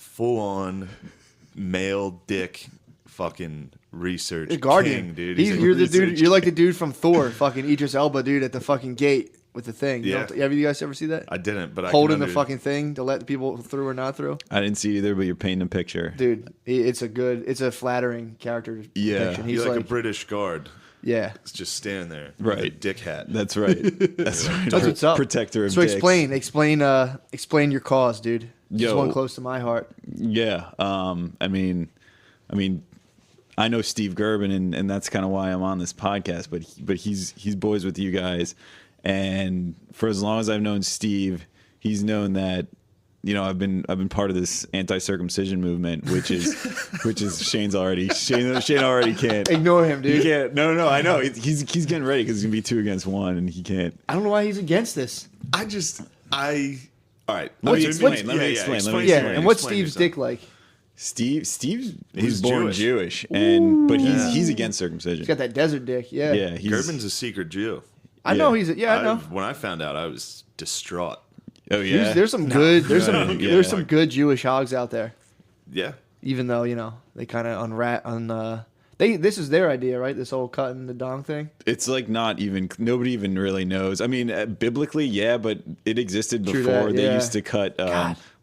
full on male dick fucking research Guardian, king, dude. You're the dude. You're like the dude from Thor, fucking Idris Elba, dude, at the fucking gate with the thing. Yeah. Have you guys ever see that? I didn't, but holding the fucking thing to let the people through or not through. I didn't see either, but you're painting a picture, dude. It's a flattering character. Depiction. He's like a British guard. Yeah, it's just standing there, right? With a dick hat. That's right. That's right. That's what's up. Protector of so dicks. explain your cause, dude. Just one close to my heart. Yeah. I mean, I know Steve Gerben, and that's kind of why I'm on this podcast. But he's boys with you guys, and for as long as I've known Steve, he's known that. I've been part of this anti-circumcision movement, which is Shane already can't ignore him, dude. He can't. No. I know he's getting ready because it's gonna be 2 against 1, and he can't. I don't know why he's against this. All right. Let me explain. And what's Steve's dick like? He's born Jewish, but he's against circumcision. He's got that desert dick. Yeah. Yeah. Gerben's a secret Jew. I know he's. I know. When I found out, I was distraught. Oh yeah, there's some good good Jewish hogs out there. Yeah, even though they kind of this is their idea, right? This whole cutting the dong thing. It's like nobody even really knows. I mean, biblically, yeah, but it existed before. They used to cut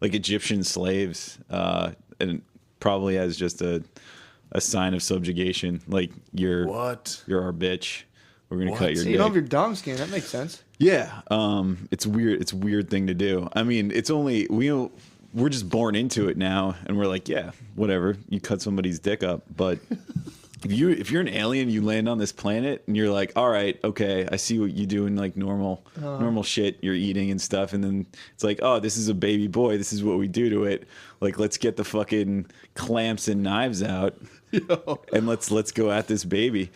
like Egyptian slaves, and probably as just a sign of subjugation, like you're our bitch. We're gonna cut your dick. You don't have your dong skin. That makes sense. Yeah, it's weird. It's a weird thing to do. I mean, it's only we're just born into it now, and we're like, yeah, whatever. You cut somebody's dick up, but if you're an alien, you land on this planet, and you're like, all right, okay, I see what you doing, like normal shit. You're eating and stuff, and then it's like, oh, this is a baby boy. This is what we do to it. Like, let's get the fucking clamps and knives out, and let's go at this baby.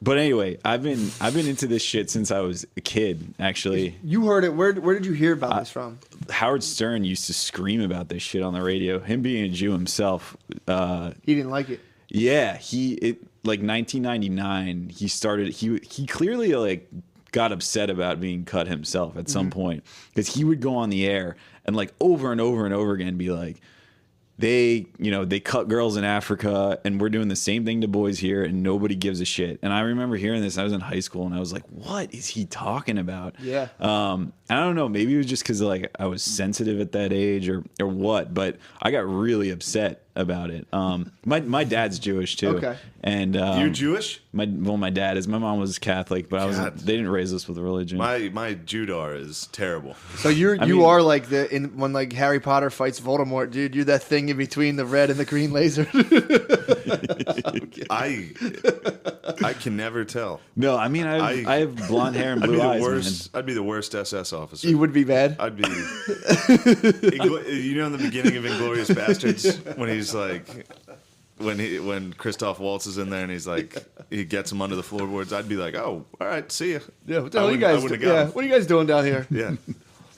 But anyway, I've been into this shit since I was a kid. Actually, you heard it. Where did you hear about this from? Howard Stern used to scream about this shit on the radio. Him being a Jew himself, he didn't like it. Yeah, like 1999. He started. He clearly like got upset about being cut himself at some point, because he would go on the air and like over and over and over again be like, they cut girls in Africa, and we're doing the same thing to boys here, and nobody gives a shit. And I remember hearing this. I was in high school, and I was like, "What is he talking about?" Yeah. I don't know. Maybe it was just because like I was sensitive at that age, or what. But I got really upset about it. My dad's Jewish too. Okay. And you're Jewish? My dad is. My mom was Catholic, but they didn't raise us with religion. My Judar is terrible. So you are like when like Harry Potter fights Voldemort, dude. You're that thing in between the red and the green laser. I can never tell. No, I mean I have blonde hair and blue eyes. I'd be the worst SS officer. You would be bad. I'd be. In the beginning of Inglourious Bastards, when he's like, when Christoph Waltz is in there and he's like, he gets him under the floorboards, I'd be like, oh, all right, see ya. Yeah, what the hell you guys? What are you guys doing down here? Yeah.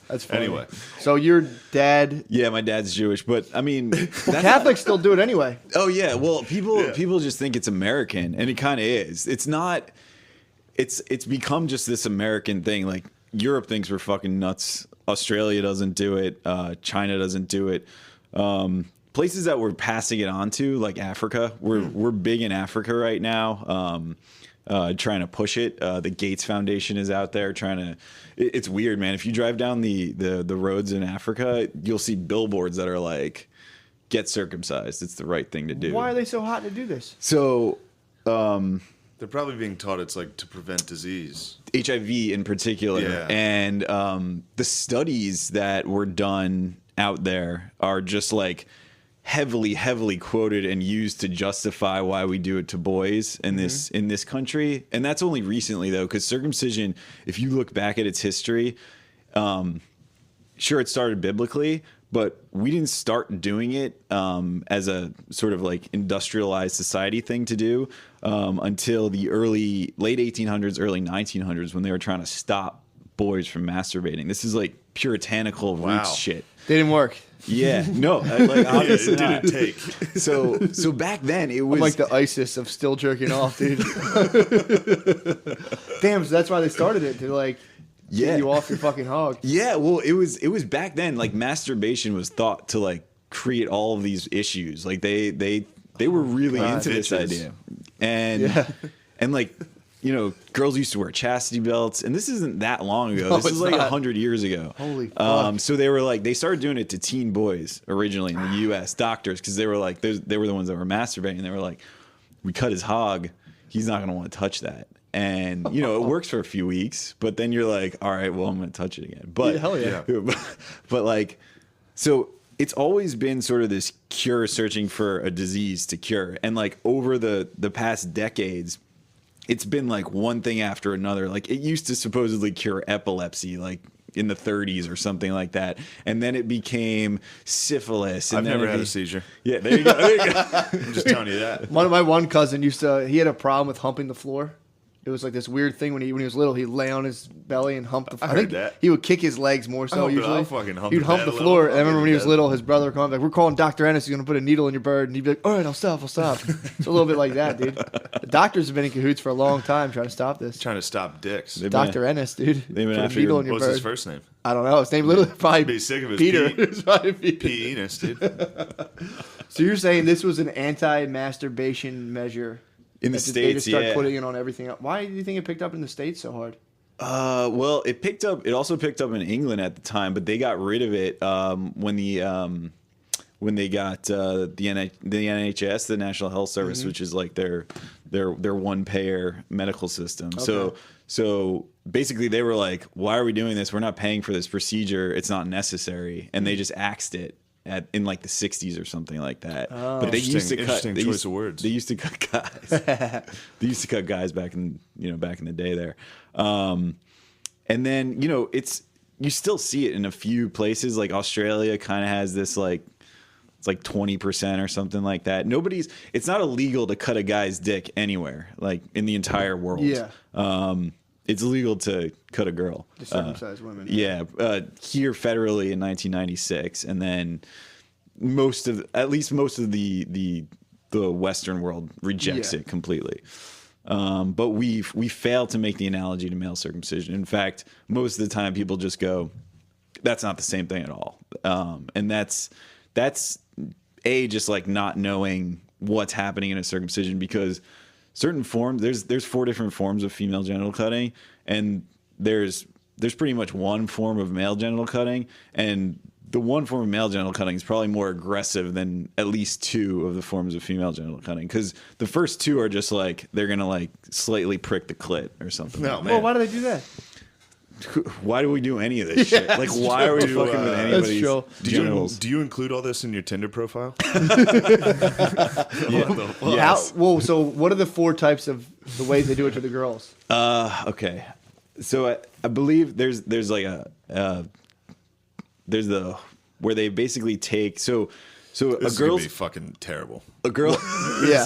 That's funny. Anyway, so your dad? Yeah, my dad's Jewish, but I mean, Catholics still do it anyway. Oh yeah, well, people just think it's American, and it kind of is. It's not. It's become just this American thing. Like Europe thinks we're fucking nuts. Australia doesn't do it. China doesn't do it. Places that we're passing it on to, like Africa, we're big in Africa right now. Trying to push it. The Gates Foundation is out there trying to. It's weird, man. If you drive down the roads in Africa, you'll see billboards that are like, "Get circumcised. It's the right thing to do." Why are they so hot to do this? So, they're probably being taught it's like to prevent disease, HIV in particular, and the studies that were done out there are just like heavily quoted and used to justify why we do it to boys in this country. And that's only recently though, because circumcision, if you look back at its history, sure, it started biblically, but we didn't start doing it as a sort of like industrialized society thing to do until the late 1800s, early 1900s, when they were trying to stop boys from masturbating. This is like puritanical roots shit. They didn't work. Yeah, no, like obviously it didn't take. So back then it was I'm like the ISIS of still jerking off, dude. Damn, so that's why they started it, to like Get you off your fucking hog. Yeah, well, it was back then. Like masturbation was thought to like create all of these issues. Like they were really into this idea, and like girls used to wear chastity belts, and this isn't that long ago. This is like 100 years ago. Holy fuck! So they were like they started doing it to teen boys originally in the U.S. Doctors because they were like they were the ones that were masturbating. They were like, we cut his hog. He's not gonna want to touch that. And it works for a few weeks, but then you're like, all right, well, I'm going to touch it again. But hell yeah. But like, so it's always been sort of this cure searching for a disease to cure. And like over the past decades, it's been like one thing after another. Like it used to supposedly cure epilepsy, like in the 30s or something like that. And then it became syphilis. And I've never had a seizure. Yeah, there you go. I'm just telling you that. My one cousin he had a problem with humping the floor. It was like this weird thing when he was little. He'd lay on his belly and hump the floor. I think that. He would kick his legs more so usually. I'll fucking hump He'd hump the floor. And I remember when he was little, his brother would come like, "We're calling Dr. Ennis. He's gonna put a needle in your bird." And he'd be like, "All right, I'll stop. It's a little bit like that, dude. The doctors have been in cahoots for a long time trying to stop this. Trying to stop dicks. Dr. Ennis, dude. They've been Put a after needle your- in your What's bird. his first name? I don't know. His name literally probably Be sick of his Peter. Pete. It's probably Peter. P. Enos, dude. So you're saying this was an anti-masturbation measure In the that they States, just start yeah. putting it on everything else. Why do you think it picked up in the States so hard? Well, it also picked up in England at the time, but they got rid of it when they got the NHS, the National Health Service, which is like their one payer medical system. Okay. So basically they were like, why are we doing this? We're not paying for this procedure. It's not necessary. And they just axed it in like the 60s or something like that. But they used to cut Interesting choice of words. They used to cut guys. They used to cut guys back in the day there. And then, you still see it in a few places. Like Australia kind of has this like, it's like 20% or something like that. It's not illegal to cut a guy's dick anywhere, like in the entire world. Yeah. It's illegal to cut a girl. To circumcise women. Yeah. Here federally in 1996. And then most of the Western world rejects it completely. But we fail to make the analogy to male circumcision. In fact, most of the time people just go, that's not the same thing at all. And that's just like not knowing what's happening in a circumcision, because certain forms, there's 4 different forms of female genital cutting, and there's pretty much one form of male genital cutting, and the one form of male genital cutting is probably more aggressive than at least 2 of the forms of female genital cutting, because the first 2 are just like they're gonna like slightly prick the clit or something. No, Well, man. why do they do that? Why do we do any of this shit? Like, why are we fucking with anybody's true. genitals? Do you include all this in your Tinder profile? So what are the 4 types of the ways they do it to the girls? Okay, so I believe there's like there's the where they basically take so This a is gonna girl's be fucking terrible. a girl Yeah.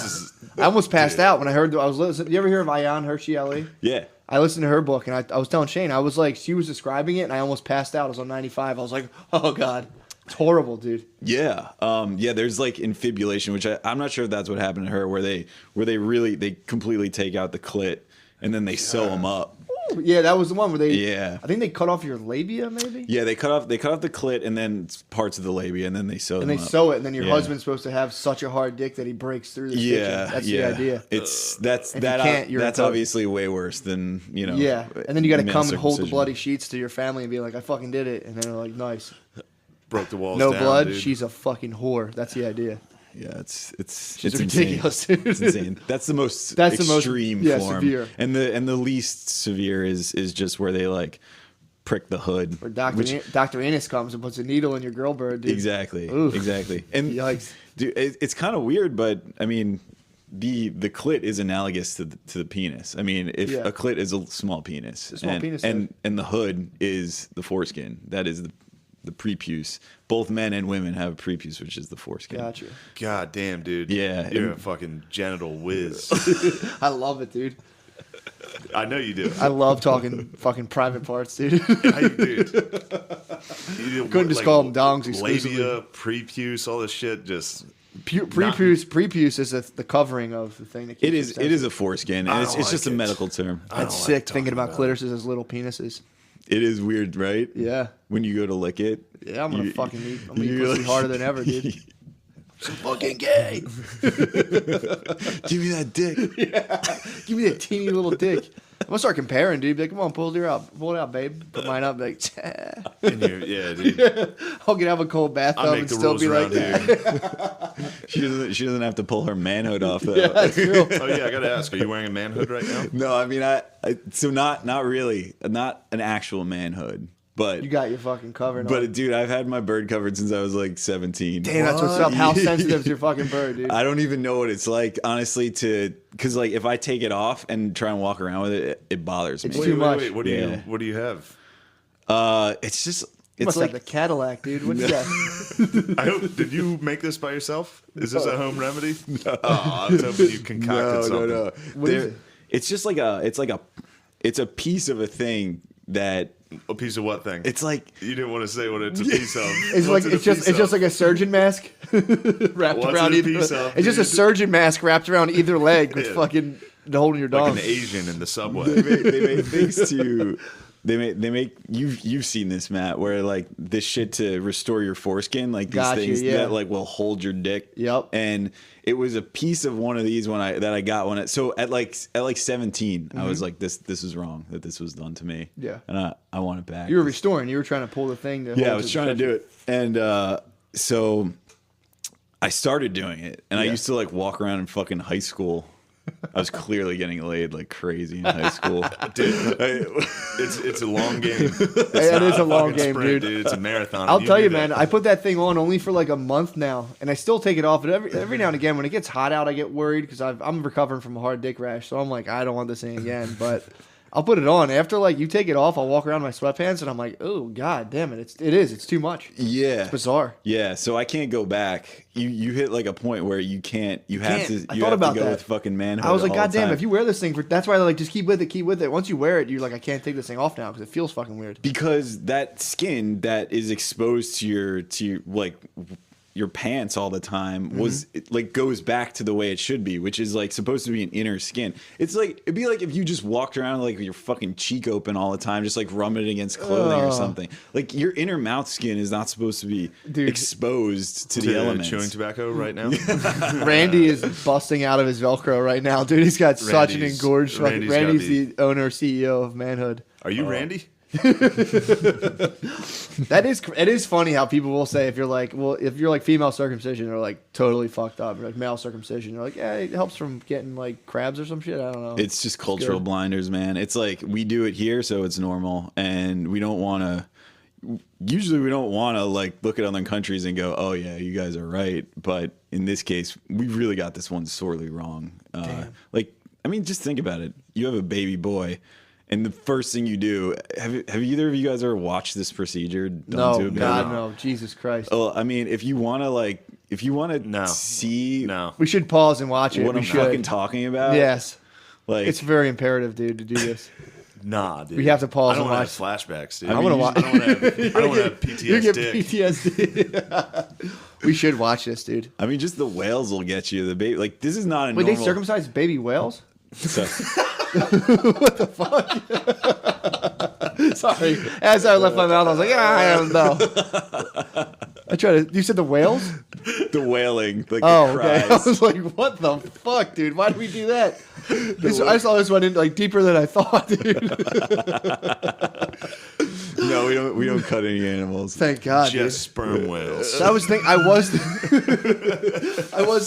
I almost passed out when I heard. I was listening. You ever hear of Ayan Hershey Ali? yeah. I listened to her book, and I was telling Shane, I was like, she was describing it, and I almost passed out. I was on 95. I was like, oh god, it's horrible, dude. Yeah, there's like infibulation, which I'm not sure if that's what happened to her, where they completely take out the clit and then they sew them up. Yeah, that was the one where they. Yeah. I think they cut off your labia, maybe. Yeah, they cut off the clit and then parts of the labia, and then they sew And them they up. sew it, and then your Yeah. husband's supposed to have such a hard dick that he breaks through the stitching. That's the idea. That's If you can't, you're that's a- obviously way worse than Yeah, and then you got to male come and hold the circumcision. bloody sheets to your family and be like, I fucking did it, and then they're like, nice. Broke the walls No down, blood, dude. she's a fucking whore. That's the idea. Yeah, it's She's insane. ridiculous, dude. It's insane. That's the most That's the most- extreme yeah, form. severe. And the least severe is just where they like prick the hood. Where Dr. which- Dr. Ennis comes and puts a needle in your girl bird, dude. Exactly. Oof. Exactly. And Yikes. dude, it's kind of weird, but I mean, the clit is analogous to the penis. I mean, if Yeah. a clit is a small penis, a small and, penis, and the hood is the foreskin. That is the prepuce. Both men and women have a prepuce, which is the foreskin. Gotcha. God damn, dude. Yeah, You're and- a fucking genital whiz. I love it, dude. I know you do. I love talking fucking private parts, dude. Dude. Couldn't just call them dongs exclusively. Labia, prepuce, all this shit. Just Prepuce is the covering of the thing that keeps It is a foreskin, and it's don't just a like it. medical term. That's don't sick like thinking talking about clitorises as little penises. It is weird, right? Yeah. When you go to lick it. Yeah, I'm gonna fucking eat. I'm gonna eat you're pussy like- harder than ever, dude. So fucking gay. Give me that dick. Give me that teeny little dick. I'm gonna start comparing, dude. Be like, come on, pull it out, babe. Put mine up, be like, Yeah, dude. I'll get out of a cold I bathtub make and the still rules be like, around here. She doesn't have to pull her manhood off though. yeah, that's true. Oh yeah, I gotta ask. Are you wearing a manhood right now? No, I mean so not really, not an actual manhood, but You got your fucking covered. but dude, I've had my bird covered since I was like 17. Damn, that's what's up. How sensitive is your fucking bird, dude? I don't even know what it's like, honestly, because like if I take it off and try and walk around with it, it bothers me. It's too much. Wait. What do you have? It's just You it's must like have the Cadillac, dude. What is that? I hope. Did you make this by yourself? Is this a home remedy? No. Oh, I was hoping you concocted something. no. What is it? It's just like it's a piece of a thing that A piece of what thing? it's like You didn't want to say what it's a piece of. It's What's like it a it's just piece it's just of? like a surgeon mask wrapped What's around it a either. piece of, It's just a dude? surgeon mask wrapped around either leg with Yeah. fucking holding your like dong. an Asian in the subway. they make things to they make you've seen this, Matt, where like this shit to restore your foreskin, like these Gotcha, things yeah. that like will hold your dick. Yep. And it was a piece of one of these that I got when so at like 17, I was like, this is wrong that this was done to me. Mm-hmm. Yeah. And I want it back. You were restoring. You were trying to pull the thing. To Yeah, I hold was trying to do it. And so I started doing it. And I Yeah. used to like walk around in fucking high school. I was clearly getting laid like crazy in high school. Dude, it's a long game. It's It not is a long fucking game, sprint, dude. It's a marathon. I'll and tell do you, that. man. I put that thing on only for like a month now, and I still take it off. But every now and again, when it gets hot out, I get worried because I'm recovering from a hard dick rash. So I'm like, I don't want this thing again. But I'll put it on after like you take it off. I'll walk around in my sweatpants, and I'm like, oh god damn it! It's too much. Yeah. It's bizarre. Yeah, so I can't go back. You hit like a point where you can't. You have can't. to. I You thought have about to go that. with fucking manhood. I was like, all god the damn! time. If you wear this thing that's why I like just keep with it. Once you wear it, you're like, I can't take this thing off now because it feels fucking weird. because that skin that is exposed to your like your pants all the time was it, like goes back to the way it should be, which is like supposed to be an inner skin. It's like it'd be like if you just walked around like with your fucking cheek open all the time, just like rubbing it against clothing or something. Like your inner mouth skin is not supposed to be Dude. exposed to To the elements. chewing tobacco right now. Randy is busting out of his Velcro right now, dude. He's got such an Randy's- engorged. Fucking, Randy's gotta Randy's the owner CEO of Manhood. Are you Randy? It is funny how people will say if you're like female circumcision, they're like totally fucked up. You're like male circumcision, you're like, yeah, it helps from getting like crabs or some shit. I don't know. It's just cultural good. blinders, man. It's like we do it here, so it's normal, and we don't want to. Usually, we don't want to like look at other countries and go, "Oh yeah, you guys are right." But in this case, we really got this one sorely wrong. Like, I mean, just think about it. You have a baby boy, and the first thing you do have either of you guys ever watched this procedure done no, to a baby? God, no, Jesus Christ. Well, I mean, if you want to No. see No. We should pause and watch it. what we I'm should. fucking talking about, Yes, like it's very imperative, dude, to do this. Nah, dude. We have to pause I don't and wanna watch. have flashbacks, dude. I'm gonna watch. I don't want to have You get PTSD. PTSD. We should watch this, dude. I mean, just the whales will get you. The baby, like this is not a Wait, normal. they circumcise baby whales? So- Sorry. As I left my mouth, I was like, I don't know. I tried to. You said the whales? the wailing, like Oh, the okay. I cries. was like, what the fuck, dude? Why did we do that? I saw this one in like deeper than I thought, dude. No, we don't cut any animals. Thank God, dude. Just sperm whales. I was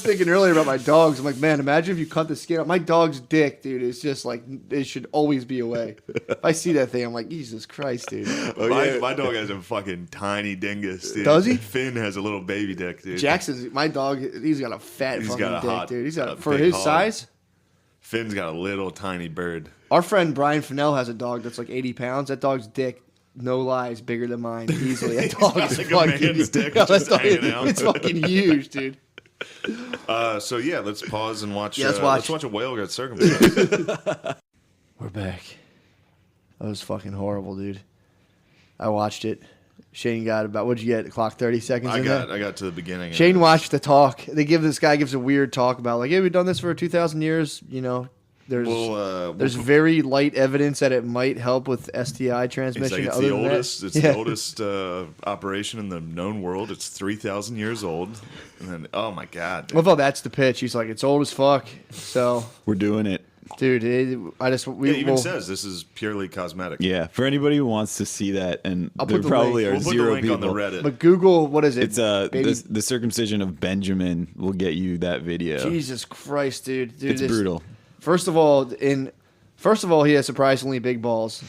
thinking earlier about my dogs. I'm like, man, imagine if you cut the skin off. My dog's dick, dude, is just like it should always be away. If I see that thing, I'm like, Jesus Christ, dude. My dog has a fucking tiny dingus, dude. Does he? Finn has a little baby dick, dude. Jackson's my dog. He's got a fat He's fucking got a dick, hot- dude. He's got a for big his hog. size. Finn's got a little tiny bird. Our friend Brian Fennell has a dog that's like 80 pounds. That dog's dick, no lies, bigger than mine easily. That dog got is like a fucking man's dick Yeah, just that dog- hanging out. It's fucking huge, dude. So yeah, let's pause and watch. Yeah, let's let's watch. watch a whale get circumcised. We're back. That was fucking horrible, dude. I watched it. Shane got about what'd you get? Clock 30 seconds. I in there? got to the beginning. Shane watched the talk. This guy gives a weird talk about like, hey, we've done this for 2,000 years. You know, there's very light evidence that it might help with STI transmission. It's the oldest. It's the oldest operation in the known world. It's 3,000 years old. And then, oh my god, dude. Well, that's the pitch. He's like, it's old as fuck. So we're doing it. Dude, it even says this is purely cosmetic. Yeah, for anybody who wants to see that, and there probably are we'll zero put the link people on the Reddit. But Google, what is it? It's the circumcision of Benjamin will get you that video. Jesus Christ, dude! It's brutal. First of all, he has surprisingly big balls.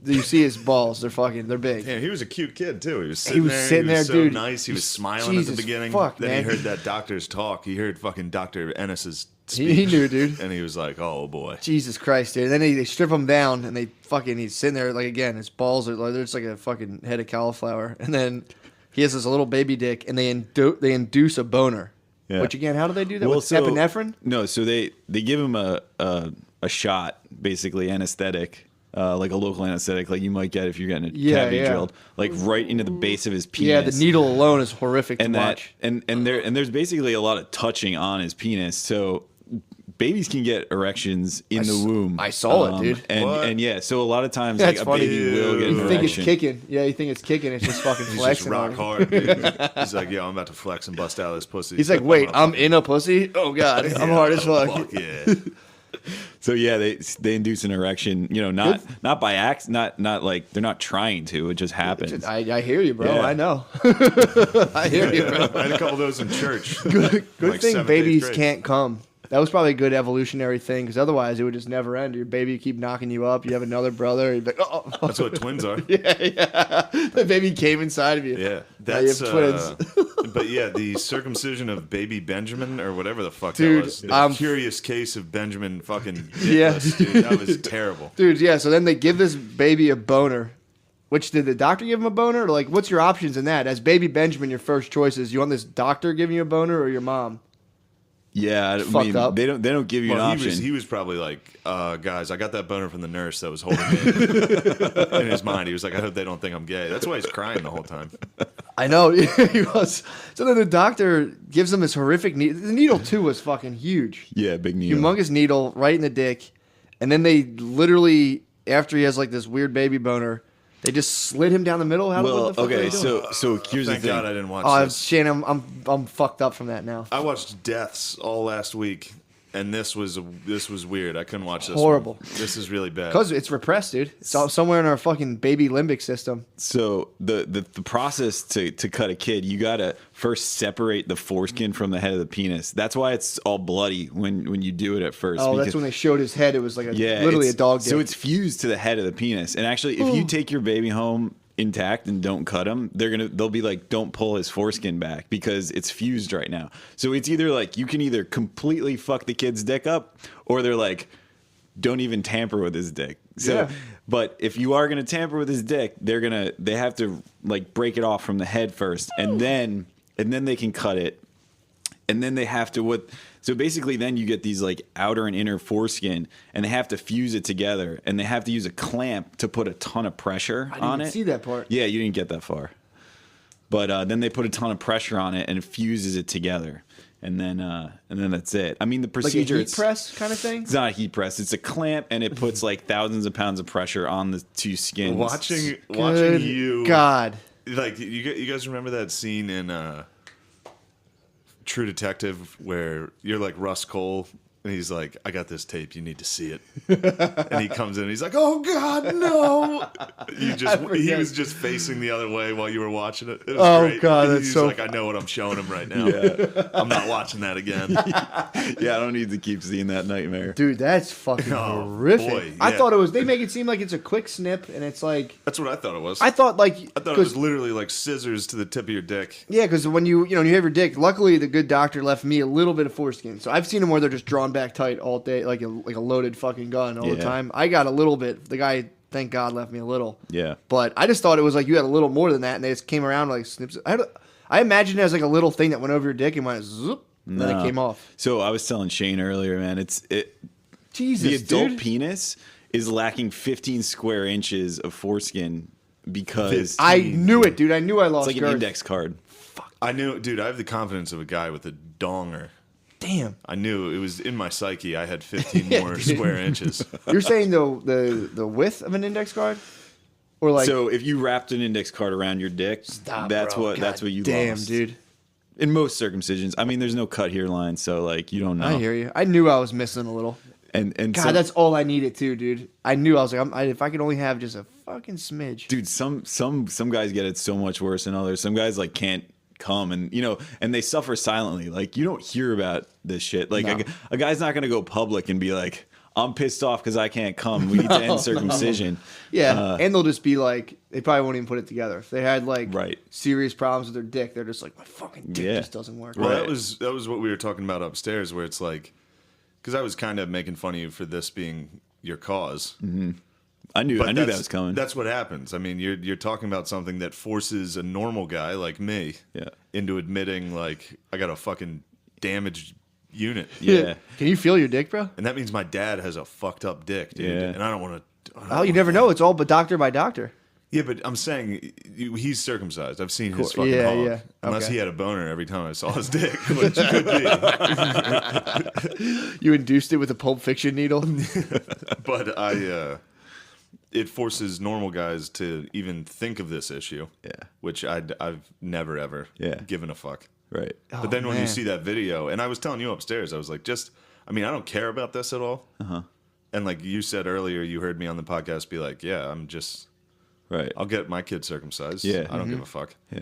You see his balls; they're big. Yeah, he was a cute kid too. He was sitting there, so dude. nice. He was smiling Jesus at the beginning. Fuck, then man. he heard that doctor's talk. He heard fucking Dr. Ennis's speech. He knew, dude. And he was like, "Oh boy, Jesus Christ, dude!" And then they strip him down, and he's sitting there like again. His balls are like there's like a fucking head of cauliflower, and then he has this little baby dick, and they induce a boner. Yeah. Which again, how do they do that with epinephrine? No, so they give him a shot, basically anesthetic. Like a local anesthetic, like you might get if you're getting a cavity drilled, like right into the base of his penis. Yeah, the needle alone is horrific to watch. And there's basically a lot of touching on his penis, so babies can get erections in the womb. I saw it, dude. And yeah, so a lot of times like, a baby will get an erection. You think it's kicking? Yeah, you think it's kicking? It's just fucking flexing. He's just rock hard, dude. He's like, "Yo, I'm about to flex and bust out of this pussy." He's like, "Wait, I'm in a pussy? Oh god, I'm hard as fuck." Fuck yeah. So yeah, they induce an erection, not by accident, not like they're not trying to. It just happens. I hear you, bro. Yeah. I know. I hear you, bro. I had a couple of those in church. Good like thing 7th, babies 8th grade. can't come. That was probably a good evolutionary thing, because otherwise it would just never end. Your baby would keep knocking you up. You have another brother. You'd be like, oh. That's what twins are. Yeah. The baby came inside of you. Yeah, now you have twins. But yeah, the circumcision of baby Benjamin or whatever the fuck dude, that was. The curious case of Benjamin fucking dickless, dude. That was terrible. Dude, yeah, so then they give this baby a boner. Which, did the doctor give him a boner? Or like, what's your options in that? As baby Benjamin, your first choice is, you want this doctor giving you a boner or your mom? Yeah, Fucked up. They don't give you an option. He was probably like, guys, I got that boner from the nurse that was holding me. In his mind, he was like, I hope they don't think I'm gay. That's why he's crying the whole time. I know. He was. So then the doctor gives him this horrific needle. The needle, too, was fucking huge. Yeah, big needle. Humongous needle right in the dick. And then they literally, after he has like this weird baby boner, they just slid him down the middle. So here's the thing. Thank God I didn't watch this. Shane, I'm fucked up from that now. I watched Deaths all last week, and this was weird. I couldn't watch this. Horrible. This is really bad. Because it's repressed, dude. It's somewhere in our fucking baby limbic system. So the process to cut a kid, you gotta first separate the foreskin from the head of the penis. That's why it's all bloody when you do it at first. Oh, that's when they showed his head. It was like literally a dog dick. So it's fused to the head of the penis. And actually, if you take your baby home intact and don't cut him, they'll be like, don't pull his foreskin back because it's fused right now. So it's either like you can either completely fuck the kid's dick up, or they're like, don't even tamper with his dick. So yeah. But if you are gonna tamper with his dick, they have to like break it off from the head first, and then they can cut it, and then they have to so basically then you get these like outer and inner foreskin, and they have to fuse it together, and they have to use a clamp to put a ton of pressure on it. I didn't see that part. Yeah, you didn't get that far. But then they put a ton of pressure on it, and it fuses it together, and then that's it. I mean, the procedure, like a heat press kind of thing. It's not a heat press; it's a clamp, and it puts like thousands of pounds of pressure on the two skins. Watching you, God, like you guys remember that scene in True Detective where you're like Russ Cole and he's like, I got this tape, you need to see it. And he comes in and he's like, oh God, no. He was just facing the other way while you were watching it. It was great. God, that's he's so like, I know what I'm showing him right now. Yeah. I'm not watching that again. Yeah, I don't need to keep seeing that nightmare. Dude, that's fucking horrific. Boy, yeah. I thought it was, they make it seem like it's a quick snip, and it's like, That's what I thought it was. I thought it was literally like scissors to the tip of your dick. Yeah, because when you have your dick, luckily the good doctor left me a little bit of foreskin. So I've seen them where they're just drawn back tight all day, like a loaded fucking gun all the time. I got a little bit. The guy, thank God, left me a little. Yeah. But I just thought it was like you had a little more than that, and they just came around like snips. I imagined it as like a little thing that went over your dick and went zoop, and then it came off. So I was telling Shane earlier, man, Jesus, the adult dude. penis is lacking 15 square inches of foreskin because I knew it, dude. I knew I lost it's like girth. an index card. I knew, dude, I have the confidence of a guy with a donger. Damn. I knew it was in my psyche. I had 15 more square inches. You're saying the width of an index card, or like So if you wrapped an index card around your dick, that's bro. what you damn, lost. dude. In most circumcisions, I mean, there's no cut here line, so like you don't know. I hear you. I knew I was missing a little. And God, that's all I needed too, dude. I knew I was like, if I could only have just a fucking smidge. dude. Some guys get it so much worse than others. Some guys like can't come, and and they suffer silently. Like you don't hear about this shit. Like No. a guy's not gonna go public and be like, I'm pissed off because I can't come. We need to end circumcision. Yeah, and they'll just be like, they probably won't even put it together. If they had like Right. serious problems with their dick, they're just like, my fucking dick Yeah. just doesn't work. Well, Right. that was what we were talking about upstairs, where it's like, because I was kind of making fun of you for this being your cause. I knew that that's- was coming. That's what happens. I mean, you're talking about something that forces a normal guy like me Yeah. into admitting like I got a fucking damaged unit. Yeah. Can you feel your dick, bro? And that means my dad has a fucked up dick, dude. Yeah. And I don't want to. Oh, you never know. It's all but doctor by doctor. Yeah, but I'm saying he's circumcised. I've seen his Cool. fucking Yeah, hog. yeah. Unless Okay. he had a boner every time I saw his dick, which could be. You induced it with a Pulp Fiction needle. But it forces normal guys to even think of this issue. Yeah. Which I've never ever given a fuck. Right. But then when you man. see that video, and I was telling you upstairs, I was like, I don't care about this at all. Uh-huh. And like you said earlier, you heard me on the podcast be like, yeah, Right. I'll get my kid circumcised. Yeah. I don't give a fuck. Yeah.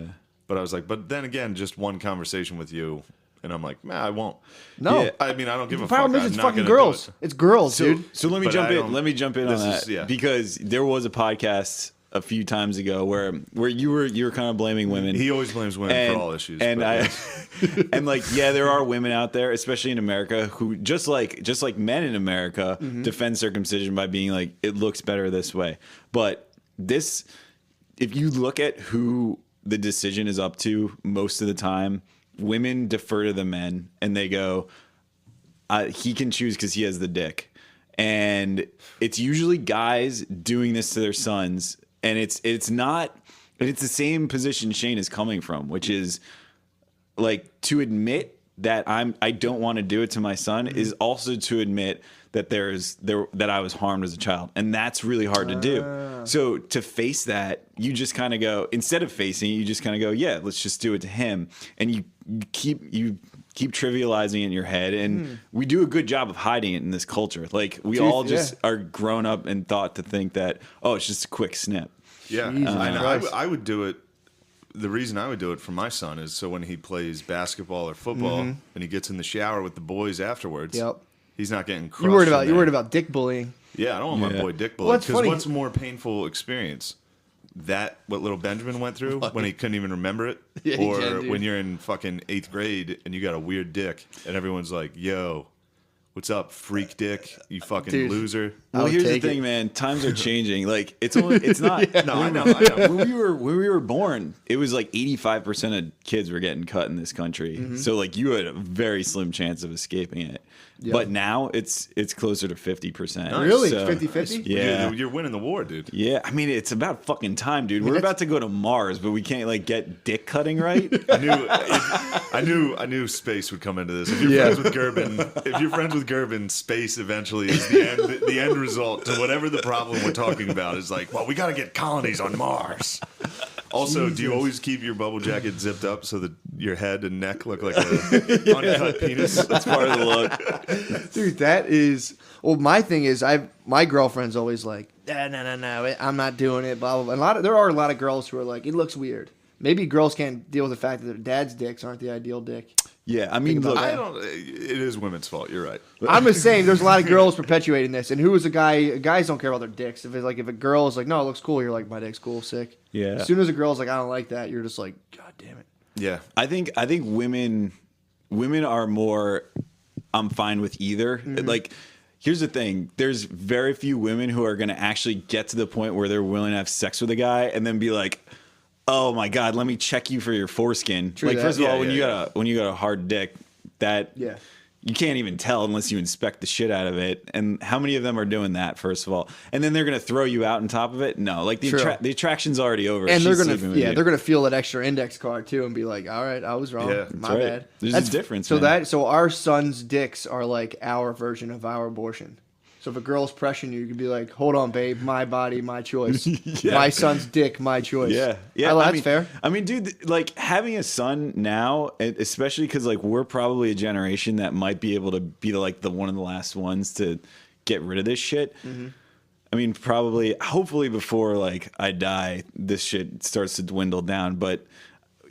But I was like, but then again, just one conversation with you, and I'm like, I won't. No. Yeah. I mean, I don't give The a fuck. problem is I'm it's not fucking gonna do girls. it. It's girls, dude. So let me But jump I in. don't- Let me jump in on this that is- yeah. because there was a podcast a few times ago where you were kind of blaming women. He always blames women for all issues. And but I yes. and like there are women out there, especially in America, who just like men in America defend circumcision by being like it looks better this way. But this, if you look at who the decision is up to, most of the time, women defer to the men and they go, he can choose because he has the dick. And it's usually guys doing this to their sons, and it's the same position Shane is coming from, which is like to admit that I don't want to do it to my son is also to admit that that I was harmed as a child, and that's really hard to do. So to face that, you just kind of go, instead of facing it, you just kind of go, yeah, let's just do it to him, and you keep trivializing it in your head, and we do a good job of hiding it in this culture. Like we all just are grown up and thought to think that, oh, it's just a quick snip. Yeah, Jesus I know. Christ. I would do it. The reason I would do it for my son is so when he plays basketball or football and he gets in the shower with the boys afterwards, Yep. he's not getting crushed. You worried in about there. dick bullying. Yeah, I don't want my boy dick Well, bullied. that's Because funny. what's a more painful experience? That what little Benjamin went through when he couldn't even remember it, Yeah, he or can, dude. when you're in fucking 8th grade and you got a weird dick and everyone's like, "Yo, what's up, freak dick? You fucking Dude. loser." I Well, would here's the take thing, it. man. Times are changing. Like it's not. No, I know. when we were born, it was like 85% of kids were getting cut in this country. So like you had a very slim chance of escaping it. But now it's closer to 50%. Really? So, 50-50? Yeah. You're winning the war, dude. Yeah, I mean it's about fucking time, dude. We're about to go to Mars, but we can't like get dick cutting right. I knew space would come into this. If you're friends with Gerben, space eventually is the end result to whatever the problem we're talking about is like, well, we got to get colonies on Mars. Also, do you always keep your bubble jacket zipped up so that your head and neck look like a uncut penis? That's part of the look. Dude, that is. Well, my thing is, my girlfriend's always like, no, I'm not doing it. Blah blah. blah. And there are a lot of girls who are like, it looks weird. Maybe girls can't deal with the fact that their dad's dicks aren't the ideal dick. Yeah, I mean, look, It is women's fault. You're right. I'm just saying, there's a lot of girls perpetuating this. And who is a guy? Guys don't care about their dicks. If a girl is like, no, it looks cool, you're like, my dick's cool, sick. Yeah. As soon as a girl's like, I don't like that, you're just like, God damn it. Yeah. I think women are more, I'm fine with either. Like, here's the thing. There's very few women who are going to actually get to the point where they're willing to have sex with a guy and then be like, oh my God, let me check you for your foreskin. True like, that. first of all, Yeah, when you got a hard dick, that, Yeah. you can't even tell unless you inspect the shit out of it. And how many of them are doing that, first of all? And then they're going to throw you out on top of it? No, like the attraction's already over. And they're going to feel that extra index card too and be like, all right, I was wrong. Yeah, my bad. There's a difference. So our son's dicks are like our version of our abortion. So if a girl's pressuring you, you can be like, hold on, babe, my body, my choice. My son's dick, my choice. Yeah. That's fair. I mean, dude, like having a son now, especially because like we're probably a generation that might be able to be like the one of the last ones to get rid of this shit. Mm-hmm. I mean, hopefully before like I die, this shit starts to dwindle down. But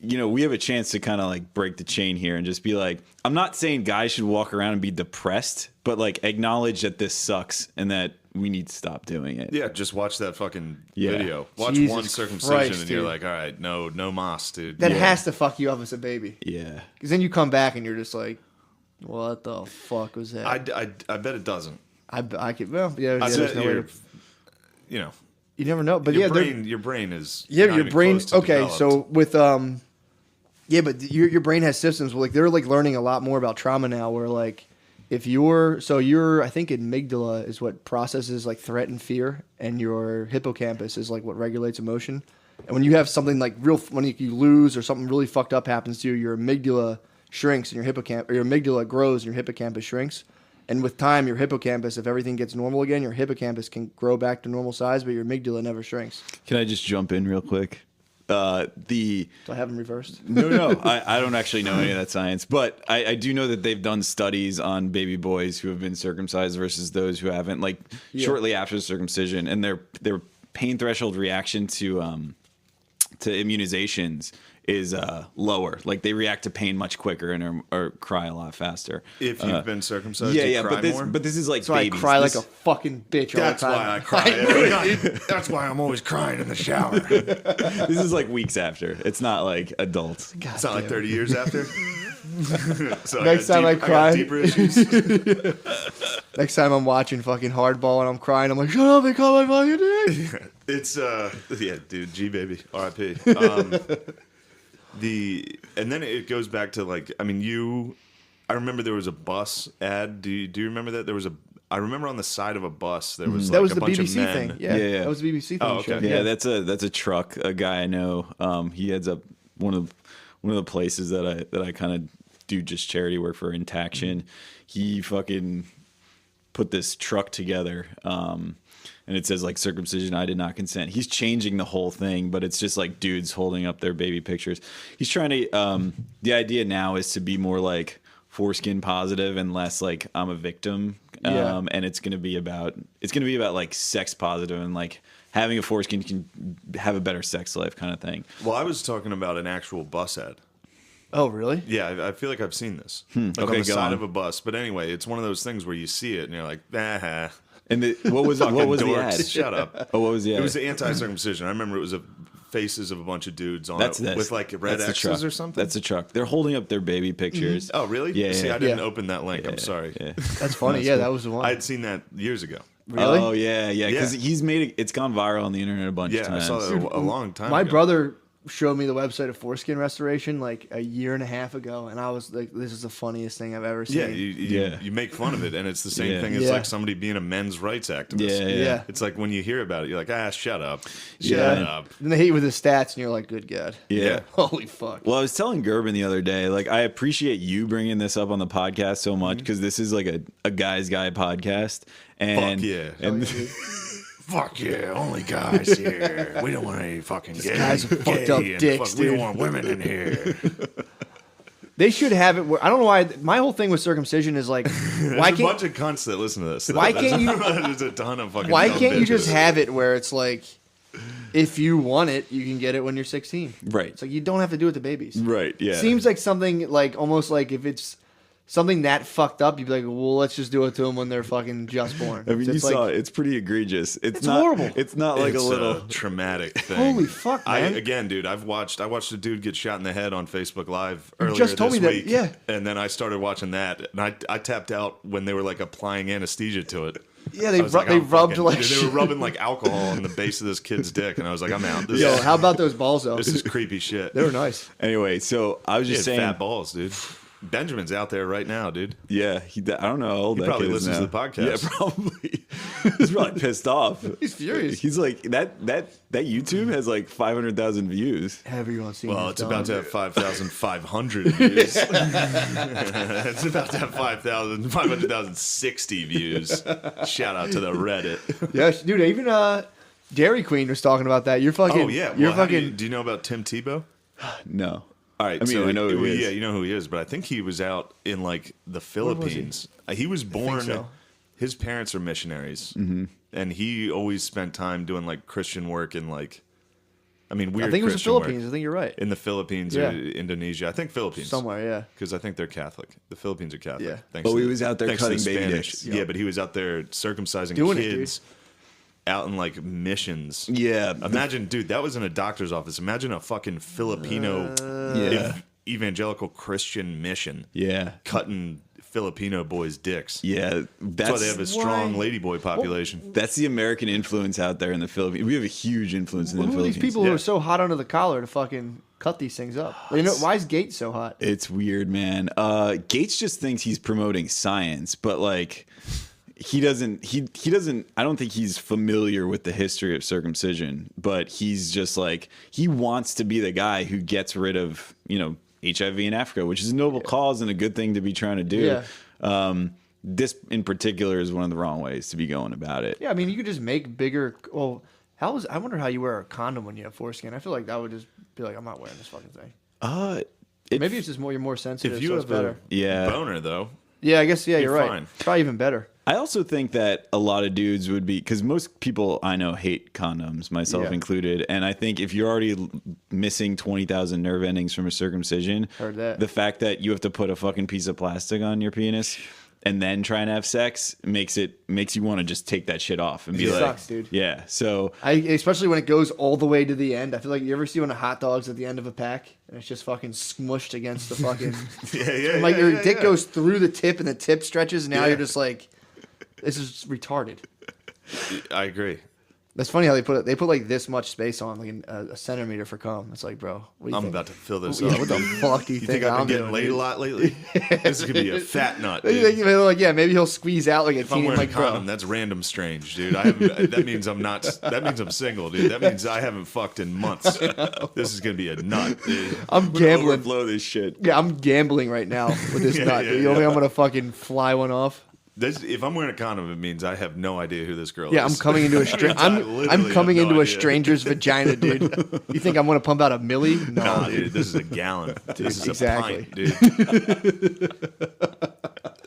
you know, we have a chance to kind of like break the chain here and just be like, I'm not saying guys should walk around and be depressed, but like acknowledge that this sucks and that we need to stop doing it. Yeah, just watch that fucking video. Watch Jesus one circumcision Christ, and you're dude. like, all right, no mas, dude. That has to fuck you up as a baby. Yeah. Because then you come back and you're just like, what the fuck was that? I bet it doesn't. I could, well, yeah, I there's bet no way you're, to, you know, you never know. But your brain is yeah, not your even brain. close to Okay, developed. so with yeah, but your brain has systems. Like they're like learning a lot more about trauma now. Where like if your I think amygdala is what processes like threat and fear, and your hippocampus is like what regulates emotion. And when you have something like when you lose or something really fucked up happens to you, your amygdala shrinks and your amygdala grows and your hippocampus shrinks. And with time, your hippocampus, if everything gets normal again, your hippocampus can grow back to normal size, but your amygdala never shrinks. Can I just jump in real quick? Do I have them reversed? No. I don't actually know any of that science, but I do know that they've done studies on baby boys who have been circumcised versus those who haven't, like shortly after circumcision, and their pain threshold reaction to immunizations is lower. Like they react to pain much quicker and or cry a lot faster. If you've been circumcised, yeah, you cry more? but this is like So babies. I cry like a fucking bitch all the That's time. why I cry every night. That's why I'm always crying in the shower. This is like weeks after. It's not like adults. It's not like 30 years after. So Next time I got cry. deeper issues. Next time I'm watching fucking Hardball and I'm crying, I'm like, shut up and call my fucking dick. It's yeah, dude, G baby, R.I.P. And then it goes back to like, I mean, I remember there was a bus ad. Do you remember that? I remember on the side of a bus there was That like was a the bunch BBC of men. thing. Yeah, Yeah. that was the BBC thing. Oh, okay. Show. Yeah, that's a truck. A guy I know. He heads up one of the places that I kind of do just charity work for, Intaction. He fucking put this truck together. And it says like circumcision, I did not consent. He's changing the whole thing, but it's just like dudes holding up their baby pictures. He's trying to. The idea now is to be more like foreskin positive and less like I'm a victim. Yeah. And it's gonna be about like sex positive and like having a foreskin can have a better sex life kind of thing. Well, I was talking about an actual bus ad. Oh, really? Yeah, I feel like I've seen this. Like Okay, on the go side on. of a bus. But anyway, it's one of those things where you see it and you're like, ah. And what was Fucking the dorks. ad? Shut up. Oh, what was the ad? It was the anti-circumcision. I remember it was faces of a bunch of dudes on That's it this. with like red That's the X's truck. or something. That's a truck. They're holding up their baby pictures. Oh, really? Yeah, See, yeah. I didn't Yeah. open that link. I'm sorry. Yeah. That's funny. Yeah, that was the one. I had seen that years ago. Really? Oh yeah. Because Yeah. he's made it's gone viral on the internet a bunch of Yeah, I times. saw that a long time My ago. brother showed me the website of foreskin restoration like a year and a half ago, and I was like, "This is the funniest thing I've ever seen." Yeah, you make fun of it, and it's the same Yeah. thing as Yeah. like somebody being a men's rights activist. Yeah. It's like when you hear about it, you're like, shut up. Yeah. Shut up. Then they hit you with the stats, and you're like, "Good God." Yeah. Holy fuck. Well, I was telling Gerben the other day, like I appreciate you bringing this up on the podcast so much because this is like a guy's guy podcast. And, Fuck yeah. And Fuck yeah, only guys here. We don't want any fucking gay. guys are fucked up and dicks, we don't dude. want women in here. They should have it where I don't know why. My whole thing with circumcision is like, why There's a bunch can't of cunts that listen to this. Why can't you- There's a ton of fucking. why dumb can't you just bitches. have it where it's like, if you want it, you can get it when you're 16. Right. It's like you don't have to do it to babies. right, yeah. Seems like something like almost like if it's something that fucked up, you'd be like, well, let's just do it to them when they're fucking just born. I mean, It's you like, saw it. It's pretty egregious. It's It's not horrible. It's not like It's a little. traumatic thing. Holy fuck, man. Again, dude, I watched a dude get shot in the head on Facebook Live earlier just told this me that, week. yeah. And then I started watching that, and I tapped out when they were like applying anesthesia to it. Yeah, I they was like, they I'm rubbed fucking- like dude, they were rubbing like alcohol on the base of this kid's dick, and I was like, I'm out. This, Yo, how about those balls though? this is creepy shit. They were nice. Anyway, so I was He just had saying. fat balls, dude. Benjamin's out there right now, dude. Yeah, I don't know how old that probably kid is listens now. to the podcast. Yeah, probably. He's probably pissed off. He's furious. He's like that YouTube has like 500,000 views. Everyone's seen Well, this it's dog. about to have 5,500 views. It's about to have 500,060 views. Shout out to the Reddit. Yeah, dude. Even Dairy Queen was talking about that. You're fucking. Oh yeah, You're well, fucking. do you know about Tim Tebow? No. All right, I mean, I know who he is. Yeah, you know who he is, but I think he was out in like the Philippines. He was born. so. His parents are missionaries, and he always spent time doing like Christian work in like, I mean, weird. I think it was the Christian work Philippines. I think you're right. in the Philippines Yeah. or Indonesia. I think Philippines Somewhere, yeah. because I think they're Catholic. The Philippines are Catholic. Yeah. Thanks Oh, to- he was out there thanks to cutting baby Spanish. dicks. Yeah, but he was out there circumcising Doing it, kids out in like missions. Yeah. Imagine, dude, that was in a doctor's office. Imagine a fucking Filipino Yeah. evangelical Christian mission Yeah. cutting Filipino boys' dicks. Yeah. That's why they have a strong ladyboy population. That's the American influence out there in the Philippines. We have a huge influence in the Who are Philippines. these people who Yeah. are so hot under the collar to fucking cut these things up? You know, why is Gates so hot? It's weird, man. Gates just thinks he's promoting science, but like he doesn't I don't think he's familiar with the history of circumcision, but he's just like he wants to be the guy who gets rid of, HIV in Africa, which is a noble cause and a good thing to be trying to do. Yeah. This in particular is one of the wrong ways to be going about it. Yeah, I mean, you could just make bigger. Well, I wonder how you wear a condom when you have foreskin. I feel like that would just be like, I'm not wearing this fucking thing. Maybe it's just you're more sensitive. If you so have it's better. Yeah. boner, though, Yeah, I guess. Yeah, you're right. fine. Probably even better. I also think that a lot of dudes would be, because most people I know hate condoms, myself Yeah. included. And I think if you're already missing 20,000 nerve endings from a circumcision, Heard that. the fact that you have to put a fucking piece of plastic on your penis and then try and have sex makes you want to just take that shit off and be It like, sucks, dude. yeah. So Especially when it goes all the way to the end. I feel like you ever see one of hot dogs at the end of a pack and it's just fucking smushed against the fucking. yeah, like your yeah, dick yeah. goes through the tip and the tip stretches. And now Yeah. you're just like, this is retarded. I agree. That's funny how they put it. They put like this much space on, like a centimeter for cum. It's like, bro, what do you I'm think? about to fill this Yeah, up. what the fuck do you, You think think I've I'm been getting doing, laid dude? a lot lately? This is gonna be a fat nut, They dude. think, they're like, yeah, maybe he'll squeeze out like a If I'm teeny wearing a like bro. condom, that's random strange, dude. That means I'm not. That means I'm single, dude. That means I haven't fucked in months. This is gonna be a nut, dude. I'm gambling. overflow this shit. Yeah, I'm gambling right now with this Yeah, nut. yeah, dude. You don't yeah. think I'm gonna fucking fly one off? If I'm wearing a condom, it means I have no idea who this girl Yeah, is. I'm coming into a I'm literally coming have no into a idea. stranger's vagina, dude. You think I'm gonna pump out a milli? No, Nah, dude. dude, this is a gallon. This is exactly. a pint, dude.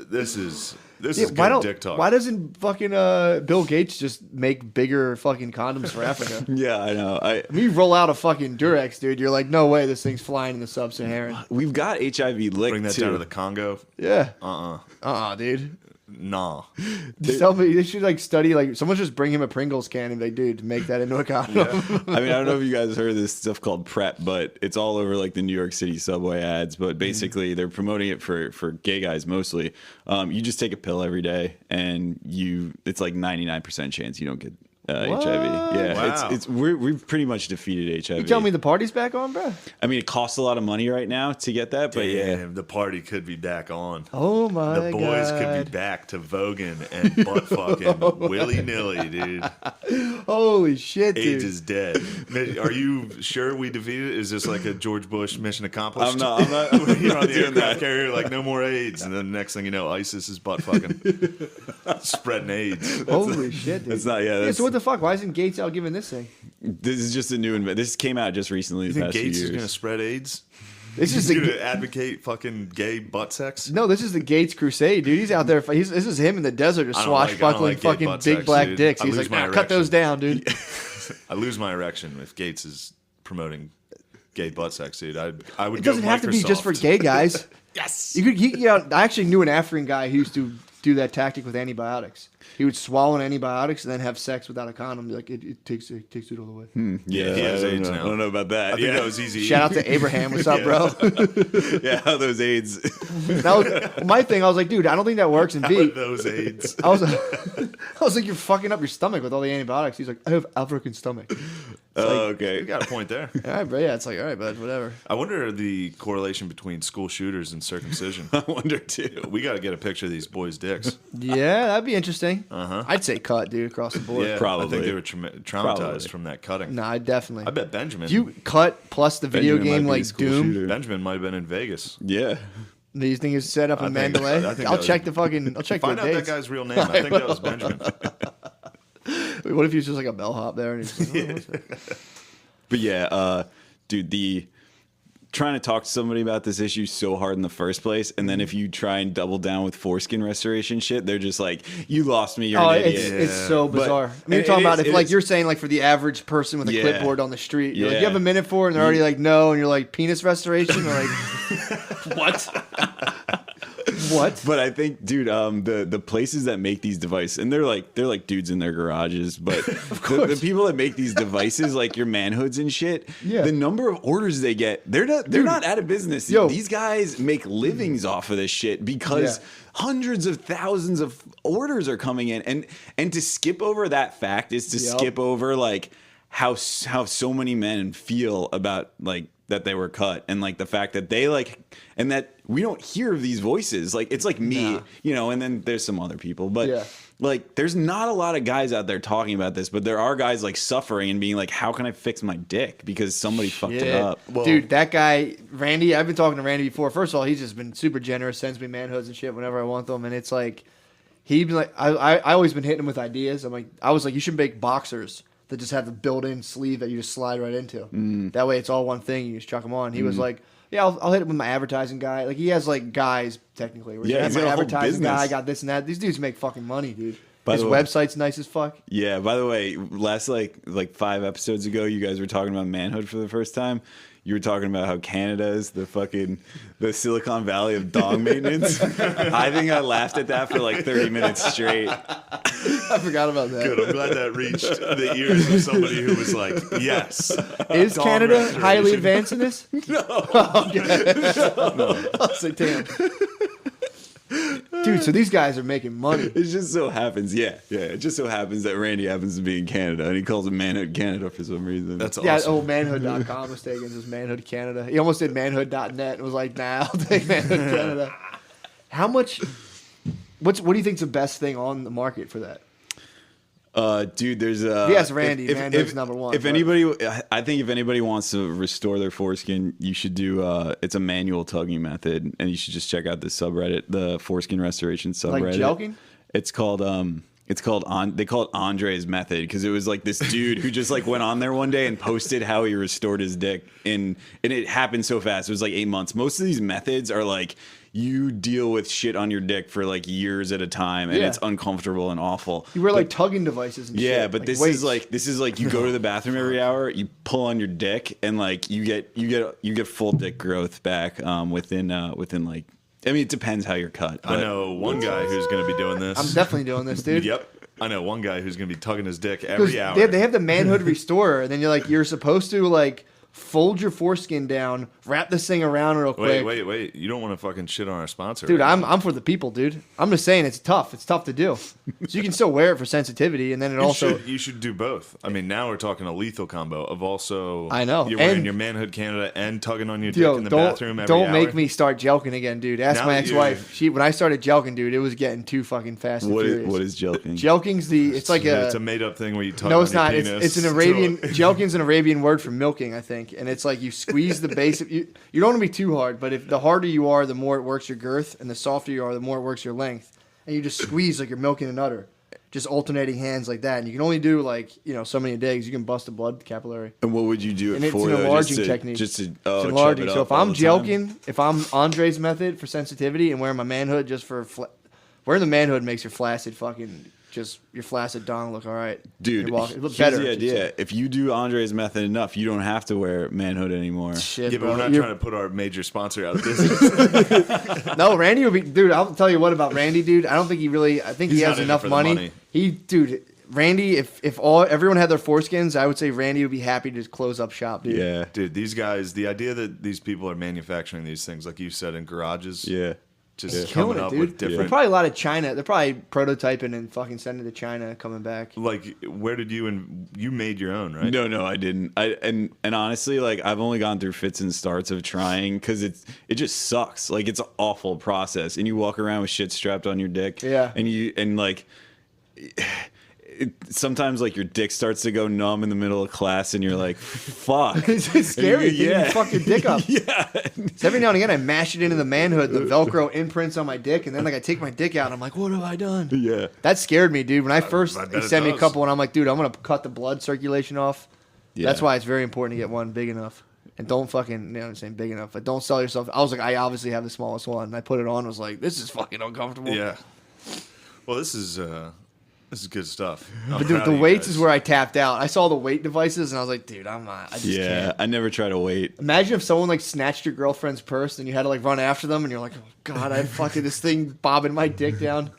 This is Yeah, good dick talk. why doesn't fucking Bill Gates just make bigger fucking condoms for Africa? Yeah, I know. When you roll out a fucking Durex, dude, you're like, no way, this thing's flying in the sub-Saharan. We've got HIV licked Bring that too. down to the Congo? Yeah. Uh-uh. Dude. Nah. Just tell me, they should like study, like, someone just bring him a Pringles can and be like, dude, make that into a condom. I mean, I don't know if you guys heard of this stuff called PrEP, but it's all over like the New York City subway ads. But basically, they're promoting it for gay guys mostly. You just take a pill every day, and it's like 99% chance you don't get HIV. Yeah, Wow. we've pretty much defeated HIV. You tell me the party's back on, bro? I mean, it costs a lot of money right now to get that, but yeah. Damn, the party could be back on. Oh my god. The boys could be back to voguing and butt fucking willy nilly, dude. Holy shit, dude. AIDS is dead. Are you sure we defeated it? Is this like a George Bush mission accomplished? I'm not You're on the doing aircraft that. carrier, like no more AIDS, and then the next thing you know, ISIS is butt fucking spreading AIDS. Holy shit, dude. That's not. Yeah, Yeah, that's, so what the fuck? Why isn't Gates out giving this thing? this is just a new. This came out just recently. You The think past Gates few is years. gonna spread AIDS? This is He's the gonna advocate fucking gay butt sex? no. This is the Gates crusade, dude. He's out there. This is him in the desert, just I don't like swashbuckling gay fucking butt big sex, black dude. dicks. I He's lose like, my nah, cut those down, dude. I lose my erection if Gates is promoting gay butt sex, dude. I would. It doesn't go have to be just for Microsoft. gay guys. Yes. You could. I actually knew an African guy who used to do that tactic with antibiotics. He would swallow antibiotics and then have sex without a condom. Like it takes it all the way. Yeah, he has I don't AIDS know. now. I don't know about that. I think yeah. that was easy. Shout out to Abraham. What's up, bro? yeah, how those AIDS. That was my thing. I was like, dude, I don't think that works. And How B, are those AIDS. I was like, you're fucking up your stomach with all the antibiotics. He's like, I have African stomach. Okay. You got a point there. All right, bro. Yeah, it's like, all right, bud, whatever. I wonder the correlation between school shooters and circumcision. I wonder too. We got to get a picture of these boys' dicks. Yeah, that'd be interesting. I'd say cut, dude, across the board. Yeah, Probably. I think they were traumatized from that cutting. No, I definitely. I bet Benjamin. You cut plus the video Benjamin game might be a like school Doom. shooter. Benjamin might have been in Vegas. Yeah. Do you think it's set up in I think Mandalay? that I'll was- check the fucking. I'll check Find the out that dates. guy's real name. I think that was Benjamin. What if he's just like a bellhop there and he's like, oh, what's that? But yeah, dude, trying to talk to somebody about this issue so hard in the first place, and then if you try and double down with foreskin restoration shit, they're just like, "You lost me. You're Oh, an it's idiot." it's so But- bizarre. I mean, and you're talking it about is- if it like is- you're saying like for the average person with a Yeah. clipboard on the street, you're like, Yeah. you have a minute for it, and they're already like, no, and you're like, penis restoration, or like, what? What? But I think, dude, the places that make these devices, and they're like dudes in their garages, but the people that make these devices, like your manhoods and shit, Yeah. the number of orders they get, they're not out of business. Yo. These guys make livings off of this shit because Yeah. hundreds of thousands of orders are coming in, and to skip over that fact is to Yep. skip over like how so many men feel about like that they were cut, and like the fact that they like, and that we don't hear of these voices. Like it's like me, Nah. you know, and then there's some other people, but Yeah. like there's not a lot of guys out there talking about this, but there are guys like suffering and being like, how can I fix my dick because somebody fucked it Yeah. up? Well- Dude, that guy, Randy, I've been talking to Randy before. First of all, he's just been super generous, sends me manhoods and shit whenever I want them. And it's like, he'd be like, I always been hitting him with ideas. I was like, you should make boxers that just have the built-in sleeve that you just slide right into. That way it's all one thing. You just chuck them on. He was like, yeah, I'll hit it with my advertising guy. Like, he has, like, guys, technically. Where Yeah, I have he's my got a whole advertising guy, I business. got this and that. These dudes make fucking money, dude. By His the way- website's nice as fuck. Yeah. By the way, last like 5 episodes ago, you guys were talking about manhood for the first time. You were talking about how Canada is the Silicon Valley of dong maintenance. I think I laughed at that for like 30 minutes straight. I forgot about that. Good. I'm glad that reached the ears of somebody who was like, yes. Is Dong Canada restoration. highly advanced in this? No. Okay. I was like, damn. Dude, so these guys are making money. It just so happens, it just so happens that Randy happens to be in Canada, and he calls it Manhood Canada for some reason. That's Yeah, awesome. manhood.com was taken as Manhood Canada. He almost did manhood.net and was like, nah, I'll take Manhood Canada. How much, what do you think's the best thing on the market for that? Dude, there's Yes, Randy, Manhood's number one, If but- anybody, I think if anybody wants to restore their foreskin, you should do. It's a manual tugging method, and you should just check out the subreddit, the foreskin restoration subreddit. Like jelking? It's called they call it Andre's method because it was like this dude who just like went on there one day and posted how he restored his dick, and it happened so fast. It was like 8 months. Most of these methods are like you deal with shit on your dick for like years at a time, and Yeah. it's uncomfortable and awful. You wear like tugging devices and shit. Yeah, but this weights. is like you go to the bathroom every hour, you pull on your dick, and like you get full dick growth back within like, I mean, it depends how you're cut. I but- know one guy who's going to be doing this. I'm definitely doing this, dude. Yep. I know one guy who's going to be tugging his dick every hour. They have the manhood restorer, and then you're supposed to like fold your foreskin down, wrap this thing around real quick. Wait. You don't want to fucking shit on our sponsor. Dude, right? I'm for the people, dude. I'm just saying it's tough. It's tough to do. So you can still wear it for sensitivity, and then it also You should do both. I mean, now we're talking a lethal combo of also. I know. You're wearing And- your Manhood Canada and tugging on your dick Yo, in the bathroom every don't hour. make me start jelking again, dude. Ask Now my that ex-wife. When I started jelking, dude, it was getting too fucking fast and What furious. is jelking? Jelking's it's like It's a made up thing where you tug no, on it's your not. penis. It's an Arabian. Jelking's an Arabian word for milking, I think, and it's like you squeeze the base of you. You don't want to be too hard, but if the harder you are, the more it works your girth, and the softer you are, the more it works your length. And you just squeeze like you're milking an udder, just alternating hands like that. And you can only do like so many a day 'cause you can bust a blood capillary. And what would you do And it it's for? an though? enlarging Just to, technique. Just to It's chub enlarging. it So up if all I'm the time? jelking, if I'm Andre's method for sensitivity and wearing my manhood just for wearing the manhood makes your flaccid fucking your flaccid dong look all right. Dude, You're walking- it look here's better. the I should say. idea. If you do Andre's method enough, you don't have to wear manhood anymore. Shit, Yeah, but bro. we're not You're- trying to put our major sponsor out of business. No, Randy would be, dude. I'll tell you what about Randy, dude. I don't think he really. I think He's he not has in it enough for the money. money. Dude, Randy. If everyone had their foreskins, I would say Randy would be happy to just close up shop, dude. Yeah. Dude, these guys, the idea that these people are manufacturing these things, like you said, in garages. Yeah. just killing coming it, up dude. with They're different. probably a lot of China. They're probably prototyping and fucking sending to China, coming back. Like, where did you made your own, right? No, I didn't. And honestly, like I've only gone through fits and starts of trying because it just sucks. Like it's an awful process, and you walk around with shit strapped on your dick. Yeah. And like. Sometimes like your dick starts to go numb in the middle of class and you're like, fuck. It's scary. Yeah. You fuck your dick up. Yeah. So every now and again I mash it into the manhood, the Velcro imprints on my dick, and then like I take my dick out and I'm like, what have I done? Yeah. That scared me, dude. When I first I bet they it sent me a does. couple and I'm like, dude, I'm gonna cut the blood circulation off. Yeah. That's why it's very important to get one big enough. And don't fucking, you know what I'm saying, big enough. But don't sell yourself. I was like, I obviously have the smallest one. And I put it on and was like, this is fucking uncomfortable. Yeah. Well, this is good stuff. But dude, the weights is where I tapped out. I saw the weight devices and I was like, dude, I'm not. I just can't. I never try to wait. Imagine if someone like snatched your girlfriend's purse and you had to like run after them and you're like, oh god, I fucking this thing bobbing my dick down.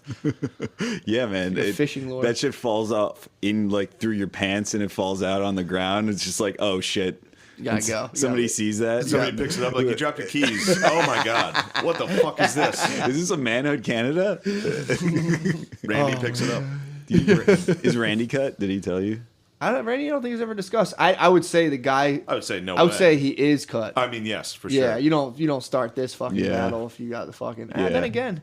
Yeah, man. Like a fishing lure. That shit falls off in like through your pants and it falls out on the ground. It's just like, oh shit. You gotta go. You Somebody gotta- sees that. Somebody picks it up like you dropped your keys. Oh my god, what the fuck is this? Is this a Manhood Canada? Randy picks it up. Is Randy cut? Did he tell you? Randy, I don't think it's ever discussed. I would say the guy. I would say no. I would way. say he is cut. I mean, yes, for sure. Yeah, you don't start this fucking Yeah. battle if you got the fucking. Yeah. And then again,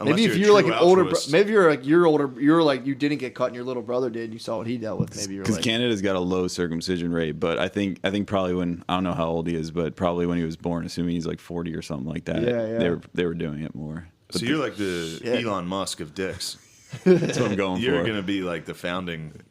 Unless maybe if a you're like true an older, altruist. maybe you're older, you're like you didn't get cut and your little brother did. And you saw what he dealt with. Maybe you're Because like, Canada's got a low circumcision rate, but I think probably when I don't know how old he is, but probably when he was born, assuming he's like 40 or something like that. Yeah, yeah. They were doing it more. So you're like the Shit. Elon Musk of dicks. That's what I'm going You're for. gonna be like the founding dick,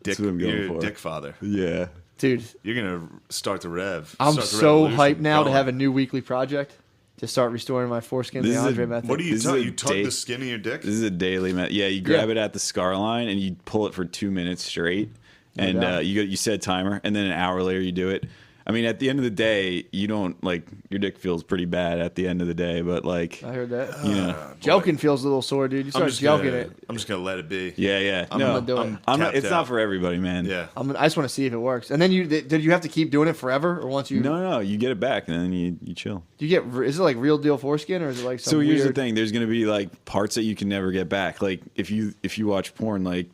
That's what I'm going you're for. dick father. Yeah. dude, You're gonna start the rev. I'm start the so revolution hyped now to going. have a new weekly project to start restoring my foreskin. This The is a- Andre method. What do you This is tug? a You tug day- the skin of your dick. This is a daily Yeah, you grab it at the scar line and you pull it for 2 minutes straight, and doubt. you set a timer, and then an hour later you do it. I mean, at the end of the day, you don't like your dick feels pretty bad at the end of the day, but like I heard that. you know, Jelking feels a little sore, dude. You I'm start just jelking gonna, it. I'm just gonna let it be. yeah. I'm No, gonna do it. I'm not, tapped it's out. not for everybody, man. Yeah. I just want to see if it works. And then did you have to keep doing it forever, or once you? No, you get it back and then you chill. Do you get? Is it like real deal foreskin, or is it like some So here's weird? the thing: there's gonna be like parts that you can never get back. Like if you watch porn, like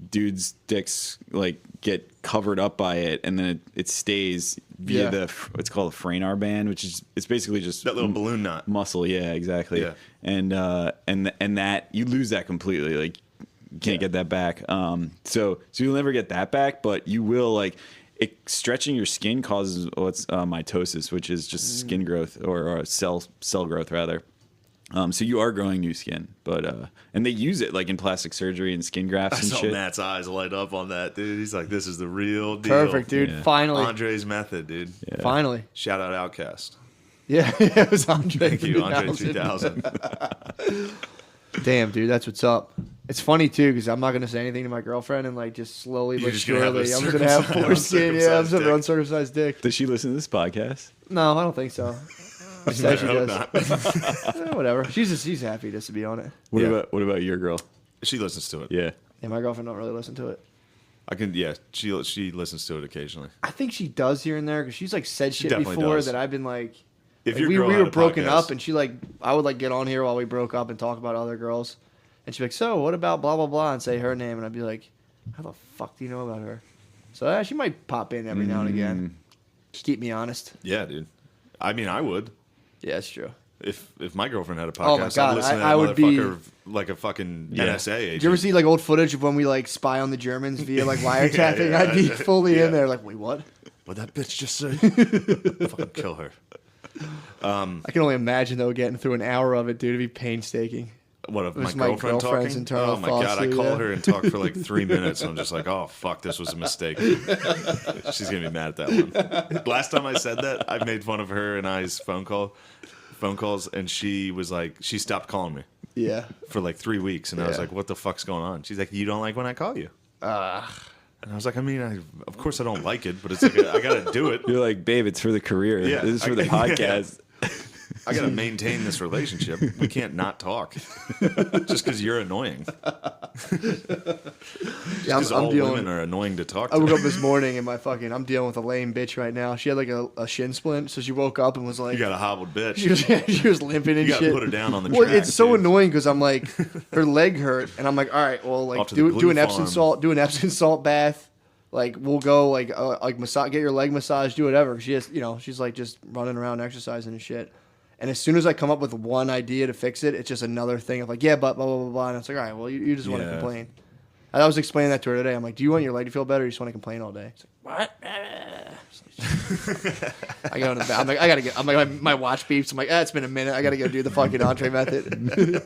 dudes' dicks like get covered up by it, and then it stays via Yeah. it's called a Franar band, which is it's basically just That little balloon knot. muscle. Yeah, exactly. Yeah. And that you lose that completely. Like you can't get that back. So you'll never get that back, but you will like. Stretching your skin causes what's mitosis, which is just skin growth or cell growth rather. So you are growing new skin, but and they use it like in plastic surgery and skin grafts I and saw shit. Matt's eyes light up on that, dude. He's like, "This is the real deal." Perfect, dude. Yeah. Finally, Andre's method, dude. Yeah. finally. Shout out Outcast. Yeah, it was Andre. Thank you, Andre 3000. 3000. Damn, dude, that's what's up. It's funny too because I'm not gonna say anything to my girlfriend and like just slowly You're but just gonna have a surely I'm gonna have foreskin. Yeah, I'm uncircumcised gonna have dick. uncircumcised dick. Does she listen to this podcast? No, I don't think so. She says she I hope does. not. Whatever. She's happy just to be on it. What Yeah. about your girl? She listens to it. Yeah. Yeah, my girlfriend don't really listen to it. I can. Yeah, she listens to it occasionally. I think she does here and there because she's like said shit definitely before does. that I've been like. If Like, your we girl had were a broken podcast- up, and she like I would like get on here while we broke up and talk about other girls, and she'd be like, "So what about blah blah blah?" and say her name, and I'd be like, "How the fuck do you know about her?" So she might pop in every now and again. Just keep me honest. Yeah, dude. I mean, I would. Yeah, it's true. If my girlfriend had a Oh my podcast, God, I'd listen to that I would be- motherfucker like a fucking Yeah. NSA agent. Did you ever see like old footage of when we like spy on the Germans via like wiretapping? yeah, I'd be yeah. fully Yeah. in there, like, wait, what? What'd that bitch just say? Fucking kill her. I can only imagine though getting through an hour of it, dude. It'd be painstaking. What of my was my girlfriend girlfriend's talking? internal Oh my thoughts, god! I too, call yeah. her and talk for like 3 minutes. And I'm just like, oh fuck, this was a mistake. She's gonna be mad at that one. Last time I said that, I made fun of her and I's phone calls, and she was like, she stopped calling me Yeah. for like 3 weeks, and I was Yeah. like, what the fuck's going on? She's like, you don't like when I call you? And I was like, I mean, of course I don't like it, but it's like I gotta do it. You're like, babe, it's for the career. Yeah, This is for the yeah. podcast. I gotta maintain this relationship. We can't not talk just because you're annoying. Because all women are annoying to talk to. I woke up this morning and I'm dealing with a lame bitch right now. She had like a shin splint, so she woke up and was like, you got a hobbled bitch. She was limping and you shit. You gotta put her down on the Well, track, it's so dude. annoying because I'm like, her leg hurt, and I'm like, all right, well, like do an Epsom salt bath. Like we'll go like massage, get your leg massage, do whatever. She has, she's like just running around exercising and shit. And as soon as I come up with one idea to fix it, it's just another thing of like, yeah, but blah blah blah blah. And it's like, all right, well, you just want to complain. I was explaining that to her today. I'm like, do you want your leg to feel better? Or you just want to complain all day? It's like, what? I go in the back. I'm like, I gotta get. I'm like, my watch beeps. I'm like, it's been a minute. I gotta go do the fucking entree method.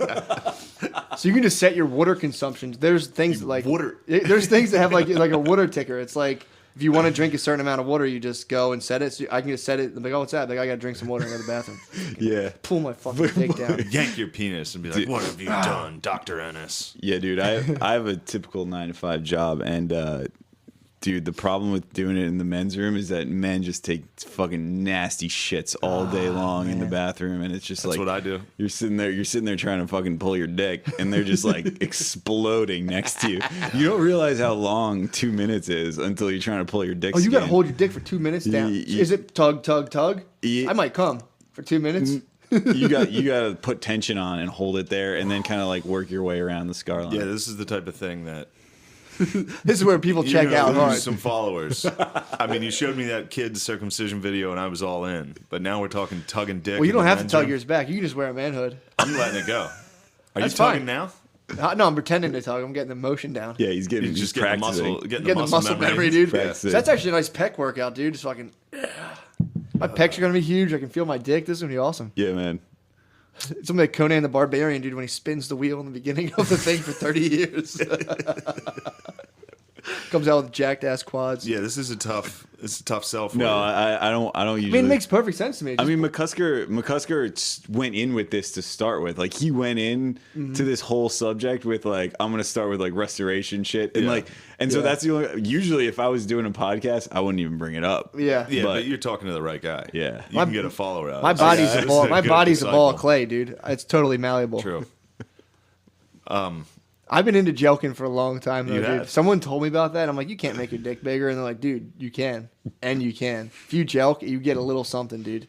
So you can just set your water consumption. There's things like water. There's things that have like a water ticker. It's like if you want to drink a certain amount of water, you just go and set it. So I can just set it. I'm like, oh, what's that? Like, I gotta drink some water and go to the bathroom. Yeah. Pull my fucking dick down. Yank your penis and be like, what have you done, Dr. Ennis? Yeah, dude. I have a typical 9-to-5 job, and dude, the problem with doing it in the men's room is that men just take fucking nasty shits all day long in the bathroom, and it's just That's like what I do. You're sitting there trying to fucking pull your dick, and they're just like exploding next to you. You don't realize how long 2 minutes is until you're trying to pull your dick. Oh, you gotta hold your dick for 2 minutes down. Is it tug, tug, tug? I might come for 2 minutes. you got to put tension on and hold it there, and then kind of like work your way around the scar line. Yeah, this is the type of thing that This is where people check out hard. Some followers. I mean, you showed me that kid's circumcision video, and I was all in. But now we're talking tugging dick. Well, you don't have to tug yours back. You can just wear a manhood. I'm letting it go. Are That's you tugging fine. now? No, I'm pretending to tug. I'm getting the motion down. Yeah, he's getting Just getting the practicing. muscle, getting Getting the muscle memory, dude. Yeah. So that's actually a nice pec workout, dude. Just fucking. My pecs are gonna be huge. I can feel my dick. This is gonna be awesome. Yeah, man. It's something like Conan the Barbarian, dude, when he spins the wheel in the beginning of the thing for 30 years. Comes out with jacked ass quads. Yeah, this is a tough sell for No, you. I don't usually. I mean, it makes perfect sense to me. I mean, McCusker went in with this to start with. Like, he went in to this whole subject with like, I'm gonna start with like restoration shit, and so that's the only. Usually, if I was doing a podcast, I wouldn't even bring it up. Yeah, but you're talking to the right guy. Yeah. You can get a follower out. my body's a ball. My body's a ball of disciple. clay, dude. It's totally malleable. True. I've been into jelking for a long time, though, You dude. have. Someone told me about that. I'm like, you can't make your dick bigger, and they're like, dude, you can, and you can. If you jelk, you get a little something, dude.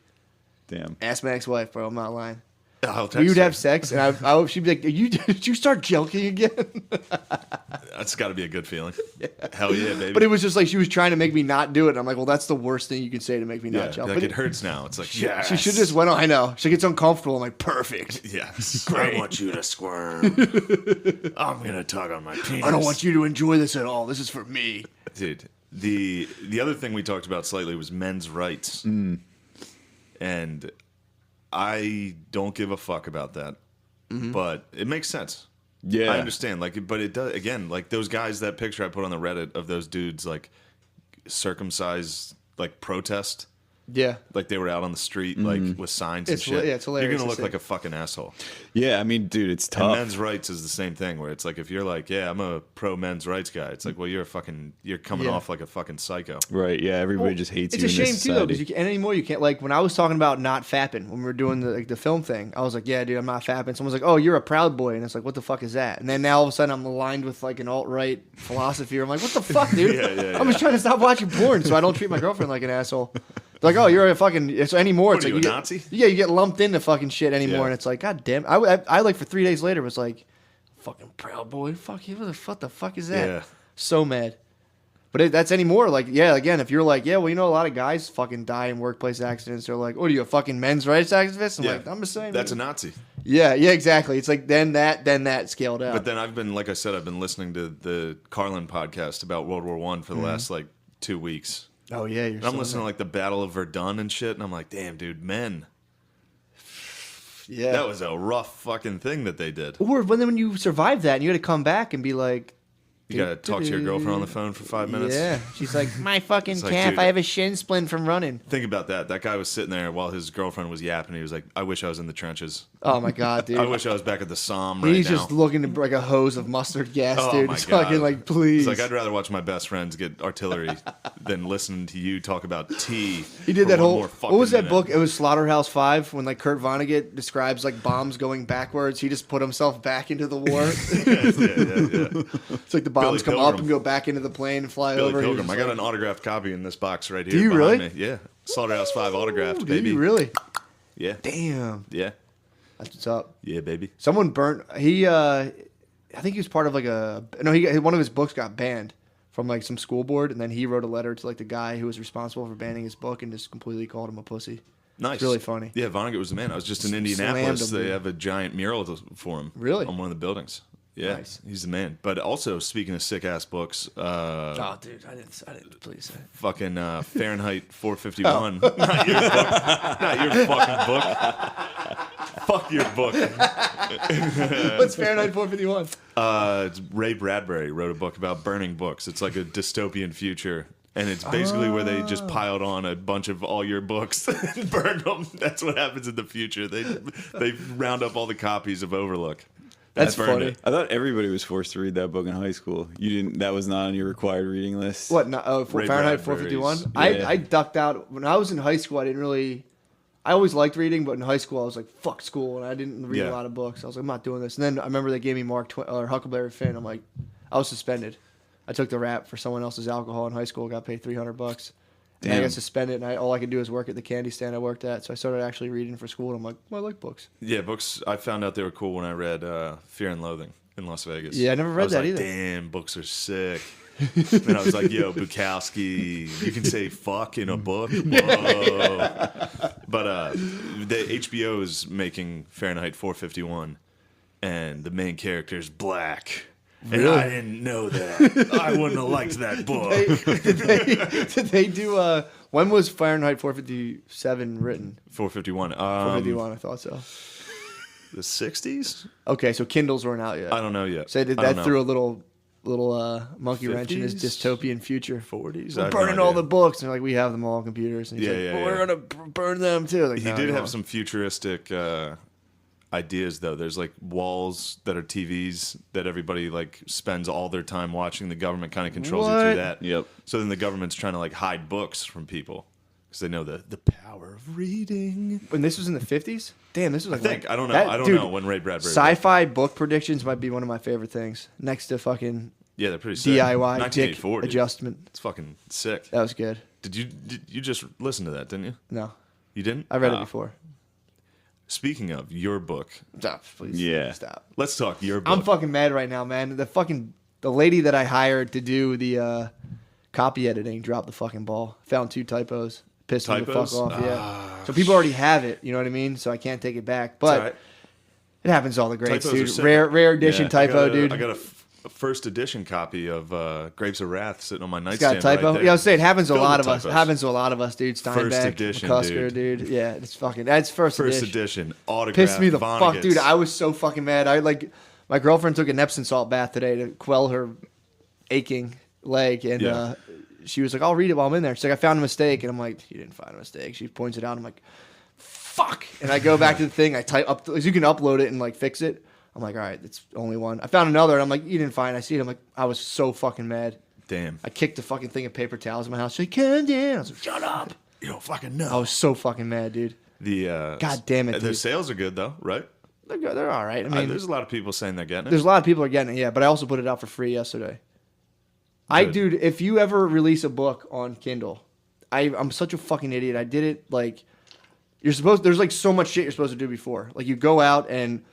Damn. Ask my ex-wife, bro. I'm not lying. I'll text We would her. have sex, and she'd be like, did you start jelking again? That's got to be a good feeling. Hell yeah, baby. But it was just like she was trying to make me not do it. And I'm like, well, that's the worst thing you can say to make me not jelk. like But it hurts now. It's like, she yes. should just went on. I know. She gets uncomfortable. I'm like, perfect. Yes. I want you to squirm. I'm going to tug on my penis. I don't want you to enjoy this at all. This is for me. Dude, the other thing we talked about slightly was men's rights. And I don't give a fuck about that. But it makes sense. Yeah. I understand. But it does, again, like those guys, that picture I put on the Reddit of those dudes, like circumcised, like protest. Yeah. Like they were out on the street, like with signs and It's shit. it's hilarious You're gonna to look see. like a fucking asshole. Yeah, I mean, dude, it's And tough. men's rights is the same thing, where it's like if you're like, yeah, I'm a pro men's rights guy. It's like, well, you're coming Yeah. off like a fucking psycho. Right? Yeah, everybody just hates It's you. a in shame this too, though, society. because and anymore you can't. Like when I was talking about not fapping when we were doing the film thing, I was like, yeah, dude, I'm not fapping. Someone's like, oh, you're a proud boy, and it's like, what the fuck is that? And then now all of a sudden I'm aligned with like an alt right philosophy. I'm like, what the fuck, dude? Yeah. I'm just trying to stop watching porn so I don't treat my girlfriend like an asshole. They're like, oh, you're a fucking. It's anymore. It's What are like you, a get, Nazi? Yeah, you get lumped into fucking shit anymore, Yeah. and it's like, god damn. I like for 3 days later was like, fucking proud boy. Fuck you. What the fuck is that? Yeah. So mad. But that's anymore. Like, yeah, again, if you're like, yeah, well, you know, a lot of guys fucking die in workplace accidents. They're like, what are you, a fucking men's rights activist? I'm like, I'm just saying. That's a Nazi. Yeah, exactly. It's like then that scaled out. But then I've been, like I said, I've been listening to the Carlin podcast about World War I for the last like 2 weeks. oh yeah, you're. And I'm listening to like the Battle of Verdun and shit, and I'm like, damn, dude, men. Yeah. That was a rough fucking thing that they did. Or when you survive that and you had to come back and be like, You gotta talk to your girlfriend on the phone for 5 minutes. Yeah, she's like, my fucking like, calf. dude, I have a shin splint from running. Think about that. That guy was sitting there while his girlfriend was yapping. He was like, I wish I was in the trenches. Oh my god, dude. I wish I was back at the Somme right He's now. just looking to like a hose of mustard gas, Oh dude. my It's God. fucking like, please. It's like, I'd rather watch my best friends get artillery than listen to you talk about tea. He did for that one whole. more What was fucking that minute. book? It was Slaughterhouse 5 when like Kurt Vonnegut describes like bombs going backwards. He just put himself back into the war. Yeah. It's like the bombs Billy come up Pilgrim. and go back into the plane and fly Billy over. He was Pilgrim. just I got like, an autographed copy in this box right here. Do you behind really? Me. Yeah. Slaughterhouse 5 autographed, "Ooh, baby. do you really? Yeah. Damn, Yeah. that's what's up." Yeah, baby. Someone burnt. I think he was part of like a. No, one of his books got banned from like some school board, and then he wrote a letter to like the guy who was responsible for banning his book and just completely called him a pussy. Nice. It's really funny. Yeah, Vonnegut was the man. I was just in Slammed Indianapolis. him, They dude. have a giant mural for him. Really? On one of the buildings. Yeah, Nice. he's the man. But also, speaking of sick ass books, Oh, dude, I didn't. Please. fucking Fahrenheit 451. Not your book. Not your fucking book. Fuck your book. What's Fahrenheit 451? It's Ray Bradbury wrote a book about burning books. It's like a dystopian future. And it's basically where they just piled on a bunch of all your books and burned them. That's what happens in the future. They round up all the copies of Overlook. That's burned funny. it. I thought everybody was forced to read that book in high school. You didn't. That was not on your required reading list. What? No, oh, for Ray Fahrenheit Bradbury's- 451. yeah. I ducked out when I was in high school. I didn't really. I always liked reading, but in high school I was like, "Fuck school," and I didn't read Yeah. a lot of books. I was like, "I'm not doing this." And then I remember they gave me or Huckleberry Finn. I'm like, I was suspended. I took the rap for someone else's alcohol in high school. Got paid $300. And I Damn. got suspended, and all I could do was work at the candy stand I worked at. So I started actually reading for school, and I'm like, well, I like books. Yeah, books. I found out they were cool when I read Fear and Loathing in Las Vegas. Yeah, I never read was that like, either. Damn, books are sick. And I was like, yo, Bukowski, you can say fuck in a book? Whoa. But the HBO is making Fahrenheit 451, and the main character is black. And Really? I didn't know that. I wouldn't have liked that book. Did they do? When was Fahrenheit 457 written? 451. 451, I thought so. The 60s? Okay, so Kindles weren't out yet. I don't know yet. So I that don't threw know. a little monkey wrench in his 50s? dystopian future. 40s? I We're have no burning all idea. the books. And they're like, we have them all on computers. And he's Yeah, like, yeah, well, yeah. we're gonna burn them too. Like, He no, did you have won't. some futuristic ideas, though. There's like walls that are TVs that everybody like spends all their time watching. The government kind of controls you What? through that. Yep. So then the government's trying to like hide books from people because they know the power of reading. When this was in the 50s? Damn, this was like. I think. I don't know. that- I don't dude, know when Ray Bradbury. Sci-fi book predictions might be one of my favorite things. Next to fucking Yeah, they're pretty sick. DIY dick 1984, dude. adjustment. It's fucking sick. That was good. Did you just listen to that? Didn't you? No, You didn't? I read it before. Speaking of your book, Stop, please. Yeah. Stop. let's talk your book. I'm fucking mad right now, man. The lady that I hired to do the copy editing dropped the fucking ball. Found 2 typos. Pissed me the fuck Typos? off. Yeah. So people already have it. You know what I mean? So I can't take it back. It's But all right. it happens to all the greats, Typos are dude. sick. Rare edition Yeah. typo, dude. I got a first edition copy of Grapes of Wrath sitting on my It's got nightstand. a typo. Right there. Yeah, I was saying it happens to a Filled lot with of us. It typos. happens to a lot of us, dude. Steinbeck, edition, McCusker, dude. Yeah, it's fucking. That's first First edition. edition autograph. Pissed me the fuck, Vonnegut's. dude. I was so fucking mad. My girlfriend took an Epsom salt bath today to quell her aching leg, and Yeah. she was like, "I'll read it while I'm in there." She's like, "I found a mistake," and I'm like, "You didn't find a mistake." She points it out. I'm like, "Fuck!" And I go back to the thing. I type up. You can upload it and like fix it. I'm like, "All right, it's only one." I found another, and I'm like, "You didn't find it." I see it. I'm like, I was so fucking mad. Damn. I kicked the fucking thing of paper towels in my house. She's like, "Calm down." I was like, "Shut up." You don't fucking know. I was so fucking mad, dude. God damn it, The dude. sales are good though, right? They're good. They're all right. I mean, There's a lot of people saying they're getting it. there's a lot of people are getting it, yeah, but I also put it out for free yesterday. Good. Dude, if you ever release a book on Kindle, I'm such a fucking idiot. I did it like there's like so much shit you're supposed to do before. Like you go out and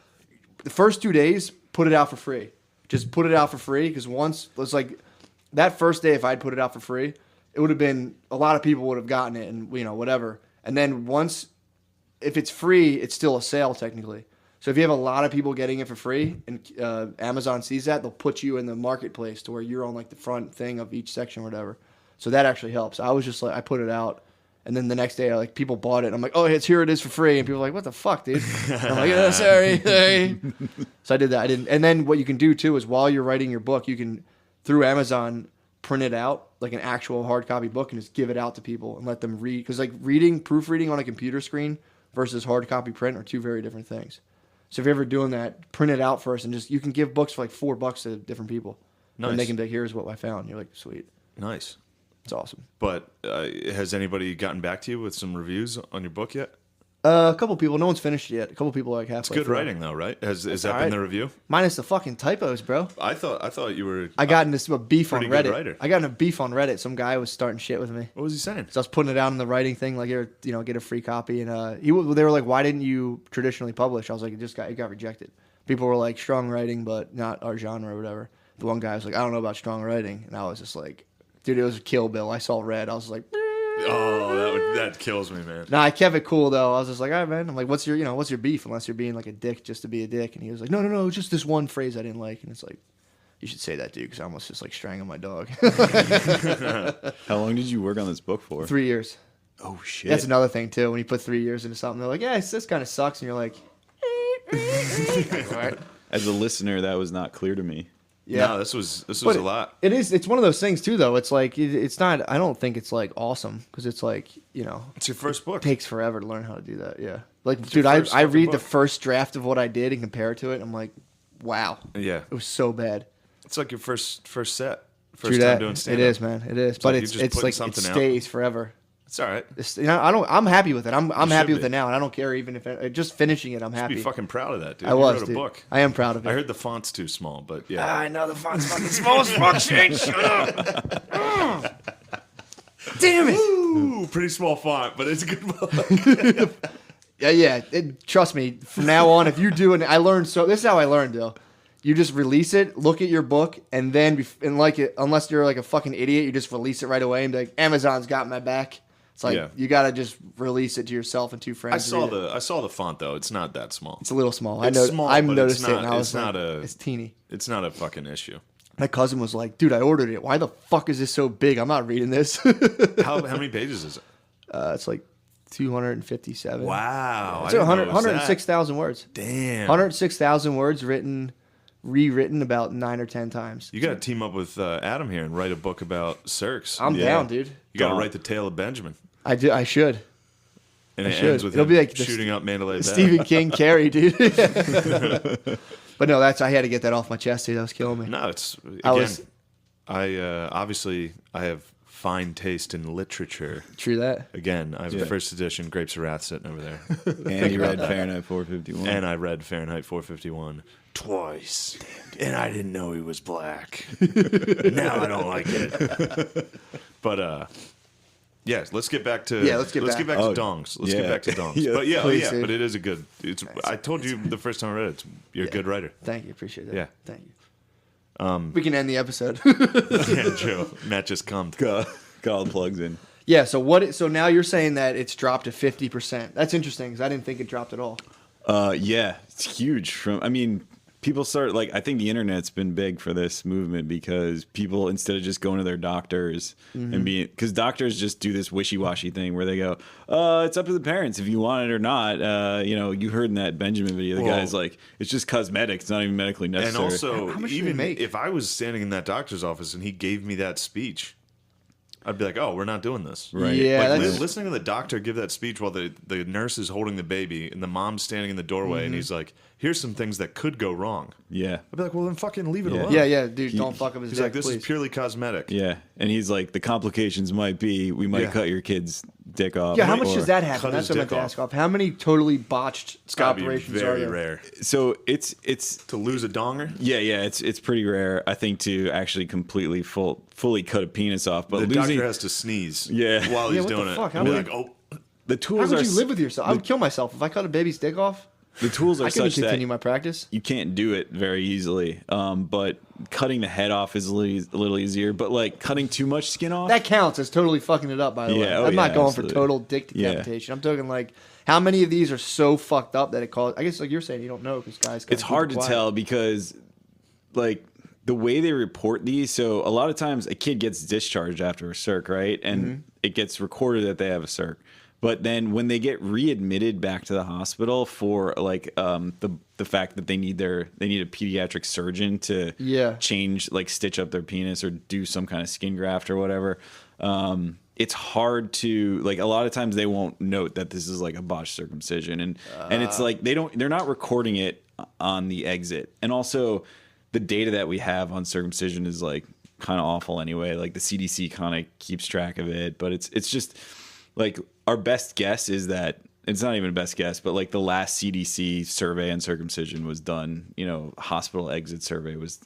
the first 2 days, put it out for free. Just put it out for free because once it's like that first day, if I'd put it out for free, it would have been a lot of people would have gotten it and whatever. And then once if it's free, it's still a sale technically. So if you have a lot of people getting it for free and Amazon sees that, they'll put you in the marketplace to where you're on like the front thing of each section or whatever. So that actually helps. I was just like, I put it out, and then the next day, like people bought it. And I'm like, oh, here it is for free, and people are like, what the fuck, dude? And I'm like, oh, sorry. So I did that. And then what you can do too is while you're writing your book, you can through Amazon print it out like an actual hard copy book and just give it out to people and let them read. Because like proofreading on a computer screen versus hard copy print are two very different things. So if you're ever doing that, print it out first and just you can give books for like $4 to different people. Nice. And they can be like, here's what I found. You're like, sweet. Nice. It's awesome. But has anybody gotten back to you with some reviews on your book yet? A couple people. No one's finished it yet. A couple people are like halfway. It's good writing though, right? Has that been the review? Minus the fucking typos, bro. I thought you were. I got into a beef on good Reddit. writer. I got in a beef on Reddit. Some guy was starting shit with me. What was he saying? So I was putting it out in the writing thing, like here, get a free copy. And they were like, "Why didn't you traditionally publish?" I was like, "It got rejected." People were like, "Strong writing, but not our genre or whatever." The one guy was like, "I don't know about strong writing," and I was just like, "Dude, it was Kill Bill." I saw red. I was like. Oh, that kills me, man. Nah, I kept it cool though. I was just like, all right, man. I'm like, what's your beef? Unless you're being like a dick just to be a dick. And he was like, no, just this one phrase I didn't like. And it's like, you should say that, dude, because I almost just like strangled my dog. How long did you work on this book for? 3 years. Oh shit. That's another thing too. When you put 3 years into something, they're like, yeah, this kind of sucks, and you're like, all right. As a listener, that was not clear to me. Yeah, no, this was a lot. It is. It's one of those things too, though. It's like it's not. I don't think it's like awesome because it's like It's your first book. It takes forever to learn how to do that. Yeah. Like, dude, I read the first draft of what I did and compare it to it. And I'm like, wow. Yeah. It was so bad. It's like your first set. First True time that. doing stand-up. It is, man. It is. But it's like it stays forever. It's all right. I'm happy with it. I'm happy with it now, and I don't care even if just finishing it. I'm happy. You should be fucking proud of that, dude. I was, you wrote a book. I am proud of it. I heard the font's too small, but yeah. I know the font's fucking small as fuck. Shane, shut up. Damn it. Ooh, pretty small font, but it's a good book. Yeah. Trust me. From now on, if you do, I learned. So this is how I learned, though. You just release it, look at your book, and then like it, unless you're like a fucking idiot, you just release it right away and be like, Amazon's got my back. It's like you gotta just release it to yourself and 2 friends. I saw the font though. It's not that small. It's a little small. It's small, I've but noticed it's not, it. And I was it's teeny. It's not a fucking issue. My cousin was like, "Dude, I ordered it. Why the fuck is this so big? I'm not reading this." How many pages is it? It's like 257. Wow, it's 106,000 words. Damn, 106,000 words rewritten about 9 or 10 times. You got to team up with Adam here and write a book about Circs. I'm down, dude. You got to write the tale of Benjamin. I should. And it ends with him be like shooting up Mandalay Bay. Stephen King Carrie, dude. But no, I had to get that off my chest, dude. That was killing me. No, it's again. I obviously I have fine taste in literature. True that. Again, I have the first edition Grapes of Wrath sitting over there. And you read Fahrenheit 451. And I read Fahrenheit 451 twice. And I didn't know he was black. Now I don't like it. But yeah, let's get back to let's get back to dongs. Let's get back to dongs. Yeah. But Please, but it is a good. I told you the first time I read it. You're a good writer. Thank you, appreciate that. Yeah. Thank you. We can end the episode. Yeah, true. Matt just cummed. Got all the plugs in. Yeah. So now you're saying that it's dropped to 50%. That's interesting because I didn't think it dropped at all. Yeah, it's huge. People start I think the internet's been big for this movement because people, instead of just going to their doctors and because doctors just do this wishy-washy thing where they go, it's up to the parents if you want it or not. You heard in that Benjamin video, the guy's like, it's just cosmetic. It's not even medically necessary. And also, How much do they even make? if I was standing in that doctor's office and he gave me that speech, I'd be like, oh, we're not doing this. Right. Yeah. Listening to the doctor give that speech while the nurse is holding the baby and the mom's standing in the doorway and he's like, here's some things that could go wrong. Yeah. I'd be like, well, then fucking leave it alone. Yeah, dude, don't fuck up his He's dick, like, this please. is purely cosmetic. Yeah. And he's like, the complications might be we might cut your kid's dick off. Yeah, how much or- does that happen? cut That's his what I meant dick to ask off. How many totally botched It's got to be operations are very there? rare. So it's To lose a donger? Yeah, it's pretty rare, I think, to actually completely fully cut a penis off. But The losing doctor has to sneeze Yeah. while he's what the doing fuck? it. How And be many- like, oh, the How tools could are you live with yourself? I would kill myself if I cut a baby's dick off. the tools are I couldn't such continue that my practice. you can't do it very easily. But cutting the head off is a little easier. But cutting too much skin off, That counts as totally fucking it up, by the way. Yeah, I'm not going absolutely. for total dick decapitation. I'm talking how many of these are so fucked up that it causes... I guess you're saying you don't know because guys... it's hard to tell because the way they report these. So a lot of times a kid gets discharged after a circ, right? And it gets recorded that they have a circ. But then when they get readmitted back to the hospital for like the fact that they need a pediatric surgeon to change, like stitch up their penis or do some kind of skin graft or whatever, it's hard to, like, a lot of times they won't note that this is like a botched circumcision, and it's like they're not recording it on the exit. And also the data that we have on circumcision is like kind of awful anyway. Like the CDC kind of keeps track of it, but it's just like our best guess is that it's not even a best guess, but like the last CDC survey on circumcision was done, hospital exit survey was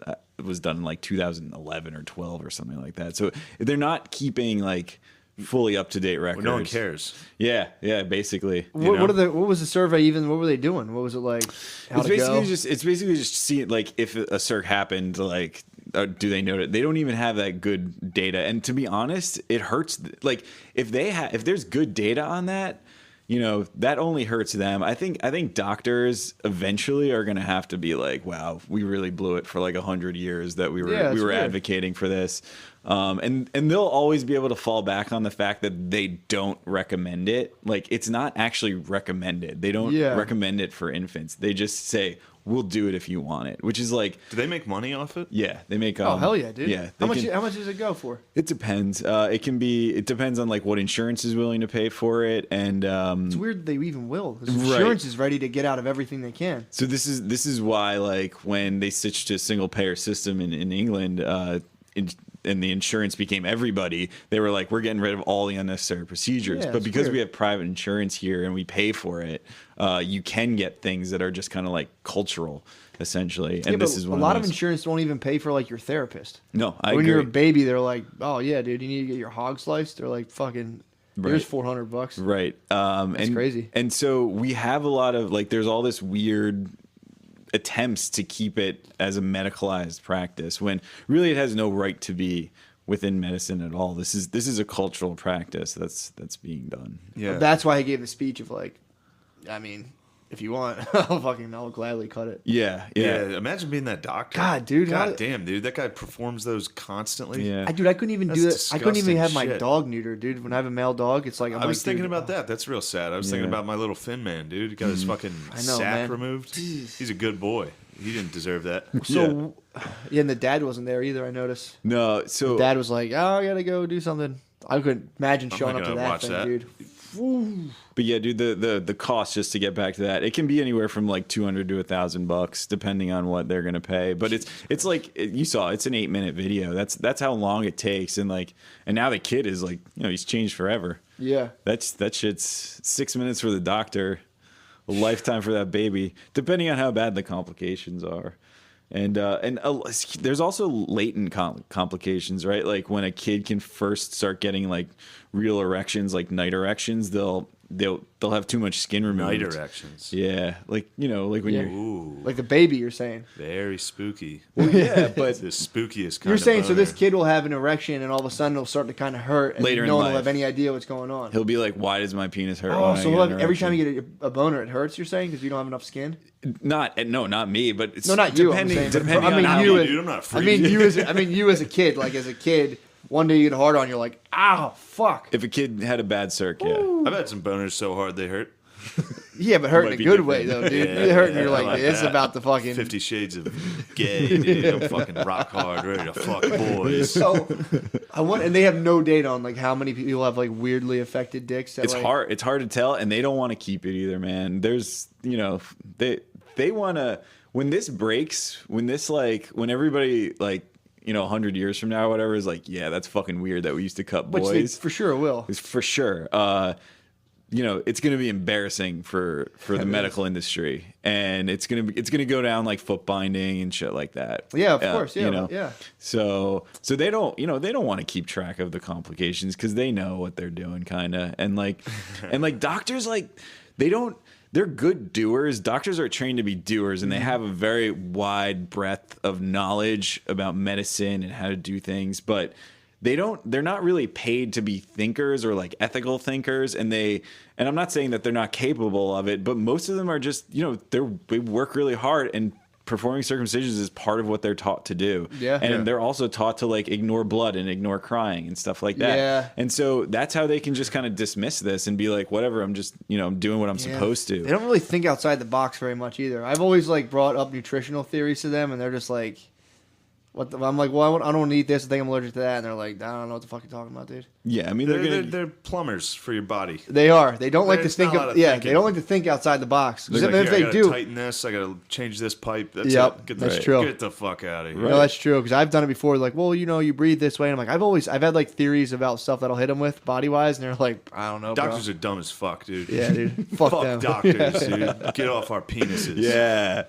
done in like 2011 or 12 or something like that. So they're not keeping like fully up to date records. Well, no one cares. Yeah, basically. What was the survey even? What were they doing? What was it like? It's basically just seeing like if a circ happened, like do they note it? They don't even have that good data. And to be honest, it hurts. Like if there's good data on that, that only hurts them. I think doctors eventually are going to have to be like, wow, we really blew it for like 100 years that we were advocating for this. And they'll always be able to fall back on the fact that they don't recommend it. Like it's not actually recommended. They don't recommend it for infants. They just say, we'll do it if you want it, which is like, do they make money off it? Yeah, they make. Oh hell yeah, dude! Yeah, how much does it go for? It depends. It depends on like what insurance is willing to pay for it, and it's weird they even will. 'Cause insurance is ready to get out of everything they can. So this is why, like, when they switched to a single payer system in England, and the insurance became everybody, they were like, we're getting rid of all the unnecessary procedures. But because we have private insurance here and we pay for it, you can get things that are just kind of like cultural, essentially. And this is one a lot of insurance won't even pay for like your therapist. No, I when agree. you're a baby, they're like, oh yeah, dude, you need to get your hog sliced. They're like, fucking, here's $400. Right. That's crazy. And so we have a lot of like, there's all this weird attempts to keep it as a medicalized practice when really it has no right to be within medicine at all. This is a cultural practice that's being done. Yeah, that's why I gave the speech of like, I mean, if you want, I'll gladly cut it. Yeah. Imagine being that doctor. God, dude. God damn, dude. That guy performs those constantly. Yeah. I couldn't even do that. I couldn't even have my shit. dog neutered, dude. When I have a male dog, it's like I was thinking about that. That's real sad. I was thinking about my little Finn man, dude. He got his fucking sack removed. He's a good boy. He didn't deserve that. So, yeah, and the dad wasn't there either, I noticed. No, so... The dad was like, oh, I gotta go do something. I couldn't imagine showing up to that thing, dude. Woo. But yeah, dude, the cost, just to get back to that, it can be anywhere from like $200 to $1,000 depending on what they're gonna pay. But it's like you saw, it's an 8-minute video. That's how long it takes, and now the kid is like, he's changed forever. Yeah, that shit's 6 minutes for the doctor, a lifetime for that baby, depending on how bad the complications are. And there's also latent complications, right? Like when a kid can first start getting like real erections, like night erections, they'll have too much skin removed. Night erections. Yeah, like like when you're like the baby, you're saying. Very spooky. Well, yeah, but the spookiest kind you're of saying boner. so this kid will have an erection and all of a sudden it'll start to kind of hurt and later no one in life will have any idea what's going on. He'll be like, why does my penis hurt? Oh, so every time you get a boner, it hurts. You're saying because you don't have enough skin. Not me, but it's not you. Depending I mean on you. Dude, I'm not I mean you as a kid. Like as a kid, one day you get hard on, you're like, ow, fuck. If a kid had a bad circ, I've had some boners so hard they hurt. Yeah, but hurt in a good way though, dude. You hurt and you're like, this is about the fucking 50 Shades of Gay, dude. I'm fucking rock hard, ready to fuck boys. So and they have no data on like how many people have like weirdly affected dicks. It's hard to tell, and they don't want to keep it either, man. There's they want to, when this breaks, when everybody like 100 years from now or whatever is like, yeah, that's fucking weird that we used to cut boys. Which they for sure will. It's for sure. It's going to be embarrassing for the medical industry, and it's going to go down like foot binding and shit like that. Yeah, of course. Yeah, yeah. So they don't they don't want to keep track of the complications because they know what they're doing, kind of, and like doctors, like they're good doers. Doctors are trained to be doers, and they have a very wide breadth of knowledge about medicine and how to do things, but they're not really paid to be thinkers or like ethical thinkers, and I'm not saying that they're not capable of it, but most of them are just they work really hard and performing circumcisions is part of what they're taught to do. Yeah. And they're also taught to like ignore blood and ignore crying and stuff like that. Yeah. And so that's how they can just kind of dismiss this and be like, whatever, I'm just, I'm doing what I'm supposed to. They don't really think outside the box very much either. I've always like brought up nutritional theories to them, and they're just like, I'm like, well, I don't want to eat this. I think I'm allergic to that. And they're like, I don't know what the fuck you're talking about, dude. Yeah, I mean, they're plumbers for your body. They are. They don't like to There's think not a lot of they thinking. don't like to think outside the box. Because Like, if I they gotta do, tighten this. I gotta change this pipe. That's Yep, it. that's true. Get the fuck out of here. no, that's true. Because I've done it before. Like, well, you breathe this way. And I'm like, I've had like theories about stuff that I'll hit them with body wise, and they're like, I don't know, Doctors bro. are dumb as fuck, dude. Yeah, dude. Fuck them. doctors, dude. Get off our penises. Yeah.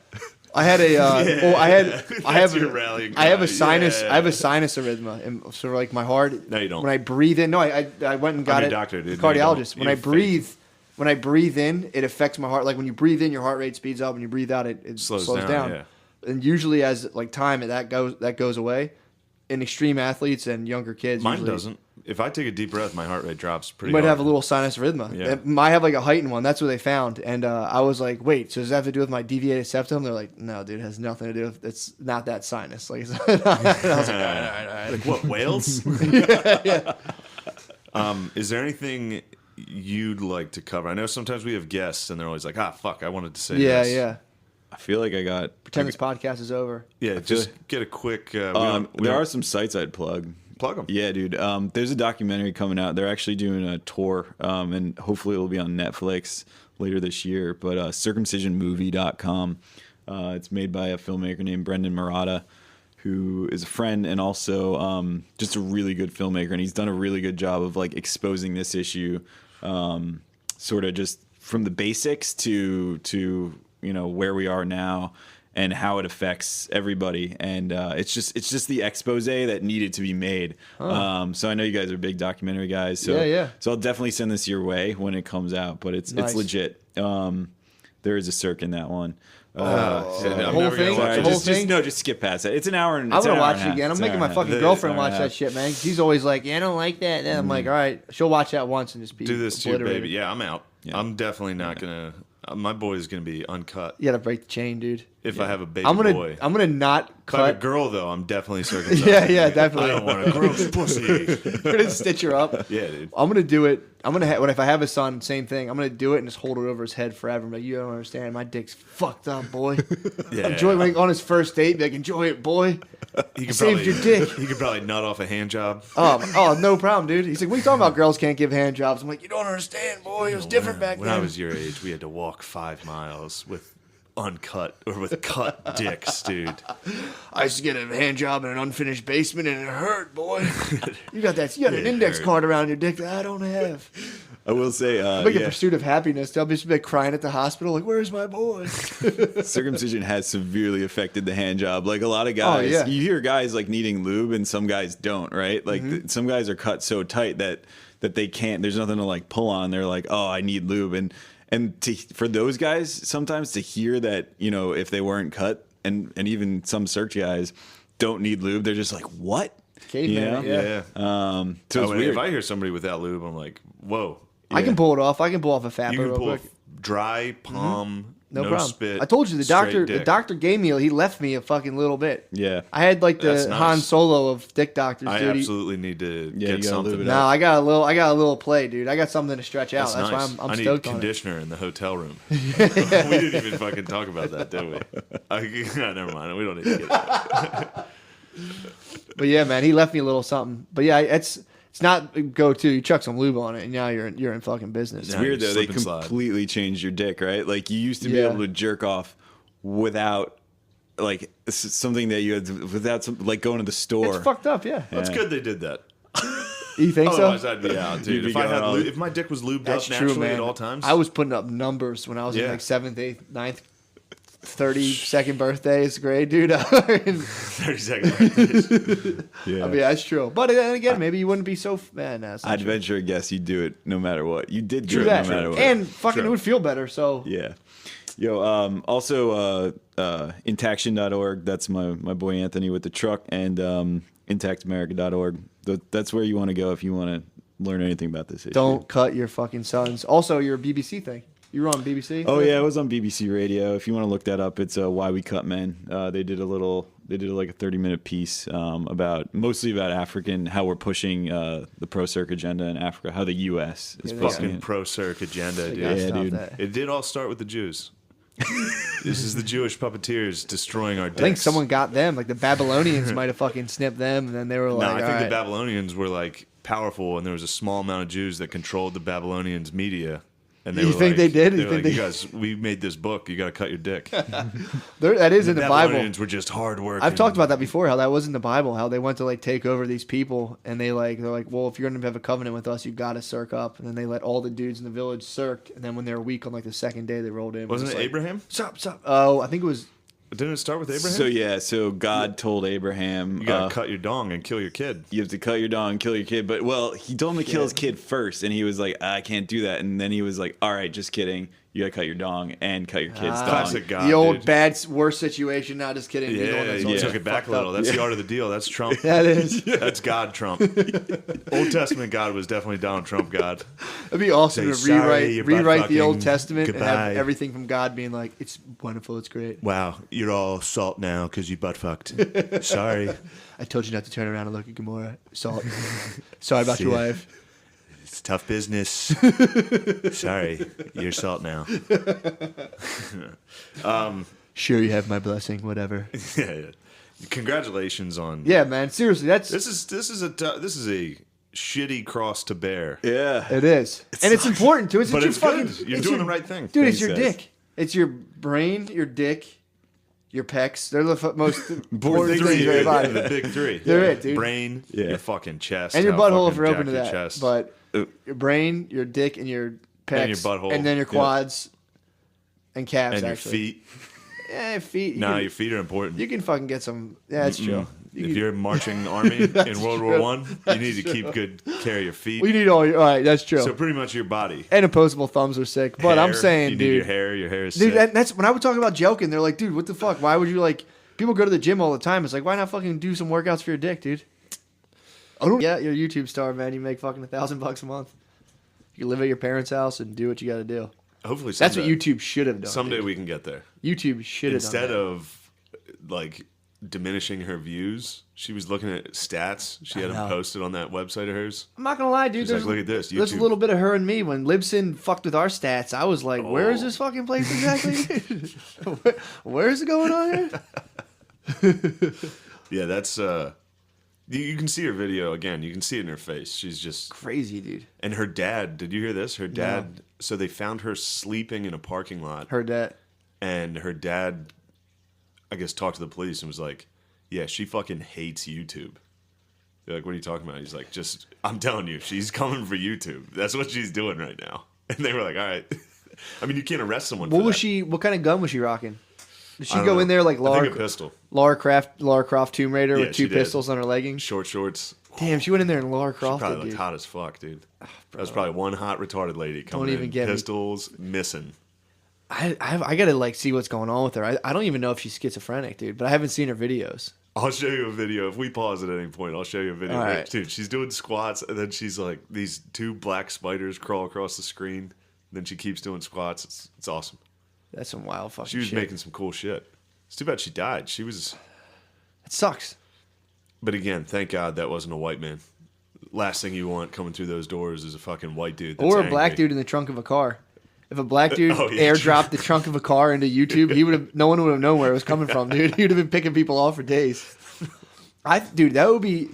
I had a I have your rallying I have cry. a sinus Yeah. I have a sinus arrhythma, and so like my heart. No, you don't. When I breathe in, no, I went and got your it. doctor, dude. No, you Cardiologist. don't. When You're when I breathe in, it affects my heart. Like when you breathe in, your heart rate speeds up. When you breathe out, it slows down. Yeah. And usually, as like time that goes away. In extreme athletes and younger kids, Mine usually, doesn't. If I take a deep breath, my heart rate drops pretty you might hard. have a little sinus arrhythma. Yeah. I have like a heightened one. That's what they found. And I was like, wait, so does that have to do with my deviated septum? They're like, no, dude, it has nothing to do with it's not that sinus. Like, I was like, all right. Like what, whales? Yeah. Is there anything you'd like to cover? I know sometimes we have guests and they're always like, fuck, I wanted to say Yeah, this. yeah. I feel like I got... Pretend this podcast is over. Yeah, just get a quick... there are some sites I'd plug. Plug them. Yeah, dude. There's a documentary coming out. They're actually doing a tour, and hopefully it'll be on Netflix later this year. But circumcisionmovie.com. It's made by a filmmaker named Brendan Murata, who is a friend and also just a really good filmmaker. And he's done a really good job of like exposing this issue, sort of just from the basics to where we are now and how it affects everybody. And it's just the expose that needed to be made. So I know you guys are big documentary guys. So Yeah. So I'll definitely send this your way when it comes out. But it's Nice. legit. There is a circ in that one. I'm whole never thing? gonna watch The it. whole Just thing? no, just skip past it. It's an hour and I'm it's an gonna hour watch and a it half. again. I'm It's an making hour my and a half. fucking It's girlfriend an watch hour and a that shit, man. She's always like, yeah, I don't like that. And I'm like, all right, she'll watch that once and just be Do this to your obliterated. baby. Yeah, I'm out. Yeah. I'm definitely not going to... my boy is going to be uncut. You gotta break the chain, dude. If I have a baby I'm gonna If not I have a cut. girl, though, I'm definitely circumcised. Yeah, definitely. I don't want a gross pussy. We're gonna stitch her up. Yeah, dude. I'm gonna do it. If I have a son, same thing. I'm gonna do it and just hold it over his head forever. I'm like, you don't understand. My dick's fucked up, boy. Yeah. Enjoy like on his first date. Be like, enjoy it, boy. He could saved your dick. He could probably nut off a hand job. Oh, no problem, dude. He's like, what are you talking about? Girls can't give hand jobs. I'm like, you don't understand, boy. It was different back When then. I was your age, we had to walk 5 miles with uncut or with cut dicks, dude. I used to get a hand job in an unfinished basement and it hurt, boy. You got that? You got an It index hurt. card around your dick that I don't have. I will say, Like a pursuit of happiness. I'll just be like crying at the hospital, like, where's my boy? circumcision has severely affected the hand job. Like a lot of guys, yeah. you hear guys like needing lube, and some guys don't. Right? Like some guys are cut so tight that they can't. There's nothing to like pull on. They're like, oh, I need lube, and for those guys, sometimes to hear that if they weren't cut, and even some search guys don't need lube, they're just like, what? Caveman, yeah. So it's weird. If I hear somebody without lube, I'm like, whoa. I can pull it off. I can pull off a fat You can real pull quick. dry palm, No no problem. spit. I told you the straight dick. doctor gave me. He left me a fucking little bit. Yeah. I had like That's the nice. Han Solo of dick doctors, I dude. absolutely need to you get gotta something. lube it No, up. I got a little play, dude. I got something to stretch out. That's nice. why I'm I need stoked on it. conditioner in the hotel room. We didn't even fucking talk about that, did we? Never mind. We don't need to get it. But yeah, man, he left me a little something. But yeah, it's not go to. You chuck some lube on it, and now you're in fucking business. It's Yeah, weird you though. They slip and slide. completely changed your dick, right? Like you used to be Yeah. able to jerk off without like something that you had without like going to the store. It's fucked up, yeah. That's good they did that. You think Otherwise, so? I'd be out, You'd dude. be If I going had all- if my dick was lubed That's up true, naturally man. at all times, I was putting up numbers when I was in Yeah. like 7th, 8th, 9th, 32nd birthdays grade, dude. 30 seconds. Yeah. I mean, that's true. But then again, maybe you wouldn't be so man. That's not I'd true. venture a guess you'd do it no matter what. You did do True it that. no matter what. And fucking True. it would feel better. So Yeah. Yo, also intaction.org. That's my boy Anthony with the truck, and intactamerica.org. That's where you want to go if you want to learn anything about this issue. don't cut your fucking sons. Also, your BBC thing. You were on BBC? Oh yeah, it was on BBC Radio. If you want to look that up, it's Why We Cut Men. They did like a 30-minute piece mostly about African, how we're pushing the pro-circ agenda in Africa, how the U.S. is pushing Fucking it. pro-circ agenda, dude. Yeah, dude. It did all start with the Jews. This is the Jewish puppeteers destroying our dicks. I think someone got them. Like the Babylonians might have fucking snipped them, and then they were like, No, I think all the right. Babylonians were like powerful, and there was a small amount of Jews that controlled the Babylonians' media. And You were think they did? You They were think like, they- you guys, we made this book. You got to cut your dick. That is in the Bible. Babylonians were just hard work. I've talked about that before. How that was in the Bible. How they went to like take over these people, and they're like, well, if you're gonna have a covenant with us, you got to circ up. And then they let all the dudes in the village circ, and then when they were weak on like the second day, they rolled in. Wasn't it like, Abraham? Sup? Oh, I think it was. Didn't it start with Abraham? So God told Abraham, You got to cut your dong and kill your kid. you have to cut your dog and kill your kid. But he told him to kill his kid first, and he was like, I can't do that. And then he was like, all right, just kidding. You gotta cut your dong and cut your kid's dong. Classic God, The old dude. bad worst situation. Not just kidding. You're the one Yeah, that's you all took it back fucked a little. up. That's the art of the deal. That's Trump. That is. That's God Trump. Old Testament God was definitely Donald Trump God. It'd be awesome Say, to "Sorry, you're rewrite the Old fucking Testament and goodbye." have everything from God being like, it's wonderful, it's great. Wow, you're all salt now because you butt fucked. Sorry. I told you not to turn around and look at Gamora. Salt. Sorry about See your ya. wife. It's tough business. Sorry, you're salt now. Sure, you have my blessing. Whatever. Yeah. Congratulations on. Yeah, man. Seriously, This is a shitty cross to bear. Yeah. it is, and it's important too. It's But your it's fucking. good. You're it's doing your- the right thing. dude. It's He your says. dick. It's your brain, your dick, your pecs. They're the most important Big things in your three, body. the big three. They're it, dude. Brain, Yeah. your fucking chest, And your how butthole if fucking you're open to jacked your that. chest. But your brain, your dick, and your pecs, And your butthole. and then your Yeah. quads and calves. and your actually, feet. Yeah, feet. No, your feet are important. You can fucking get some. Yeah, that's true. If you're a marching army in World War true. One, you need to keep good care of your feet. We need all your. All right, that's true. So pretty much your body. And opposable thumbs are sick. But I'm Hair, saying, you need dude, your hair. Your hair is dude, sick. that's when I would talk about joking. They're like, dude, what the fuck? Why would you like? People go to the gym all the time. It's like, why not fucking do some workouts for your dick, dude? I don't. Yeah, you're a YouTube star, man. You make fucking $1,000 a month. You live at your parents' house and do what you got to do. Hopefully, someday, That's what YouTube should have done. Someday dude. we can get there. YouTube should have done Instead that. of like diminishing her views, she was looking at stats. She had them know. posted on that website of hers. I'm not gonna lie, dude. She's There's, like, look at this. there's a YouTube. little bit of her and me. When Libsyn fucked with our stats, I was like, where is this fucking place exactly? where is it going on here? Yeah, that's you can see her video again. You can see it in her face. She's just Crazy, dude. and her dad. Did you hear this? Her dad. So they found her sleeping in a parking lot, Heard that. and her dad, I guess, talked to the police and was like, "Yeah, she fucking hates YouTube." They're like, "What are you talking about?" He's like, "Just, I'm telling you, she's coming for YouTube. That's what she's doing right now." And they were like, "All right." I mean, you can't arrest someone. What for was that. she? What kind of gun was she rocking? Did she I don't go know. in there like I think a pistol, Lara Croft Tomb Raider Yeah, with she two did. pistols on her leggings? short shorts. Damn, she went in there in Lara Croft. Probably dude. looked hot as fuck, dude. That was probably one hot retarded lady coming even in, get me. pistols missing. I gotta like see what's going on with her. I don't even know if she's schizophrenic, dude. But I haven't seen her videos. I'll show you a video. If we pause at any point, I'll show you a video. All Like, right. dude, she's doing squats, and then she's like, these two black spiders crawl across the screen. Then she keeps doing squats. It's awesome. That's some wild fucking She was shit. making some cool shit. It's too bad she died. She was, It sucks. but again, thank God that wasn't a white man. Last thing you want coming through those doors is a fucking white dude. That's Or a black angry. dude in the trunk of a car. If a black dude Oh, yeah, airdropped the trunk of a car into YouTube, he would have. No one would have known where it was coming from, dude. He would have been picking people off for days. Dude, that would be.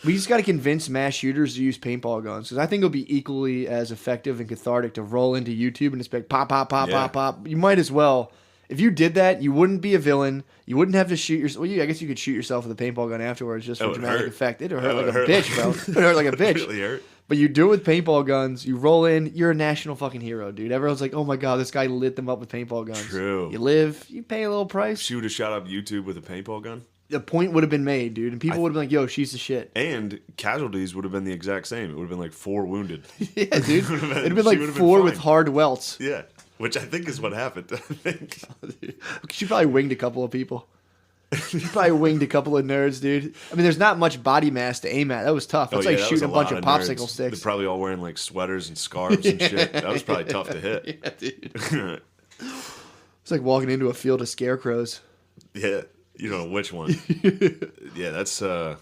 We just got to convince mass shooters to use paintball guns because I think it'll be equally as effective and cathartic to roll into YouTube and just be like pop, pop, pop, Yeah. pop, pop. You might as well. If you did that, you wouldn't be a villain. You wouldn't have to shoot yourself. Well, I guess you could shoot yourself with a paintball gun afterwards just for That would dramatic hurt. effect. It'd That hurt would like a hurt. bitch, bro. It'd hurt like a bitch. Really hurt. But you do it with paintball guns. You roll in. You're a national fucking hero, dude. Everyone's like, "Oh my god, this guy lit them up with paintball guns." True. You live. You pay a little price. She would have shot up YouTube with a paintball gun. The point would have been made, dude, and people would have been like, "Yo, she's the shit." And casualties would have been the exact same. It would have been like 4 wounded. Yeah, dude. Would've been- It'd have been she like would've been 4 with fine. hard welts. Yeah, which I think is what happened. I think. She probably winged a couple of people. You probably winged a couple of nerds, dude. I mean, there's not much body mass to aim at. That was tough. That's like that shooting a bunch lot of nerds. popsicle sticks. They're probably all wearing like sweaters and scarves and shit. That was probably tough to hit. Yeah, dude. It's like walking into a field of scarecrows. Yeah, you don't know which one. Yeah, that's Yeah,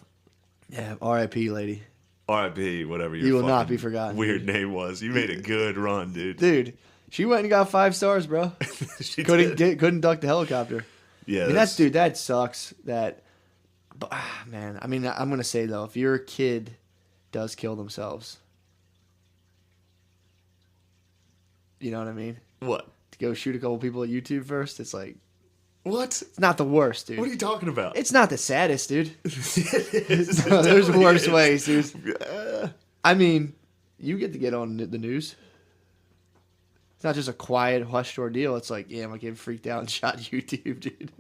R.I.P. lady. R.I.P. Whatever your You will not fucking be forgotten. weird name was. You made a good run, dude. Dude, she went and got 5 stars, bro. She couldn't did. couldn't duck the helicopter. Yeah, I mean, that sucks. That, but, man. I mean, I'm gonna say though, if your kid does kill themselves, you know what I mean? What? To go shoot a couple people at YouTube first, it's like What? it's not the worst, dude. What are you talking about? It's not the saddest, dude. It is. No, It there's definitely worse is. ways, dude. I mean, you get to get on the news. It's not just a quiet, hushed ordeal. It's like, yeah, my kid freaked out and shot YouTube, dude.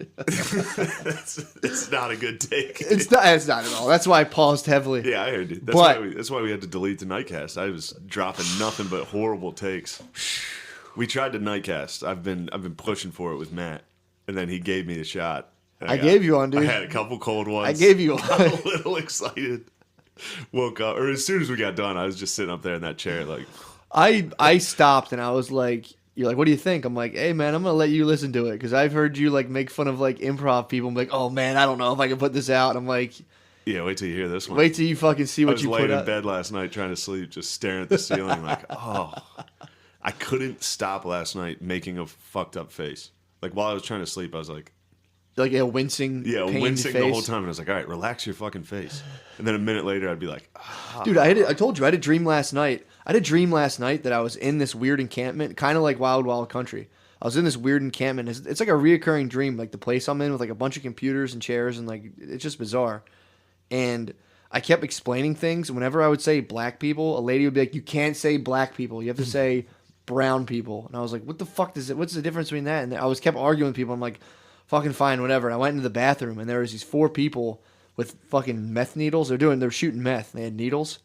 It's not a good take. It's not at all. That's why I paused heavily. Yeah, I heard you. That's why we had to delete the Nightcast. I was dropping nothing but horrible takes. We tried to Nightcast. I've been pushing for it with Matt, and then he gave me a shot. And I gave you one, dude. I had a couple cold ones. I gave you one. Got a little excited. Woke up, or as soon as we got done, I was just sitting up there in that chair, like. I stopped and I was like, you're like, what do you think? I'm like, hey man, I'm gonna let you listen to it because I've heard you like make fun of like improv people. I'm like, oh man, I don't know if I can put this out. I'm like, Yeah, wait till you hear this one. wait till you fucking see I what was you laying put in out. bed last night trying to sleep, just staring at the ceiling, like, oh. I couldn't stop last night making a fucked up face. Like while I was trying to sleep, I was like, Like a wincing, yeah, pained wincing face. the whole time. And I was like, all right, relax your fucking face. And then a minute later, I'd be like, Dude, I told you I had a dream last night. I had a dream last night that I was in this weird encampment, kind of like Wild Wild Country. I was in this weird encampment. It's like a reoccurring dream, like the place I'm in with like a bunch of computers and chairs and like it's just bizarre. And I kept explaining things. Whenever I would say black people, a lady would be like, "You can't say black people. You have to say brown people." And I was like, "What the fuck does it? What's the difference between that?" And I was kept arguing with people. I'm like, "Fucking fine, whatever." And I went into the bathroom and there was these 4 people with fucking meth needles. They're shooting meth. They had needles.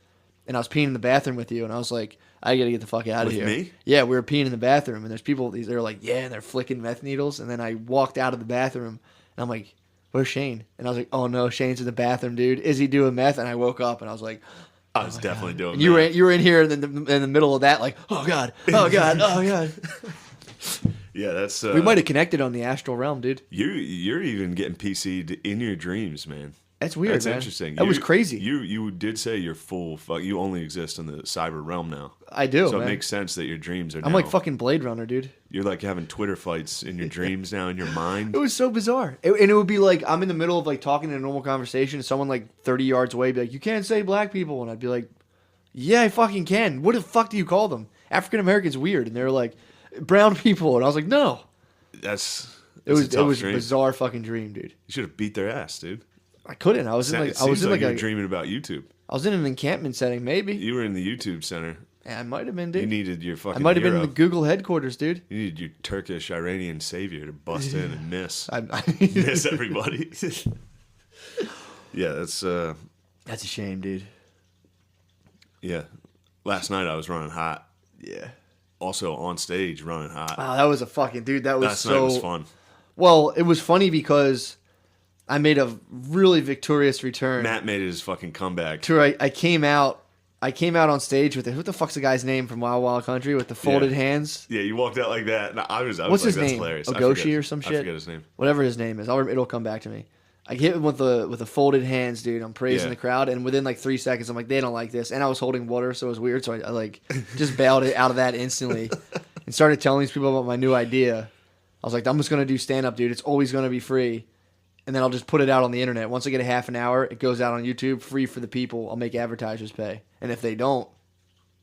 And I was peeing in the bathroom with you, and I was like, I gotta get the fuck out of With here. me? Yeah, we were peeing in the bathroom, and there's people, they're like, yeah, and they're flicking meth needles. And then I walked out of the bathroom, and I'm like, where's Shane? And I was like, oh no, Shane's in the bathroom, dude. Is he doing meth? And I woke up, and I was like, I was definitely doing and you that. were in here in the middle of that, like, oh god, oh god, oh god. Yeah, that's. We might have connected on the astral realm, dude. You're even getting PC'd in your dreams, man. That's weird, That's man. interesting. That was crazy. You did say you're full. You only exist in the cyber realm now. I do, So man. it makes sense that your dreams are. I'm now, like fucking Blade Runner, dude. You're like having Twitter fights in your dreams now in your mind. It was so bizarre. And it would be like, I'm in the middle of like talking in a normal conversation, and someone like 30 yards away be like, you can't say black people. And I'd be like, yeah, I fucking can. What the fuck do you call them? African Americans weird. And they're like, brown people. And I was like, no. That's It was a tough a dream. bizarre fucking dream, dude. You should have beat their ass, dude. I couldn't. I was in like you're a dreaming about YouTube. I was in an encampment setting, maybe. You were in the YouTube center. Yeah, I might have been, You dude. needed your fucking. I might have been hero. in the Google headquarters, dude. You needed your Turkish Iranian savior to bust in and miss That's everybody. Yeah, that's a shame, dude. yeah. Last night I was running hot. Yeah. Also on stage running hot. Wow, that was a fucking dude. That was Last so night was fun. Well, it was funny because I made a really victorious return. Matt made his fucking comeback. I came out on stage with what the fuck's the guy's name from Wild Wild Country with the folded hands? Yeah, you walked out like that. And I was What's like, his that's name? hilarious. Ogoshi or some shit? I forget his name. Whatever his name is. It'll come back to me. I hit him with the folded hands, dude. I'm praising Yeah. the crowd, and within like 3 seconds, I'm like, they don't like this. And I was holding water, so it was weird. So I like just bailed it out of that instantly and started telling these people about my new idea. I was like, I'm just gonna do stand up, dude. It's always gonna be free, and then I'll just put it out on the internet. Once I get a half an hour, it goes out on YouTube, free for the people. I'll make advertisers pay, and if they don't,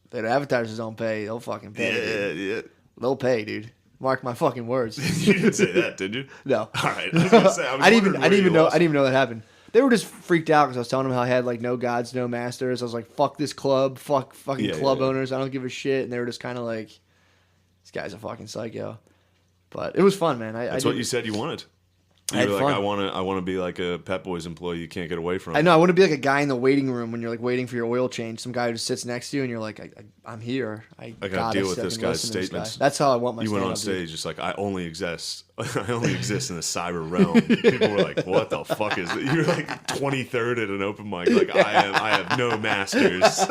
if the advertisers don't pay, they'll fucking pay. Dude. Yeah. They'll pay, dude. Mark my fucking words. You didn't say that, did you? No. All right. I was gonna say, I didn't even know that happened. They were just freaked out because I was telling them how I had like no gods, no masters. I was like, fuck this club, fuck fucking club owners. I don't give a shit. And they were just kind of like, this guy's a fucking psycho. But it was fun, man. That's what you said you wanted. You're like, I want to be like a Pep Boys employee you can't get away from. I know. I want to be like a guy in the waiting room when you're like waiting for your oil change. Some guy who just sits next to you and you're like, I'm here. I gotta deal with this guy's statements. That's how I want my. You went on stage just like, I only exist in the cyber realm. People were like, what the fuck is it? You're like 23rd at an open mic. Like I have no masters.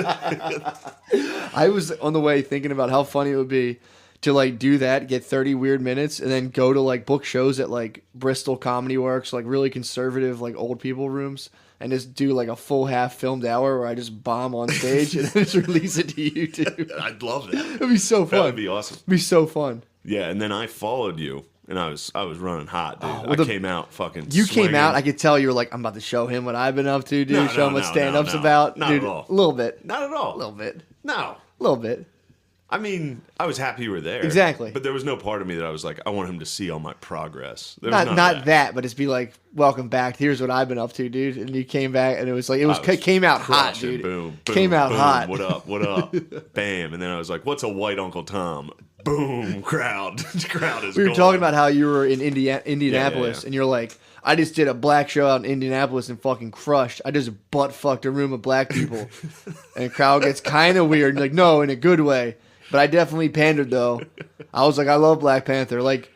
I was on the way thinking about how funny it would be to like do that, get 30 weird minutes, and then go to like book shows at like Bristol Comedy Works, like really conservative like old people rooms, and just do like a full half filmed hour where I just bomb on stage and then just release it to YouTube. I'd love that. It'd be so fun. That would be awesome. It'd be so fun. Yeah, and then I followed you, and I was running hot, dude. I came out fucking. You swinging. came out. I could tell you were like, I'm about to show him what I've been up to, dude. No, show him what stand-up's about. Not dude, at all. A little bit. Not at all. A little bit. No. A little bit. I mean, I was happy you were there. Exactly. But there was no part of me that I was like, I want him to see all my progress. There Not was none of that, but just be like, welcome back. Here's what I've been up to, dude. And you came back, and it was like came out hot, dude. Boom, boom, came out boom, hot. What up? What up? Bam. And then I was like, what's a white Uncle Tom? Boom. Crowd. Crowd is. We were gone. talking about how you were in Indianapolis, Yeah. and you're like, I just did a black show out in Indianapolis and fucking crushed. I just butt fucked a room of black people, and the crowd gets kind of weird. And you're like, no, in a good way. But I definitely pandered, though. I was like, I love Black Panther. Like,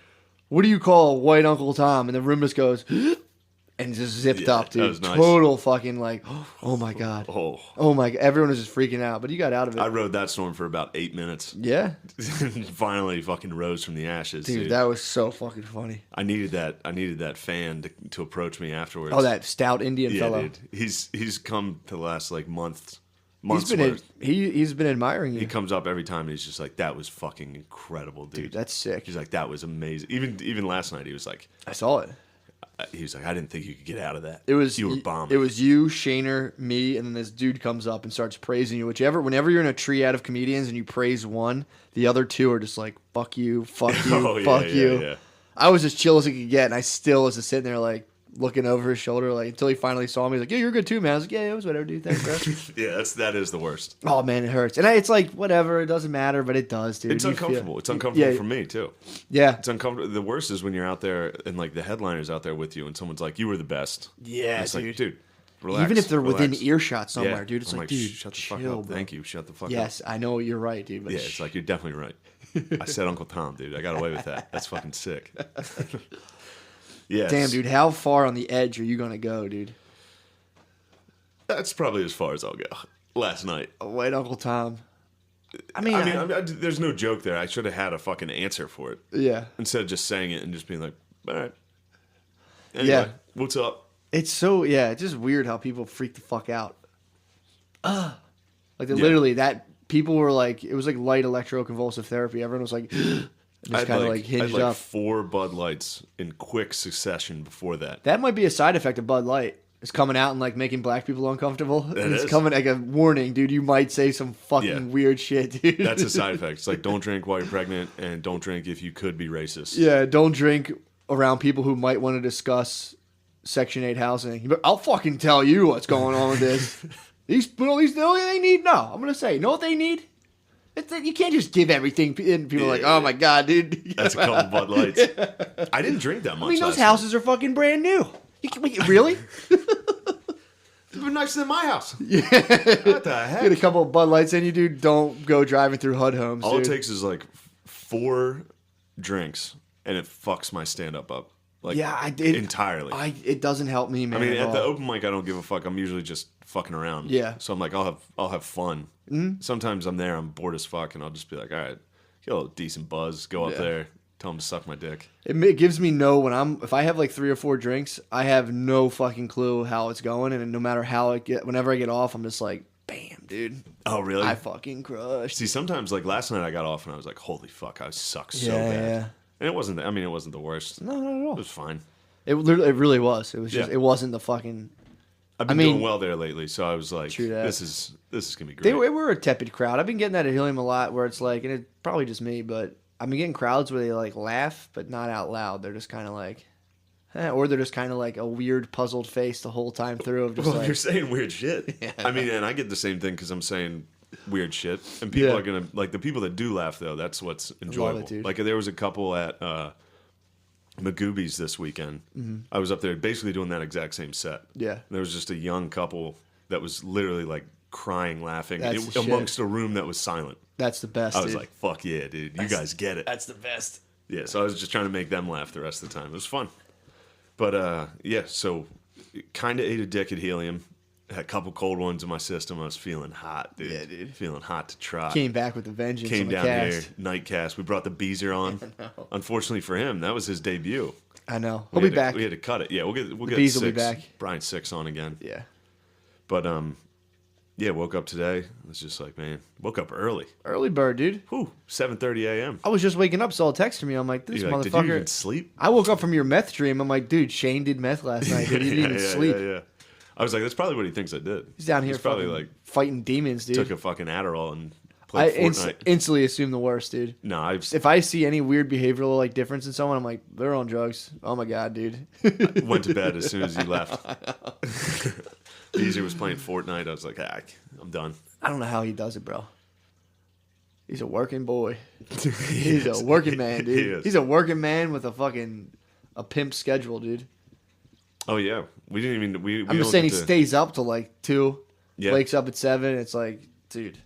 what do you call white Uncle Tom? And the room just goes, and just zipped up, dude. That was nice. Total fucking like, oh my God. Oh my God. Everyone was just freaking out, but you got out of it. I rode that storm for about 8 minutes. Yeah. Finally fucking rose from the ashes. Dude, that was so fucking funny. I needed that fan to approach me afterwards. Oh, that stout Indian fellow. Dude. He's come to the last like months He's been admiring you. He comes up every time and he's just like, that was fucking incredible, dude. Dude, that's sick. He's like, that was amazing. Even last night he was like, I saw it. He was like, I didn't think you could get out of that. You were bombing. It was you, Shaner, me, and then this dude comes up and starts praising you. Whenever you're in a triad of comedians and you praise one, the other two are just like, fuck you, fuck you, fuck you. Yeah. I was as chill as it could get, and I still was just sitting there like looking over his shoulder, like until he finally saw me. He's like, yeah, you're good too, man. I was like, yeah, it was whatever, dude. Thanks, bro. Yeah, that is the worst. Oh man, it hurts, and it's like whatever, it doesn't matter, but it does, dude. It's uncomfortable. It's uncomfortable for me too. Yeah, it's uncomfortable. The worst is when you're out there and like the headliner's out there with you, and someone's like, "You were the best." Yeah, it's dude. Like, dude, relax. Even if they're relax. within earshot somewhere, dude. It's I'm like, dude, shut the chill, fuck up. bro. Thank you. Shut the fuck up. Yes, I know you're right, dude. But yeah, it's like you're definitely right. I said Uncle Tom, dude. I got away with that. That's fucking sick. Yes. Damn, dude. How far on the edge are you gonna go, dude? That's probably as far as I'll go. Last night. White Uncle Tom. I mean, there's no joke there. I should have had a fucking answer for it. Yeah. Instead of just saying it and just being like, all right. Anyway, yeah. What's up? It's so, it's just weird how people freak the fuck out. Literally, that people were like, it was like light electroconvulsive therapy. Everyone was like, just kind of like hinged I had up. 4 Bud Lights in quick succession before that. That might be a side effect of Bud Light. It's coming out and like making black people uncomfortable. It's is. coming like a warning, dude. You might say some fucking weird shit, dude. That's a side effect. It's like, don't drink while you're pregnant, and don't drink if you could be racist. Yeah, don't drink around people who might want to discuss Section 8 housing. But I'll fucking tell you what's going on with this. These know what they need? No, I'm gonna say, you know what they need? You can't just give everything, and people are like, oh my god, dude. That's a couple Bud Lights. I didn't drink that much. I mean, those houses are fucking brand new. Really? It's been nicer than my house. Yeah. What the heck? Get a couple of Bud Lights in you, dude. Don't go driving through HUD homes. All dude. it takes is like 4 drinks, and it fucks my stand-up up. Like, entirely. It doesn't help me, man. I mean, at the open mic, I don't give a fuck. I'm usually just fucking around. Yeah. So I'm like, I'll have fun. Mm-hmm. Sometimes I'm there, I'm bored as fuck, and I'll just be like, all right, get a little decent buzz, go up there, tell them to suck my dick. It gives me if I have like 3 or 4 drinks, I have no fucking clue how it's going, and no matter how whenever I get off, I'm just like, bam, dude. Oh, really? I fucking crushed. See, sometimes like last night I got off and I was like, holy fuck, I suck so bad. Yeah. And it wasn't the worst. No, not at all. It was fine. It really was. It was just, it wasn't the fucking. I've been doing well there lately, so I was like, this is gonna be great. They were a tepid crowd. I've been getting that at Helium a lot, where it's like, and it's probably just me, but I've been getting crowds where they like laugh, but not out loud. They're just kind of like, or they're just kind of like a weird puzzled face the whole time through. Of just you're saying weird shit. Yeah. I mean, and I get the same thing because I'm saying weird shit, and people are gonna like the people that do laugh though. That's what's enjoyable. Love it, dude. Like there was a couple at Magoobies this weekend. I was up there basically doing that exact same set. Yeah. And there was just a young couple that was literally like crying, laughing That's amongst a room that was silent. That's the best. I was dude. like, "Fuck yeah, dude! You guys get it." That's the best. Yeah. So I was just trying to make them laugh the rest of the time. It was fun. But yeah. So kind of ate a dick at Helium. Had a couple cold ones in my system. I was feeling hot, dude. Yeah, dude. Feeling hot to try. Came back with a vengeance. Came on the down cast. here, night cast. We brought the Beezer on. Unfortunately for him, that was his debut. I know. We He'll be had to- back. We had to cut it. Yeah, we'll get Bees will be Six, back. Brian Six on again. Yeah. But yeah, woke up today. It was just like, man, woke up early. Early bird, dude. Whew, 7:30 a.m. I was just waking up, saw a text from you. I'm like, this You're like, did you even motherfucker. sleep? I woke up from your meth dream. I'm like, dude, Shane did meth last night. Dude. He didn't even sleep. Yeah. I was like, that's probably what he thinks I did. He's down here He's probably fucking like fighting demons, dude. took a fucking Adderall and I played Fortnite. instantly assume the worst, dude. No, I've If I see any weird behavioral like difference in someone, I'm like, they're on drugs. Oh my god, dude. went to bed as soon as you left. Beezer was playing Fortnite. I was like, I'm done. I don't know how he does it, bro. He's a working boy. He's a working man, He dude. is. He's a working man with a pimp schedule, dude. Oh yeah, we didn't even. We I'm just don't saying he get to- stays up till like 2, Yeah. wakes up at 7. It's like, dude.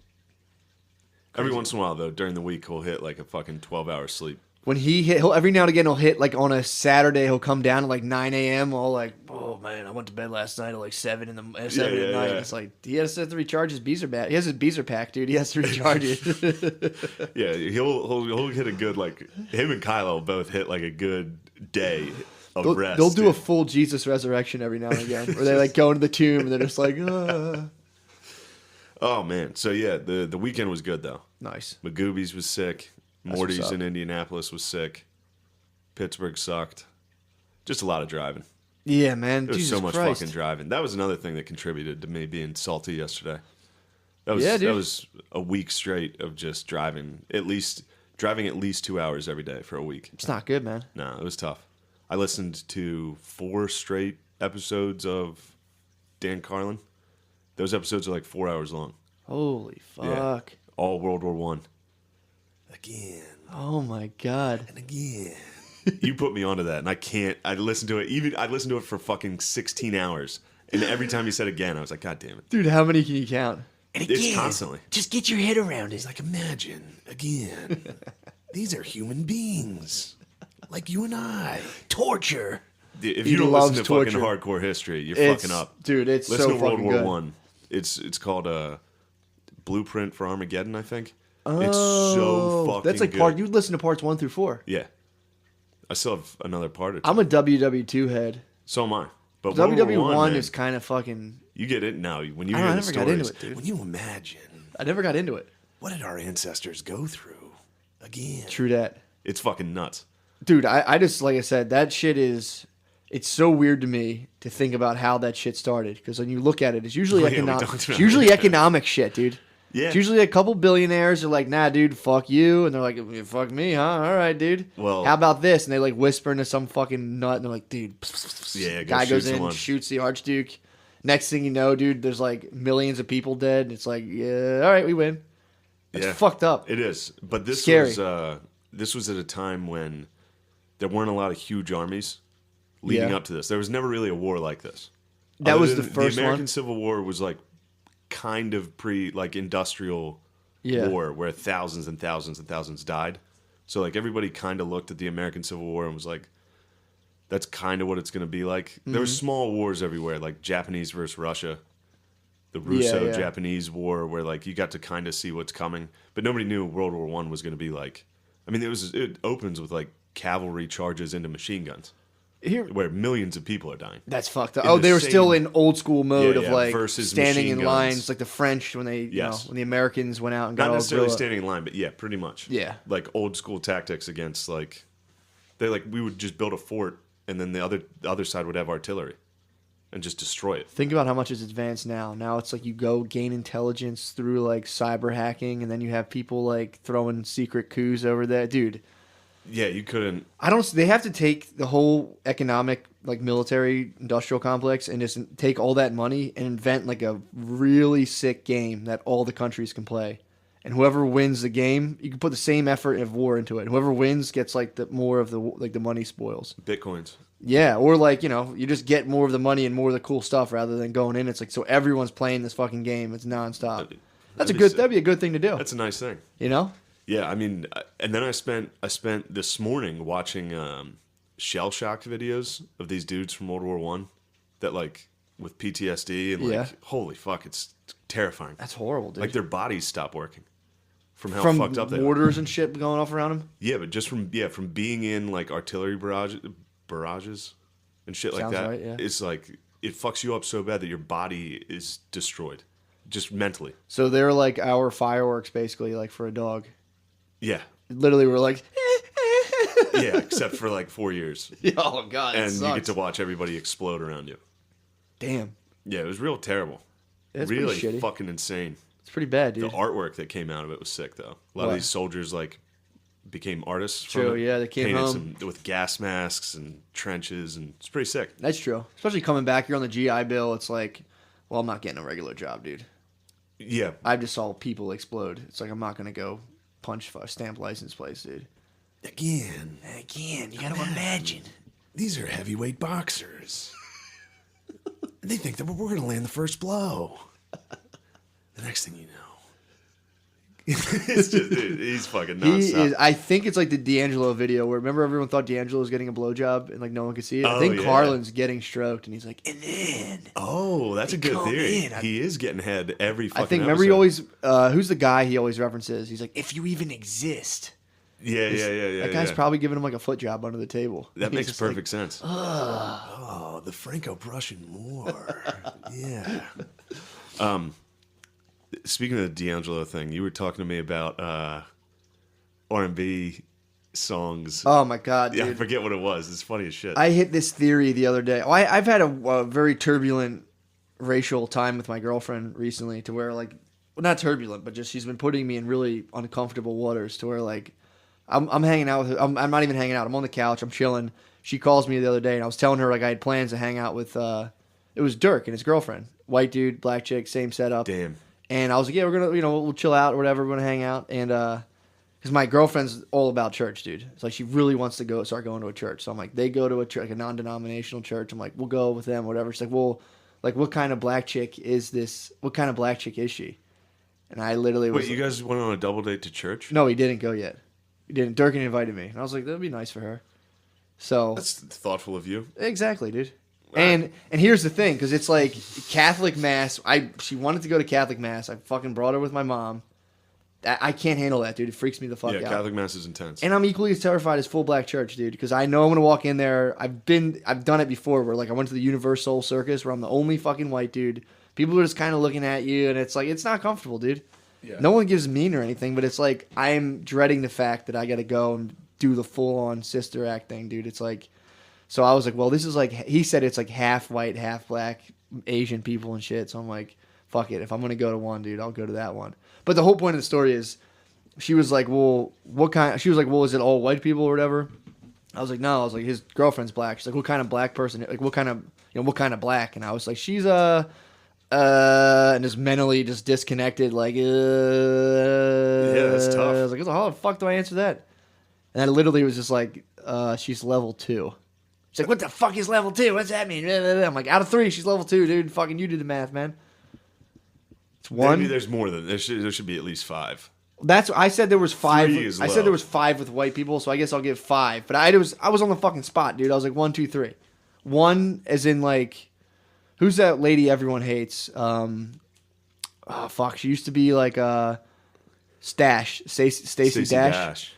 Every once in a while though, during the week, he'll hit like a fucking 12-hour sleep. When he'll every now and again he'll hit like on a Saturday he'll come down at like 9 a.m. all like, oh man, I went to bed last night at like 7 at night. yeah. It's like he has to recharge his Beezer bat. He has his Beezer pack, dude. He has to recharge it. Yeah, he'll hit a good like him and Kylo will both hit like a good day of rest. They'll do a dude. full Jesus resurrection every now and again, where they like go into the tomb and they're just like, Oh man, so yeah, the weekend was good though. nice. Magoobies was sick. what's Morty's up. in Indianapolis was sick. Pittsburgh sucked. Just a lot of driving. Yeah, man. There was Jesus so much Christ. fucking driving. That was another thing that contributed to me being salty yesterday. That was Yeah, dude. that was a week straight of just driving at least 2 hours every day for a week. It's not good, man. No, it was tough. I listened to 4 straight episodes of Dan Carlin. Those episodes are like 4 hours long. Holy Yeah. fuck. All World War One. Again Oh my god. and again. You put me onto that, and I can't. I listened to it. I listened to it for fucking 16 hours, and every time you said again, I was like, God damn it! Dude, how many can you count? And It's constantly. Just get your head around it. It's like, imagine again. These are human beings, like you and I. Torture. If He you don't loves listen to torture. fucking hardcore history, you're It's, fucking up. dude, it's Listen so to World fucking War good. One. It's called Blueprint for Armageddon, I think. It's so fucking That's like good. you listen to parts 1 through 4. Yeah. I still have another part or two. I'm a WW2 head. So am I. But World War WW1 One, man, is kind of fucking. you get it now. When you I hear the never got stories, into it, dude. when you imagine I never got into it. what did our ancestors go through again, True that. it's fucking nuts. Dude, I just, like I said, that shit is. It's so weird to me to think about how that shit started. Because when you look at it, it's usually Oh, yeah, we economic. talked It's about usually that. economic shit, dude. Yeah. It's usually a couple billionaires are like, nah, dude, fuck you. And they're like, fuck me, huh? All right, dude. Well- how about this? And they like whisper into some fucking nut and they're like, dude. Yeah, go Guy shoot goes in, someone. shoots the Archduke. Next thing you know, dude, there's like millions of people dead. It's like, yeah, all right, we win. It's Yeah. fucked up. It is, but this Scary. was at a time when there weren't a lot of huge armies leading Yeah. up to this. There was never really a war like this. That Other was than the first The American one? Civil War was like kind of industrial Yeah. war where thousands and thousands and thousands died. So like everybody kind of looked at the American Civil War and was like, that's kind of what it's going to be like. There were small wars everywhere, like Japanese versus Russia, the Russo-Japanese war, where like you got to kind of see what's coming, but nobody knew World War One was going to be like. I mean, it opens with like cavalry charges into machine guns, Here, where millions of people are dying. that's fucked up. In Oh, the they were still same- in old school mode Yeah, of yeah, like versus standing in machine lines, guns. like the French when they, you know, Yes. when the Americans went out and got Not all necessarily guerrilla. standing in line, but yeah, pretty much. Yeah. Like old school tactics against like we would just build a fort and then the other side would have artillery and just destroy it. Think about how much it's advanced now. Now it's like you go gain intelligence through like cyber hacking, and then you have people like throwing secret coups over there, dude. Yeah, you couldn't. I don't. They have to take the whole economic, like military industrial complex, and just take all that money and invent like a really sick game that all the countries can play, and whoever wins the game, you can put the same effort of war into it. Whoever wins gets like the more of the money spoils. Bitcoins. Yeah, or like, you just get more of the money and more of the cool stuff rather than going in. It's like, so everyone's playing this fucking game. It's nonstop. That'd be a good thing to do. That's a nice thing. Yeah, I mean, and then I spent this morning watching shell shocked videos of these dudes from World War One that like with PTSD and like holy fuck, it's terrifying. That's horrible, dude. Like their bodies stop working from how fucked up they are. Mortars and shit going off around them. Yeah, but just from being in like artillery barrages and shit like Sounds that. right, yeah. It's like it fucks you up so bad that your body is destroyed, just mentally. So they're like our fireworks, basically, like for a dog. Yeah. Literally, we're like, yeah, except for like 4 years. Oh god, and you get to watch everybody explode around you. Damn. Yeah, it was real terrible. It's really pretty shitty. fucking insane. It's pretty bad, dude. The artwork that came out of it was sick, though. A lot of these soldiers like became artists. True, from it. yeah, they came Painted home with gas masks and trenches, and it's pretty sick. That's true. Especially coming back here on the GI Bill, it's like, well, I'm not getting a regular job, dude. Yeah, I just saw people explode. It's like I'm not gonna go punch for a stamp license plates, dude. Again, you gotta imagine. These are heavyweight boxers. They think that we're gonna land the first blow. The next thing you know. It's just, dude, he's fucking nonstop. I think it's like the D'Angelo video where remember everyone thought D'Angelo was getting a blowjob and like no one could see it. I think Carlin's getting stroked and he's like, and then that's a good theory. He is getting head every fucking I think episode. remember he always who's the guy he always references? He's like, if you even exist. Yeah. That guy's probably giving him like a foot job under the table. That makes perfect sense. Oh, the Franco-Prussian War. Yeah. Speaking of the D'Angelo thing, you were talking to me about R&B songs. Oh my god, dude. Yeah, I forget what it was. It's funny as shit. I hit this theory the other day. I've had a very turbulent racial time with my girlfriend recently to where like, well, not turbulent, but just she's been putting me in really uncomfortable waters to where like I'm hanging out with her. I'm not even hanging out. I'm on the couch. I'm chilling. She calls me the other day and I was telling her like I had plans to hang out with it was Dirk and his girlfriend. White dude, black chick, same setup. Damn. And I was like, yeah, we're going to, we'll chill out or whatever. We're going to hang out. And, because my girlfriend's all about church, dude. It's like she really wants to start going to a church. So I'm like, they go to a church, like a non-denominational church. I'm like, we'll go with them, whatever. She's like, well, like, what kind of black chick is this? What kind of black chick is she? And I literally was. Wait, you guys went on a double date to church? No, he didn't go yet. He didn't. Durkin invited me. And I was like, that'd be nice for her. So. That's thoughtful of you. Exactly, dude. And here's the thing, because it's like Catholic Mass. She wanted to go to Catholic Mass. I fucking brought her with my mom. I can't handle that, dude. It freaks me the fuck out. Yeah, Catholic Mass is intense. And I'm equally as terrified as full black church, dude, because I know I'm gonna walk in there. I've done it before, where like I went to the Universal Circus, where I'm the only fucking white dude. People are just kind of looking at you, and it's like it's not comfortable, dude. Yeah. No one gives mean or anything, but it's like I'm dreading the fact that I got to go and do the full on sister act thing, dude. It's like. So I was like, well, this is like, he said it's like half white, half black, Asian people and shit. So I'm like, fuck it. If I'm going to go to one, dude, I'll go to that one. But the whole point of the story is she was like, well, she was like, well, is it all white people or whatever? I was like, no. I was like, his girlfriend's black. She's like, what kind of black person? Like, what kind of black? And I was like, she's and just mentally just disconnected. Like, yeah, that's tough. I was like, how the fuck do I answer that? And I literally was just like, she's level 2. She's like, what the fuck is level 2? What's that mean? I'm like, out of 3, she's level 2, dude. Fucking you do the math, man. It's 1. Maybe there's more than there should be at least 5. I said there was 5. I said there was 5 with white people, so I guess I'll give 5. But I was on the fucking spot, dude. I was like 1, 2, 3. 1 as in like, who's that lady everyone hates? Oh fuck, she used to be like Stash, Stacey Dash.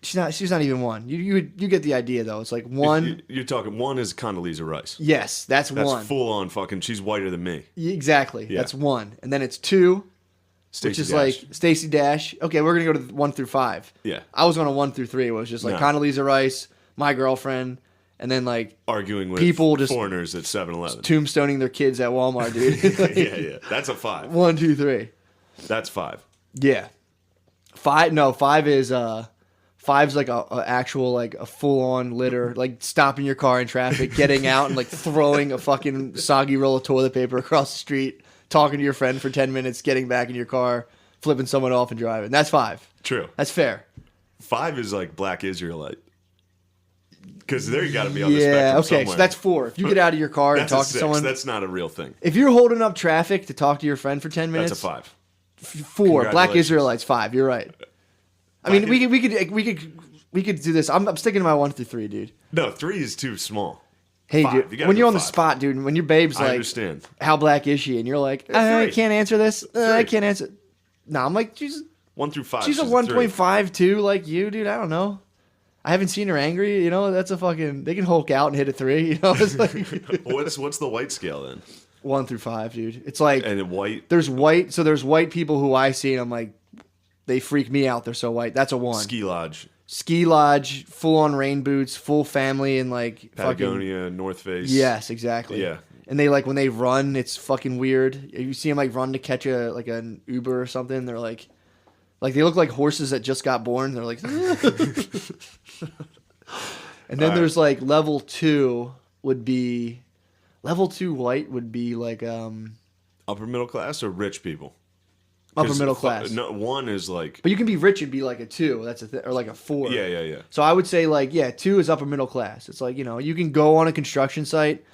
She's not even 1. You get the idea though. It's like 1. You're talking 1 is Condoleezza Rice. Yes, that's 1. That's full on fucking. She's whiter than me. Exactly. Yeah. That's 1, and then it's 2, which is Dash. like Stacey Dash. Okay, we're gonna go to 1 through 5. Yeah. I was on a 1 through 3. It was just like Condoleezza Rice, my girlfriend, and then like arguing with people just foreigners at 7-Eleven, tombstoning their kids at Walmart, dude. Like, yeah. That's a 5. 1, 2, 3. That's 5. Yeah. 5. No, 5 is 5's like a actual like a full on litter, like stopping your car in traffic, getting out and like throwing a fucking soggy roll of toilet paper across the street, talking to your friend for 10 minutes, getting back in your car, flipping someone off and driving. That's 5. True. That's fair. 5 is like black Israelite. Because there you got to be on the spectrum Yeah, okay, somewhere. so that's 4. If you get out of your car and That's talk a to 6. someone. That's not a real thing. If you're holding up traffic to talk to your friend for 10 minutes. That's a 5. 4. Black Congratulations. Israelites, 5. You're right. I mean, we could do this. I'm sticking to my 1 through 3, dude. No, 3 is too small. Hey, 5. dude, You gotta when go you're on the 5. spot, dude, when your babe's I like, understand. how black is she? And you're like, Yeah, I 3. can't answer this. I 3. can't answer. No, I'm like, she's 1 through 5. a 3. 1.5 too, like you, dude. I don't know. I haven't seen her angry. You know, that's a fucking. They can Hulk out and hit a 3. You know, it's like What's the white scale then? 1 through 5, dude. It's like And then white there's white. So there's white people who I see, and I'm like, they freak me out. They're so white. That's a 1. ski Lodge, full on rain boots, full family, and like Patagonia, North Face. Yes, exactly. Yeah. And they like when they run, it's fucking weird. You see them like run to catch an Uber or something. They're like they look like horses that just got born. They're like, and then there's like level 2 white would be like Upper middle class or rich people? upper middle class. No, 1 is like. But you can be rich and be like a 2. That's or like a 4. Yeah. So I would say 2 is upper middle class. It's like, you can go on a construction site.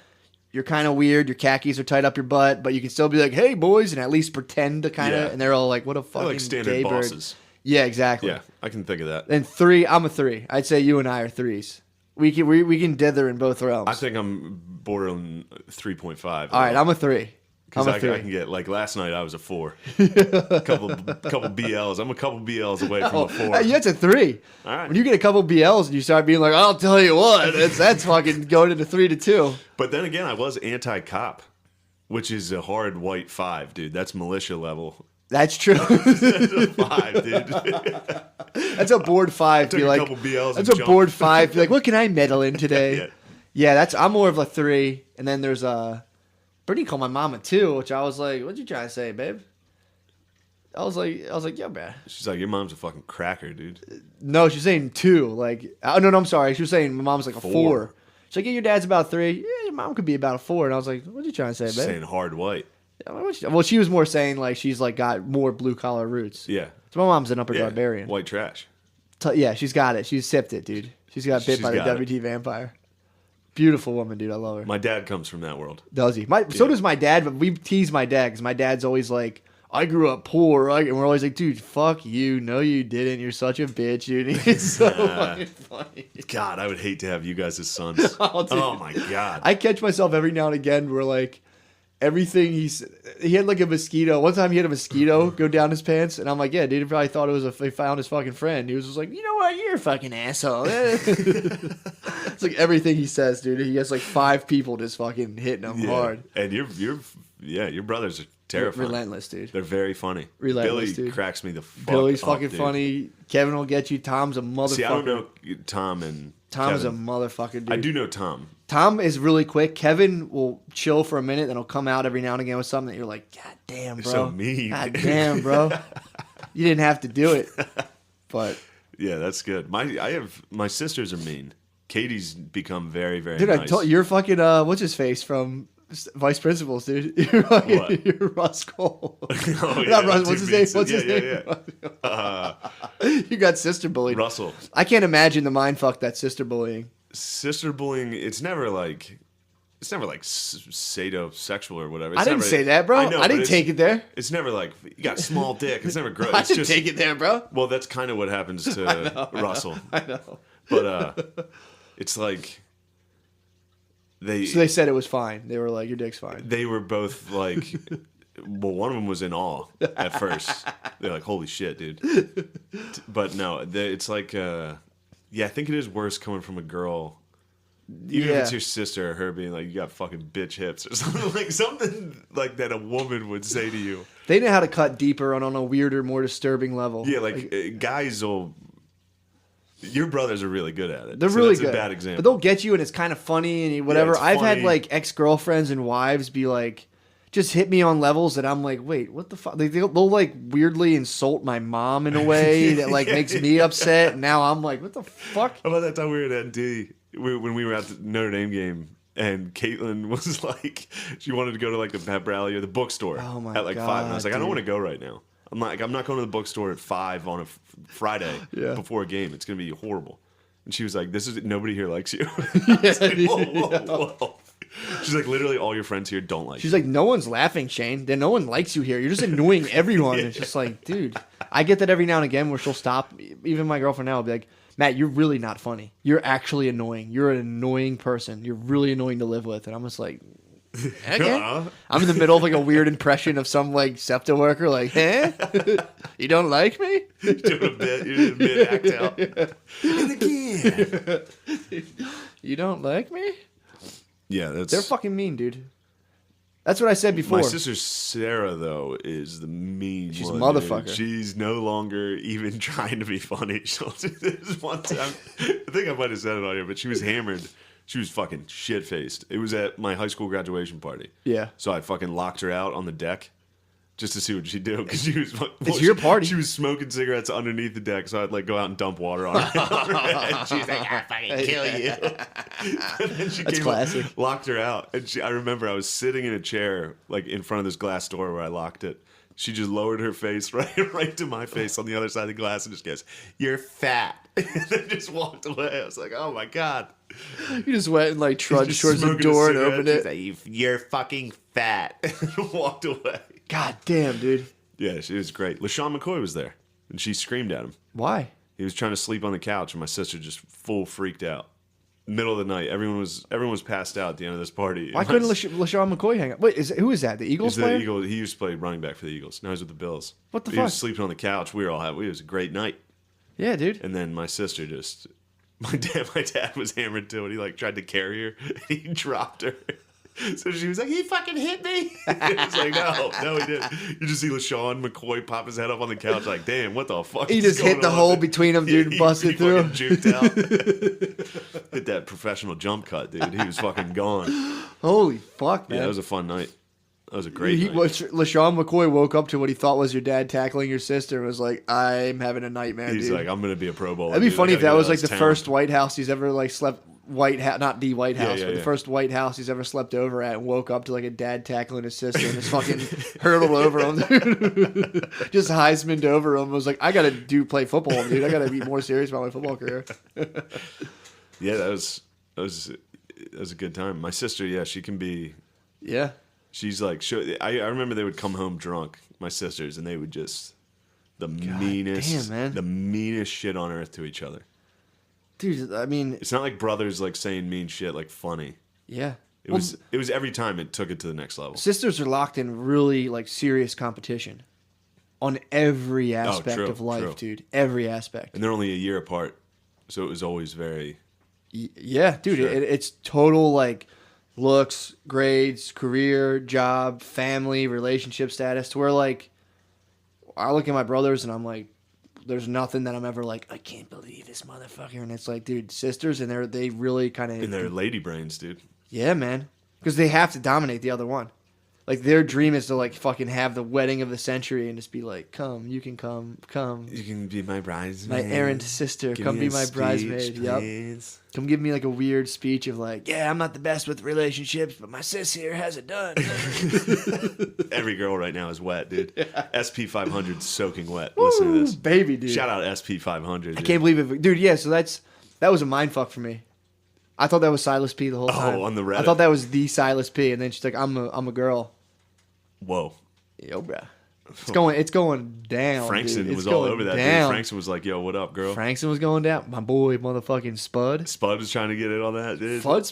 You're kind of weird. Your khakis are tied up your butt, but you can still be like, "Hey, boys," and at least pretend to kind of. Yeah. And they're all like, "What a fucking They're like standard gay bird." bosses. Yeah, exactly. Yeah, I can think of that. And 3, I'm a 3. I'd say you and I are 3s. We can dither in both realms. I think I'm bordering 3.5. All right, I'm a 3. Because I'm a I 3. can get, like last night I was a 4. couple BLs. I'm a couple BLs away from a 4. Hey, that's a 3. All right. When you get a couple BLs and you start being like, "I'll tell you what," that's fucking going into 3 to 2. But then again, I was anti-cop, which is a hard white 5, dude. That's militia level. That's true. That's a 5, dude. That's a board 5. Took Be a like, couple BLs that's and a jumped. board 5. Be like, what can I meddle in today? Yeah. I'm more of a 3. And then there's Brittany called my mom a 2, which I was like, "What you trying to say, babe?" I was like, "Yeah, man." She's like, your mom's a fucking cracker, dude. No, she's saying 2. Like, no, I'm sorry. She was saying my mom's like a 4. She's like, "Yeah, your dad's about 3. Yeah, your mom could be about a 4." And I was like, "What you trying to say, She's babe?" saying hard white. Well, she was more saying like she's like got more blue collar roots. Yeah. So my mom's an upper Yeah. barbarian. White trash. Yeah, she's got it. She's sipped it, dude. She's got bit She's by the got it. WT vampire. Beautiful woman, dude. I love her. My dad comes from that world. Does he? So does my dad, but we tease my dad because my dad's always like, "I grew up poor," right? And we're always like, "Dude, fuck you. No, you didn't. You're such a bitch, dude." It's so fucking funny. God, I would hate to have you guys as sons. Oh my God. I catch myself every now and again where like everything he had like a mosquito. One time he had a mosquito go down his pants, and I'm like, "Yeah, dude, he probably thought it was he found his fucking friend." He was just like, "You know what? You're a fucking asshole." It's like everything he says, dude. He has like 5 people just fucking hitting him hard. And your brothers are terrifying. Relentless, dude. They're very funny. Relentless, Billy dude. cracks me the fuck Billy's up, fucking dude. funny. Kevin will get you. Tom's a motherfucker. See, I don't know Tom and Tom's a Kevin. motherfucker, dude. I do know Tom. Tom is really quick. Kevin will chill for a minute, then he'll come out every now and again with something that you're like, "God damn, bro. so mean." God damn, bro. You didn't have to do it." But Yeah, that's good. My sisters are mean. Katie's become very, very dude, nice. I told you're fucking what's his face from Vice Principals, dude. You're Russ Cole. Oh, yeah, Not Russ. What's two his name? means- What's his name? You got sister bullied. Russell. I can't imagine the mind fuck that sister bullying. Sister bullying, it's never like sadosexual or whatever. I didn't say that, bro. know, I didn't but take it there. It's never like you got a small dick. It's never gross. I It's didn't just, take it there, bro. Well, that's kind of what happens to Russell. I know. But it's like So they said it was fine. They were like, "Your dick's fine." they were both like, well, one of them was in awe at first. They're like, "Holy shit, dude!" But no, it's like, I think it is worse coming from a girl. Even if it's your sister or her being like, "You got fucking bitch hips" or something like that a woman would say to you. They know how to cut deeper on a weirder, more disturbing level. Yeah, guys will. Your brothers are really good at it. They're so really that's good. a bad example. But they'll get you, and it's kind of funny and whatever. it's I've had funny. like ex-girlfriends and wives be like, just hit me on levels that I'm like, wait, what the fuck? They'll like weirdly insult my mom in a way that like makes me upset. And now I'm like, what the fuck? How about that time we were at ND when we were at the Notre Dame game and Caitlin was like, she wanted to go to like the pep rally or the bookstore Oh my at like 5. And I was like, I don't God, want to go right now. I'm not going to the bookstore at 5 on a Friday Yeah. before a game. It's gonna be horrible. And she was like, nobody here likes you. Yeah, Like, whoa. She's like, literally all your friends here don't like you. She's like, no one's laughing, Shane. Then no one likes you here. You're just annoying everyone. It's just like, dude. I get that every now and again where she'll stop. Even my girlfriend now will be like, Matt, you're really not funny. You're actually annoying. You're an annoying person. You're really annoying to live with. And I'm just like, okay. I'm in the middle of like a weird impression of some like SEPTA worker. Like, eh? You don't like me? You're doing a bit act out. And again. You don't like me? Yeah, They're fucking mean, dude. That's what I said before. My sister Sarah, though, is the mean She's one. a motherfucker. Dude. She's no longer even trying to be funny. This one time, I think I might have said it on here, but she was hammered. She was fucking shit-faced. It was at my high school graduation party. Yeah. So I fucking locked her out on the deck just to see what she'd do. Because she was... It's your party. She was smoking cigarettes underneath the deck, so I'd like go out and dump water on her. And she's like, I'll fucking kill you. And then she That's came classic. up, locked her out. And I remember I was sitting in a chair like in front of this glass door where I locked it. She just lowered her face right to my face on the other side of the glass and just goes, "You're fat." And then just walked away. I was like, oh my God. You just went and like trudged Just towards the smoking a door and cigarette. opened She's it. like, "You're fucking fat." And walked away. God damn, dude. Yeah, she was great. LaShawn McCoy was there, and she screamed at him. Why? He was trying to sleep on the couch, and my sister just full freaked out. Middle of the night, everyone was passed out at the end of this party. Why couldn't LaShawn McCoy hang out? Wait, who is that? The Eagles He's player? the Eagle. He used to play running back for the Eagles. Now he's with the Bills. What the He fuck? was sleeping on the couch. We were all having. It was a great night. Yeah, dude. And then my sister just. My dad was hammered too, and he like tried to carry her, and he dropped her. So she was like, "He fucking hit me." It's like, no, he didn't. You just see LaShawn McCoy pop his head up on the couch, like, "Damn, what the fuck?" He is just going hit the on?" hole between them, dude, and busted he through. fucking juked out. Hit that professional jump cut, dude. He was fucking gone. Holy fuck, man. Yeah, that was a fun night. That was a great night. LaShawn McCoy woke up to what he thought was your dad tackling your sister and was like, I'm having a nightmare, He's dude. like, "I'm gonna be a Pro Bowler." That'd be dude. funny I if gotta that get was out like of the this first town." White House he's ever like slept. Not the White House, yeah, but the yeah. first White House he's ever slept over at and woke up to like a dad tackling his sister and just fucking hurtled over him. Just Heisman'd over him. Was like, I gotta play football, dude. I gotta be more serious about my football career. Yeah, that was a good time. My sister, yeah, she can be. Yeah. She's like, I remember they would come home drunk, my sisters, and they would just the meanest, damn, man. the meanest shit on earth to each other. Dude, I mean, It's not like brothers like saying mean shit like funny. yeah. It was every time it took it to the next level. Sisters are locked in really like serious competition on every aspect true, of life, true. dude. Every aspect. And they're only a year apart, so it was always very. Yeah, dude. Sure. It's total like looks, grades, career, job, family, relationship status. To where like I look at my brothers and I'm like, there's nothing that I'm ever like, I can't believe this motherfucker. And it's like, dude, sisters, and they really kind of In their lady brains, dude. yeah, man, because they have to dominate the other one. Like their dream is to like fucking have the wedding of the century and just be like, come, you can come. You can be my bridesmaid. My errant sister, Give come me be a my speech, bridesmaid. Yep. please. Come give me like a weird speech of like, yeah, I'm not the best with relationships, but my sis here has it done. Every girl right now is wet, dude. SP 500 soaking wet. Listen to this. Baby, dude. Shout out SP 500. I can't believe it. Dude, yeah, so that was a mind fuck for me. I thought that was Silas P the whole time. on the Reddit. I thought that was the Silas P, and then she's like, I'm a girl. Whoa. Yo, bruh. It's going down. Frankson dude. It's was all going over that, down. dude. Frankson was like, "Yo, what up, girl?" Frankson was going down. My boy, motherfucking Spud. Spud was trying to get in on that, dude. Spud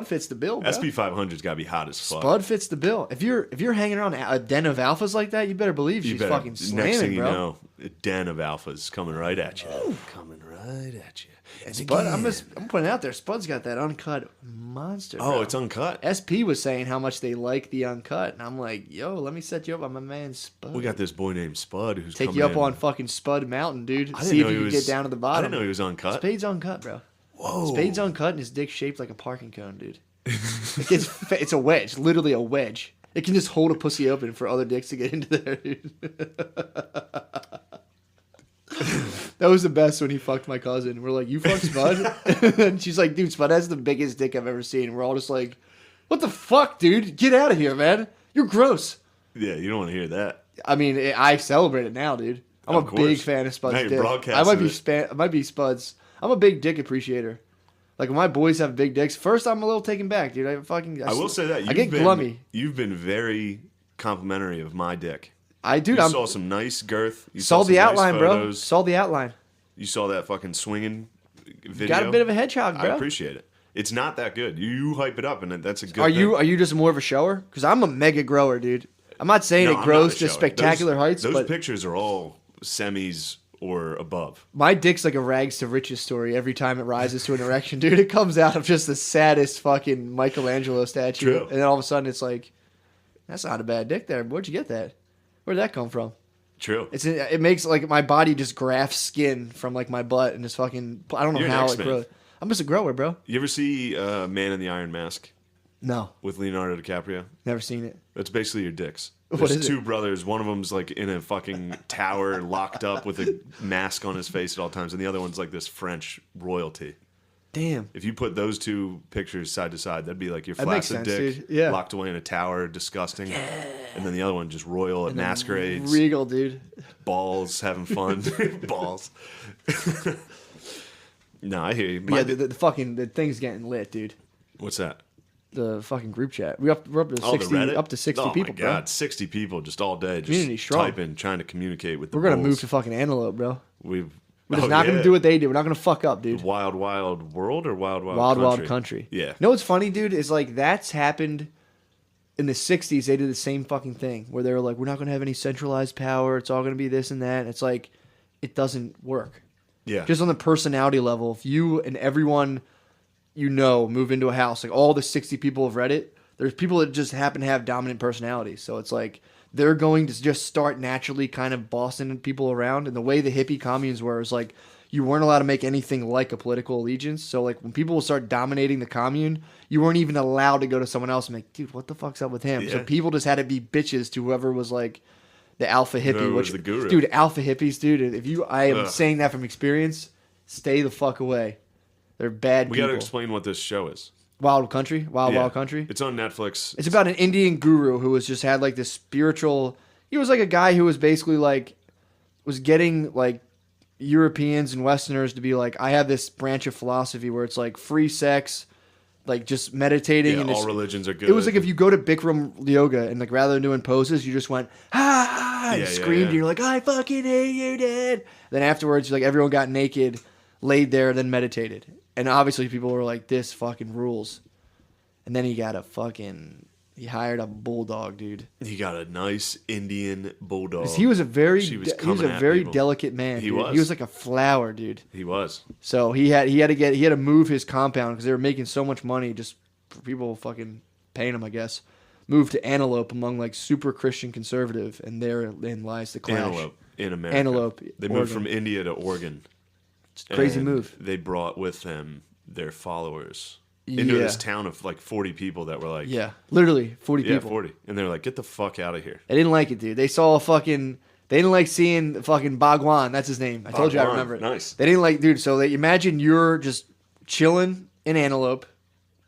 fits the bill, bro. SP 500's got to be hot as fuck. Spud fits the bill. If you're hanging around a den of alphas like that, you better believe she's fucking slamming, next thing bro. you know, a den of alphas coming right at you. Coming right at you. And Spud, again. I'm putting it out there. Spud's got that uncut monster. Oh, bro. it's uncut. SP was saying how much they like the uncut, and I'm like, yo, let me set you up on my man Spud. We got this boy named Spud who's Take coming you up in. on fucking Spud Mountain, dude. I didn't See if know you he can was- get down to the I bottom. didn't know he was uncut. Spade's uncut, bro. Whoa. Spade's uncut, and his dick's shaped like a parking cone, dude. It's a wedge, literally a wedge. It can just hold a pussy open for other dicks to get into there, dude. That was the best when he fucked my cousin. We're like, you fucked Spud? And she's like, dude, Spud has the biggest dick I've ever seen. And we're all just like, what the fuck, dude? Get out of here, man. You're gross. Yeah, you don't want to hear that. I mean, I celebrate it now, dude. I'm Of a course. big fan of Spud's Now you're dick. broadcasting I might be Spud's. I'm a big dick appreciator. Like when my boys have big dicks, first I'm a little taken back, dude. I will say that I get glummy. You've been very complimentary of my dick. I dude, You I'm saw some nice girth. You saw some the nice outline, bro. photos. Saw the outline. You saw that fucking swinging video. Got a bit of a hedgehog, bro. I appreciate it. It's not that good. You hype it up, and that's a good. Are thing. you just more of a shower? Because I'm a mega grower, dude. I'm not saying No, it I'm grows not a to shower. spectacular heights, Those but pictures are all semis or above. my dick's like a rags to riches story every time it rises to an erection, dude. It comes out of just the saddest fucking Michelangelo statue. True. And then all of a sudden it's like, that's not a bad dick there. Where'd you get that? Where'd that come from? True. It makes like my body just grafts skin from like my butt and just fucking, I don't know You're an how it X-Man. grows. I'm just a grower, bro. You ever see Man in the Iron Mask No, with Leonardo DiCaprio? never seen it. That's basically your dicks. What There's is it? two brothers. One of them's like in a fucking tower, locked up with a mask on his face at all times, and the other one's like this French royalty. Damn. If you put those two pictures side to side, that'd be like your That makes flaccid sense, dick dude. Yeah. locked away in a tower, disgusting. And then the other one just royal at masquerades, Regal, dude. balls, having fun, balls. No, I hear you. But yeah, the thing's getting lit, dude. What's that? The fucking group chat. We're up to Oh, the 60 Reddit? up to 60 oh people, my God, bro. 60 people just all day, just Community strong. typing, trying to communicate with the We're gonna bulls. move to fucking Antelope, bro. We're We're just not gonna do what they do. We're not gonna fuck up, dude. Wild Wild World or Wild Wild Wild Country? Wild Country. Yeah. You know what's funny, dude? Is like that's happened in the 60s. They did the same fucking thing where they were like, we're not gonna have any centralized power. It's all gonna be this and that. And it's like, it doesn't work. Yeah. Just on the personality level, if you and everyone you know move into a house, like all the 60 people of Reddit, there's people that just happen to have dominant personalities. So it's like they're going to just start naturally kind of bossing people around. And the way the hippie communes were is like you weren't allowed to make anything like a political allegiance. So like when people will start dominating the commune, you weren't even allowed to go to someone else and be like, dude, what the fuck's up with him? So Yeah. people just had to be bitches to whoever was like the alpha hippie, Whoever was which the guru. dude, alpha hippies, dude. I am Ugh. saying that from experience. Stay the fuck away. They're bad We people. got to explain what this show is. Wild Country, Wild Yeah. Wild Country. It's on Netflix. It's about an Indian guru who was just had like this spiritual. He was like a guy who was basically like was getting like Europeans and Westerners to be like, I have this branch of philosophy where it's like free sex, like just meditating. Yeah, and all it's- religions are good. It was like if you go to Bikram yoga and like rather than doing poses, you just went and Yeah, screamed. yeah. And you're like, I fucking hate you, Dad. Then afterwards, like everyone got naked, laid there, then meditated. And obviously, people were like, "This fucking rules." And then he hired a bulldog, dude. He got a nice Indian bulldog. 'Cause he was a very, She was he was coming a at very people. delicate man. He dude. was. He was like a flower, dude. He was. So he had to move his compound because they were making so much money just for people fucking paying him, I guess. Moved to Antelope among like super Christian conservative, and therein lies the clash. Antelope in America. Antelope, They moved Oregon. from India to Oregon. It's a crazy and move. They brought with them their followers into Yeah. this town of like 40 people that were like, Yeah, literally 40 yeah, people. 40. And they're like, get the fuck out of here. They didn't like it, dude. They saw they didn't like seeing fucking Bhagwan. That's his name. I told you I Bhagwan, remember it. nice. They didn't like, dude. So they imagine you're just chilling in Antelope,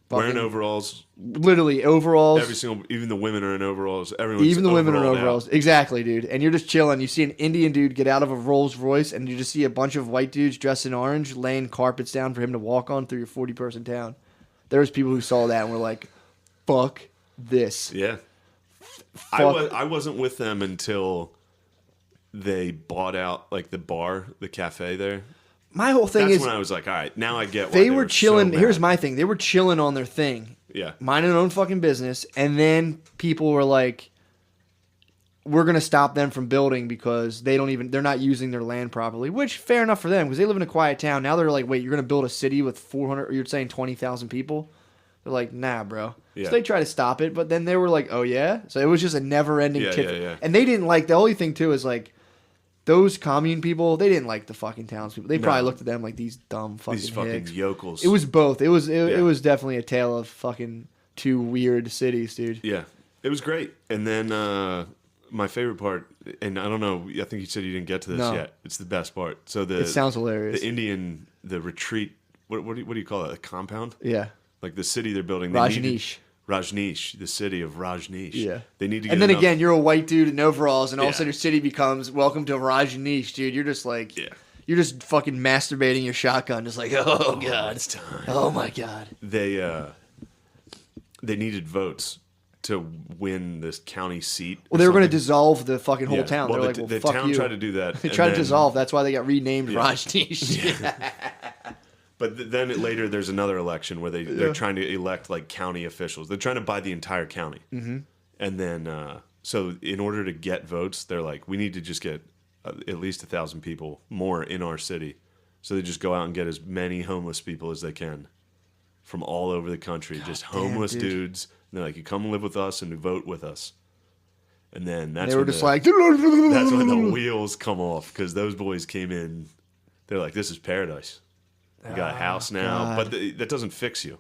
Wearing fucking- overalls. literally overalls. Even the women are in overalls. Everyone's Even the women are in overalled out. overalls. Exactly, dude. And you're just chilling. You see an Indian dude get out of a Rolls Royce, and you just see a bunch of white dudes dressed in orange laying carpets down for him to walk on through your 40-person town. There was people who saw that and were like, fuck this. Yeah. Fuck. I wasn't with them until they bought out like the bar, the cafe there. My whole thing That's is when I was like, all right, now I get why they were chilling. So Here's mad. my thing. They were chilling on their thing. Yeah. Minding their own fucking business. And then people were like, we're going to stop them from building because they're not using their land properly, which fair enough for them because they live in a quiet town. Now they're like, wait, you're going to build a city with 400, or you're saying 20,000 people? They're like, nah, bro. Yeah. So they try to stop it, but then they were like, oh yeah? So it was just a never ending Yeah, tip. yeah, yeah. And they didn't like, the only thing too is like, those commune people, they didn't like the fucking townspeople. They probably looked at them like these dumb fucking These fucking hicks. yokels. It was both. It Yeah. was definitely a tale of fucking two weird cities, dude. Yeah. It was great. And then my favorite part, and I don't know, I think you said you didn't get to this No. yet. It's the best part. So It sounds hilarious. the retreat, what do you call it? A compound? Yeah. Like the city they're building. They Rajneesh. Rajneesh, the city of Rajneesh. Yeah. They need to get And then enough- again, you're a white dude in overalls, and all of a Yeah. sudden your city becomes welcome to Rajneesh, dude. You're just like, Yeah. you're just fucking masturbating your shotgun, just like, oh god, it's time. oh my god. They needed votes to win this county seat. Well, they were going to dissolve the fucking whole Yeah. town. Well, They're the, like, the well, fuck town you. tried to do that. They and tried to then- dissolve. That's why they got renamed Rajneesh. But then later, there's another election where they're trying to elect like county officials. They're trying to buy the entire county. Mm-hmm. And then, so in order to get votes, they're like, we need to just get at least 1,000 people more in our city. So they just go out and get as many homeless people as they can from all over the country. Just homeless dude. dudes. And they're like, you come live with us and vote with us. And then that's They were when just the, like, that's when the wheels come off because those boys came in. They're like, this is paradise. You got a house now, God. but that doesn't fix you.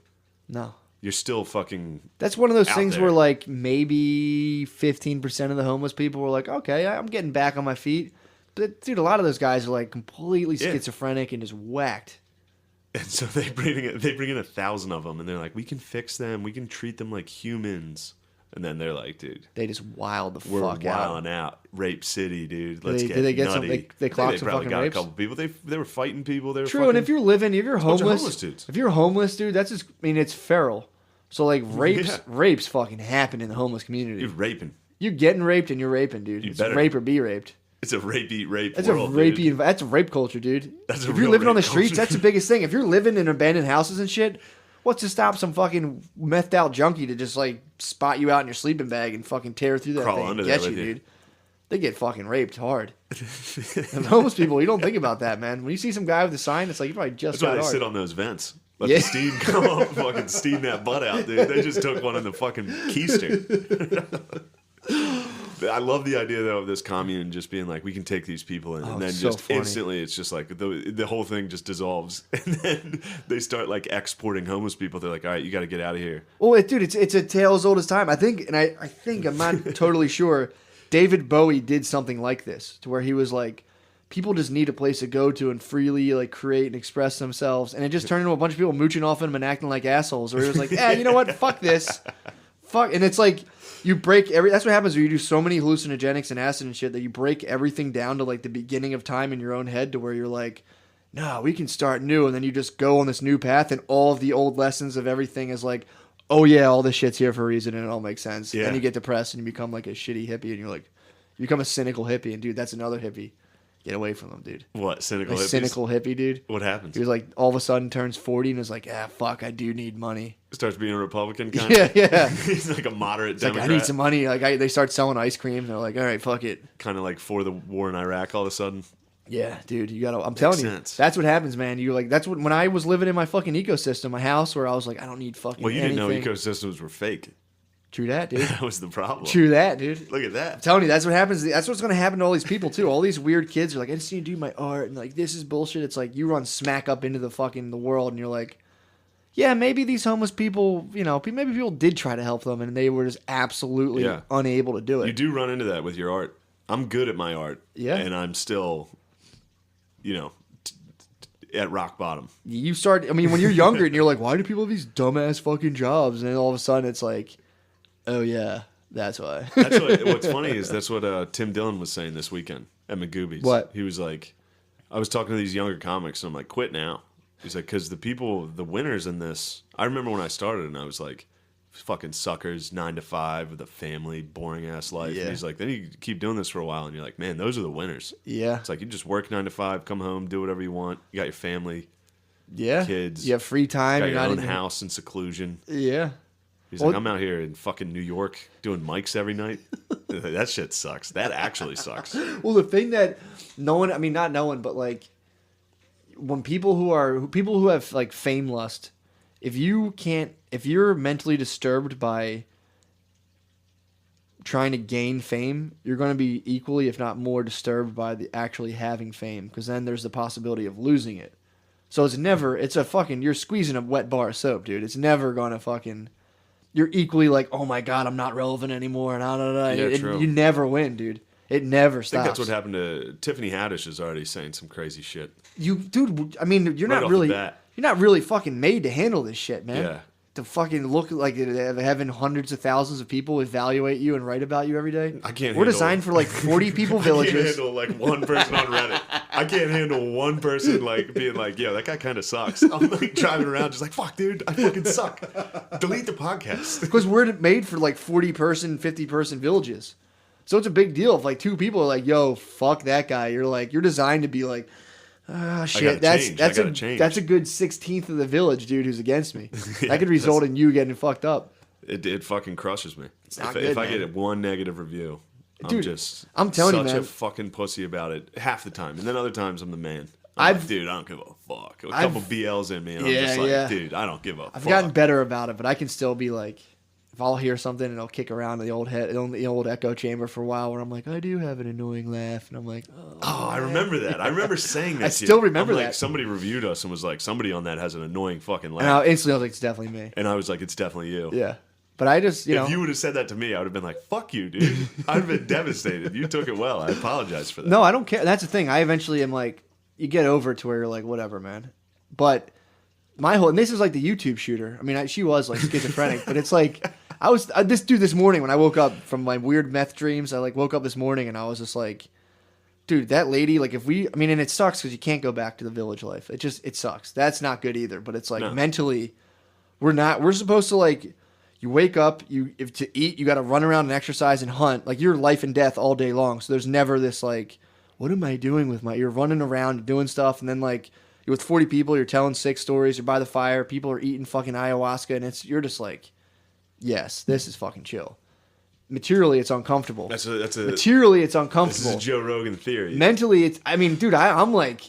no. You're still fucking. That's one of those out things there. where like maybe 15% of the homeless people were like, okay, I'm getting back on my feet. But dude, a lot of those guys are like completely Yeah. schizophrenic and just whacked. And so they bring in 1,000 of them, and they're like, we can fix them. We can treat them like humans. And then they're like, dude, They just wild the we're fuck out. wilding out. Rape City, dude. Let's Did get they get some- nutty. they I think clocked some probably fucking got rapes? a couple people. They were fighting people. They were True, fucking, and if you're bunch of homeless, homeless dudes. if you're homeless, dude, that's just, I mean, it's feral. So like Yeah. rapes fucking happen in the homeless community. you're raping. You're getting raped and you're raping, dude. You It's better. rape or be raped. It's a rape, eat, rape That's world, a rapey. dude. That's a rape culture, dude. That's a if you're real living on the rape streets, culture. that's the biggest thing. If you're living in abandoned houses and shit, what's to stop some fucking methed out junkie to just like spot you out in your sleeping bag and fucking tear through that Crawl thing under and there get you, with you. dude? They get fucking raped hard. And homeless people, you don't think about that, man. When you see some guy with a sign, it's like you probably just That's why got they hard. sit on those vents. Let Yeah. the steam come up, fucking steam that butt out, dude. They just took one in the fucking keister. I love the idea though of this commune just being like, we can take these people in, and then it's so just funny. instantly, it's just like the whole thing just dissolves, and then they start like exporting homeless people. They're like, all right, you got to get out of here. Well, dude, it's a tale as old as time. I think, and I think I'm not totally sure. David Bowie did something like this, to where he was like, people just need a place to go to and freely like create and express themselves, and it just turned into a bunch of people mooching off him and acting like assholes. Or he was like, you know what, fuck this, fuck, and it's like you break That's what happens when you do so many hallucinogenics and acid and shit that you break everything down to like the beginning of time in your own head, to where you're like, no, we can start new, and then you just go on this new path, and all of the old lessons of everything is like, oh yeah, all this shit's here for a reason, and it all makes sense. Yeah. Then you get depressed and you become like a shitty hippie, and you're like, you become a cynical hippie, and dude, that's another hippie. Get away from them, dude. What cynical? A hippies? cynical hippie, dude. What happens? He was like, all of a sudden turns 40 and is like, fuck, I do need money. Starts being a Republican kind Yeah, of. yeah. He's like a moderate It's like, Democrat. I need some money. Like, they start selling ice cream. They're like, all right, fuck it. Kind of like for the war in Iraq. All of a sudden, Yeah, dude, you gotta. I'm telling you, sense. that's what happens, man. You like, that's what when I was living in my fucking ecosystem, my house, where I was like, I don't need fucking. well, you anything. didn't know ecosystems were fake. True that, dude. That was the problem. True that, dude. Look at that. I'm telling you, that's what happens. That's what's gonna happen to all these people too. All these weird kids are like, I just need to do my art, and like, this is bullshit. It's like you run smack up into the world, and you're like, yeah, maybe these homeless people, you know, maybe people did try to help them, and they were just absolutely Yeah. unable to do it. You do run into that with your art. I'm good at my art. Yeah. And I'm still, at rock bottom. You start. I mean, when you're younger, and you're like, why do people have these dumbass fucking jobs? And then all of a sudden, it's like, oh yeah, that's why. That's what's funny is that's what Tim Dillon was saying this weekend at McGoobies. What? He was like, I was talking to these younger comics, and I'm like, quit now. He's like, because the winners in this, I remember when I started, and I was like, fucking suckers, 9 to 5 with a family, boring ass life. Yeah. And he's like, then you keep doing this for a while, and you're like, man, those are the winners. Yeah. It's like you just work 9 to 5, come home, do whatever you want. You got your family, Yeah. kids. You have free time. got You're your not own even. house in seclusion. Yeah. He's Well- like, I'm out here in fucking New York doing mics every night. That shit sucks. That actually sucks. Well, the thing that no one, I mean, not no one, but like when people who have like fame lust, if you're mentally disturbed by trying to gain fame, you're going to be equally, if not more, disturbed by the actually having fame, because then there's the possibility of losing it. So you're squeezing a wet bar of soap, dude. It's never going to fucking, you're equally like, oh my God, I'm not relevant anymore. Yeah, true. You never win, dude. It never I stops. think that's what happened to Tiffany Haddish is already saying some crazy shit. Dude, I mean, you're Right not off really, the bat. you're not really fucking made to handle this shit, man. Yeah. to fucking look like having hundreds of thousands of people evaluate you and write about you every day. I can't. We're designed for like 40 people villages. I can't handle like one person on Reddit. I can't handle one person like being like, "Yo, that guy kind of sucks." I'm like driving around just like, "Fuck, dude, I fucking suck." Delete the podcast. Because we're made for like 40-person, 50-person villages. So it's a big deal if like 2 people are like, "Yo, fuck that guy." You're designed to be like, "Ah, shit, that's a good 16th of the village, dude, who's against me." Yeah, that could result in you getting fucked up. It fucking crushes me. It's not if good, I get one negative review, dude, I'm telling you, such man. a fucking pussy about it half the time, and then other times I'm the man. I'm like, dude, I don't give a fuck. A couple BLs in me, and I'm just like, dude, I don't give a fuck. I've gotten better about it, but I can still be like, if I'll hear something and I'll kick around in the old echo chamber for a while, where I'm like, I do have an annoying laugh, and I'm like, oh, I remember that. I remember saying that. I still remember that. that. Somebody reviewed us and was like, somebody on that has an annoying fucking laugh. And instantly I was like, it's definitely me. And I was like, it's definitely you. Yeah. But I just, if you would have said that to me, I would have been like, fuck you, dude. I'd have been devastated. You took it well. I apologize for that. No, I don't care. That's the thing. I eventually am like, you get over it to where you're like, whatever, man. But and this is like the YouTube shooter. I mean, she was like schizophrenic, but it's like, this morning when I woke up from my weird meth dreams, I like woke up this morning and I was just like, dude, that lady, like and it sucks because you can't go back to the village life. It sucks. That's not good either. But it's like mentally, we're supposed to like, you wake up, if to eat, you got to run around and exercise and hunt. Like you're life and death all day long. So there's never this like, what am I doing you're running around, you're doing stuff. And then like you're with 40 people, you're telling sick stories, you're by the fire, people are eating fucking ayahuasca. And you're just like, yes, this is fucking chill. Materially, it's uncomfortable. Materially, it's uncomfortable. This is Joe Rogan theory. Mentally, dude, I'm like,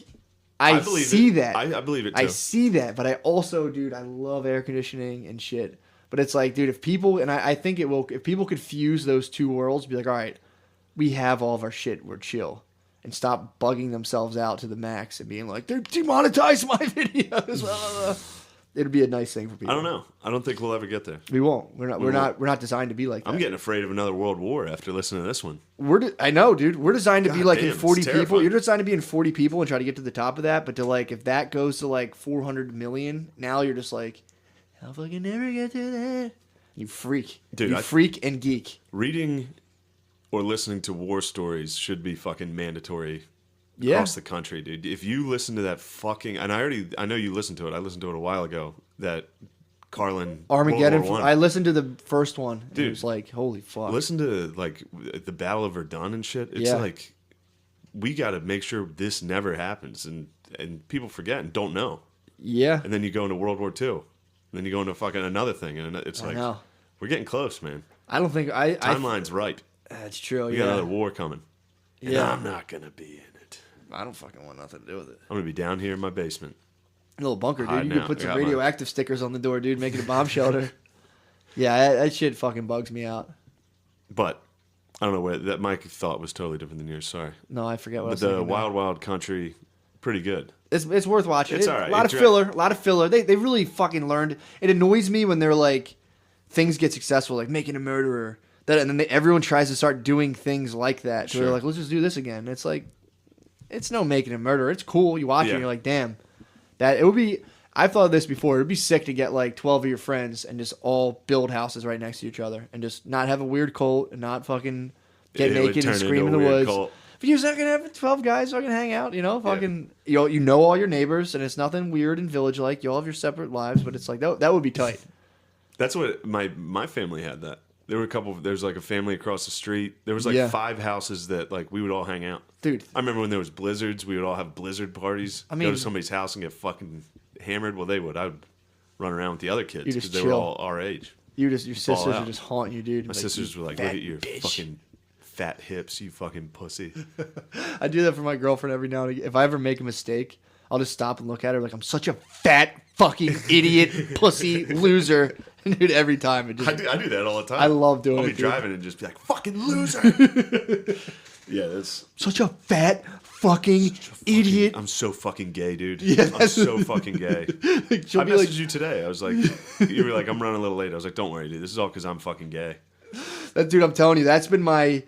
I see that. I believe it too. I see that, but I also, dude, I love air conditioning and shit. But it's like, dude, if people, and I think if people could fuse those two worlds, be like, all right, we have all of our shit, we're chill. And stop bugging themselves out to the max and being like, they're demonetized my videos. It'd be a nice thing for people. I don't know. I don't think we'll ever get there. We won't. We're not designed to be like that. I'm getting afraid of another world war after listening to this one. I know, dude. We're designed to be like in 40 people. Terrifying. You're designed to be in 40 people and try to get to the top of that. But to like, if that goes to like 400 million, now you're just like, I'll fucking never get to that. You freak. Dude, you freak and geek. Reading or listening to war stories should be fucking mandatory across the country, dude. If you listen to that fucking... And I know you listened to it. I listened to it a while ago. That Carlin... Armageddon. I listened to the first one. Dude, it was like, holy fuck. Listen to like the Battle of Verdun and shit. It's like, we got to make sure this never happens. And people forget and don't know. Yeah. And then you go into World War II. And then you go into fucking another thing. And it's like, we're getting close, man. I don't think... Timeline's right. That's true, We got another war coming. And I'm not going to be in it. I don't fucking want nothing to do with it. I'm going to be down here in my basement. A little bunker, dude. You can put some radioactive stickers on the door, dude. Make it a bomb shelter. Yeah, that shit fucking bugs me out. But, I don't know where... That my thought was totally different than yours. Sorry. No, I forget what I was thinking. But the Wild Wild Country, pretty good. It's worth watching. It's all right. A lot of filler. They really fucking learned. It annoys me when they're like, things get successful, like making a murderer. And then everyone tries to start doing things like that. So they're like, let's just do this again. It's like, it's no making a murderer. It's cool. You watch it and you're like, damn. It would be, I've thought of this before. It would be sick to get like 12 of your friends and just all build houses right next to each other and just not have a weird cult and not fucking get naked and scream in the woods. Cult. But you're not going to have 12 guys fucking hang out, you know? Fucking, you know all your neighbors and it's nothing weird and village-like. You all have your separate lives, but it's like, that would be tight. That's what my family had that. There were there's like a family across the street. There was like 5 houses that like we would all hang out. Dude. I remember when there was blizzards, we would all have blizzard parties. Go to somebody's house and get fucking hammered. Well, they would. I would run around with the other kids because they were all our age. Your sisters would just haunt you, dude. My sisters were like, look at your fucking fat hips, you fucking pussy. I do that for my girlfriend every now and again. If I ever make a mistake, I'll just stop and look at her like I'm such a fat fucking idiot, pussy, loser. Dude, every time. I do that all the time. I love doing it. I'll be driving and just be like, fucking loser. Yeah, that's... Such a fat fucking idiot. I'm so fucking gay, dude. Yeah. I'm so fucking gay. I messaged you today. I was like, you were like, I'm running a little late. I was like, don't worry, dude. This is all because I'm fucking gay. Dude, I'm telling you, that's been my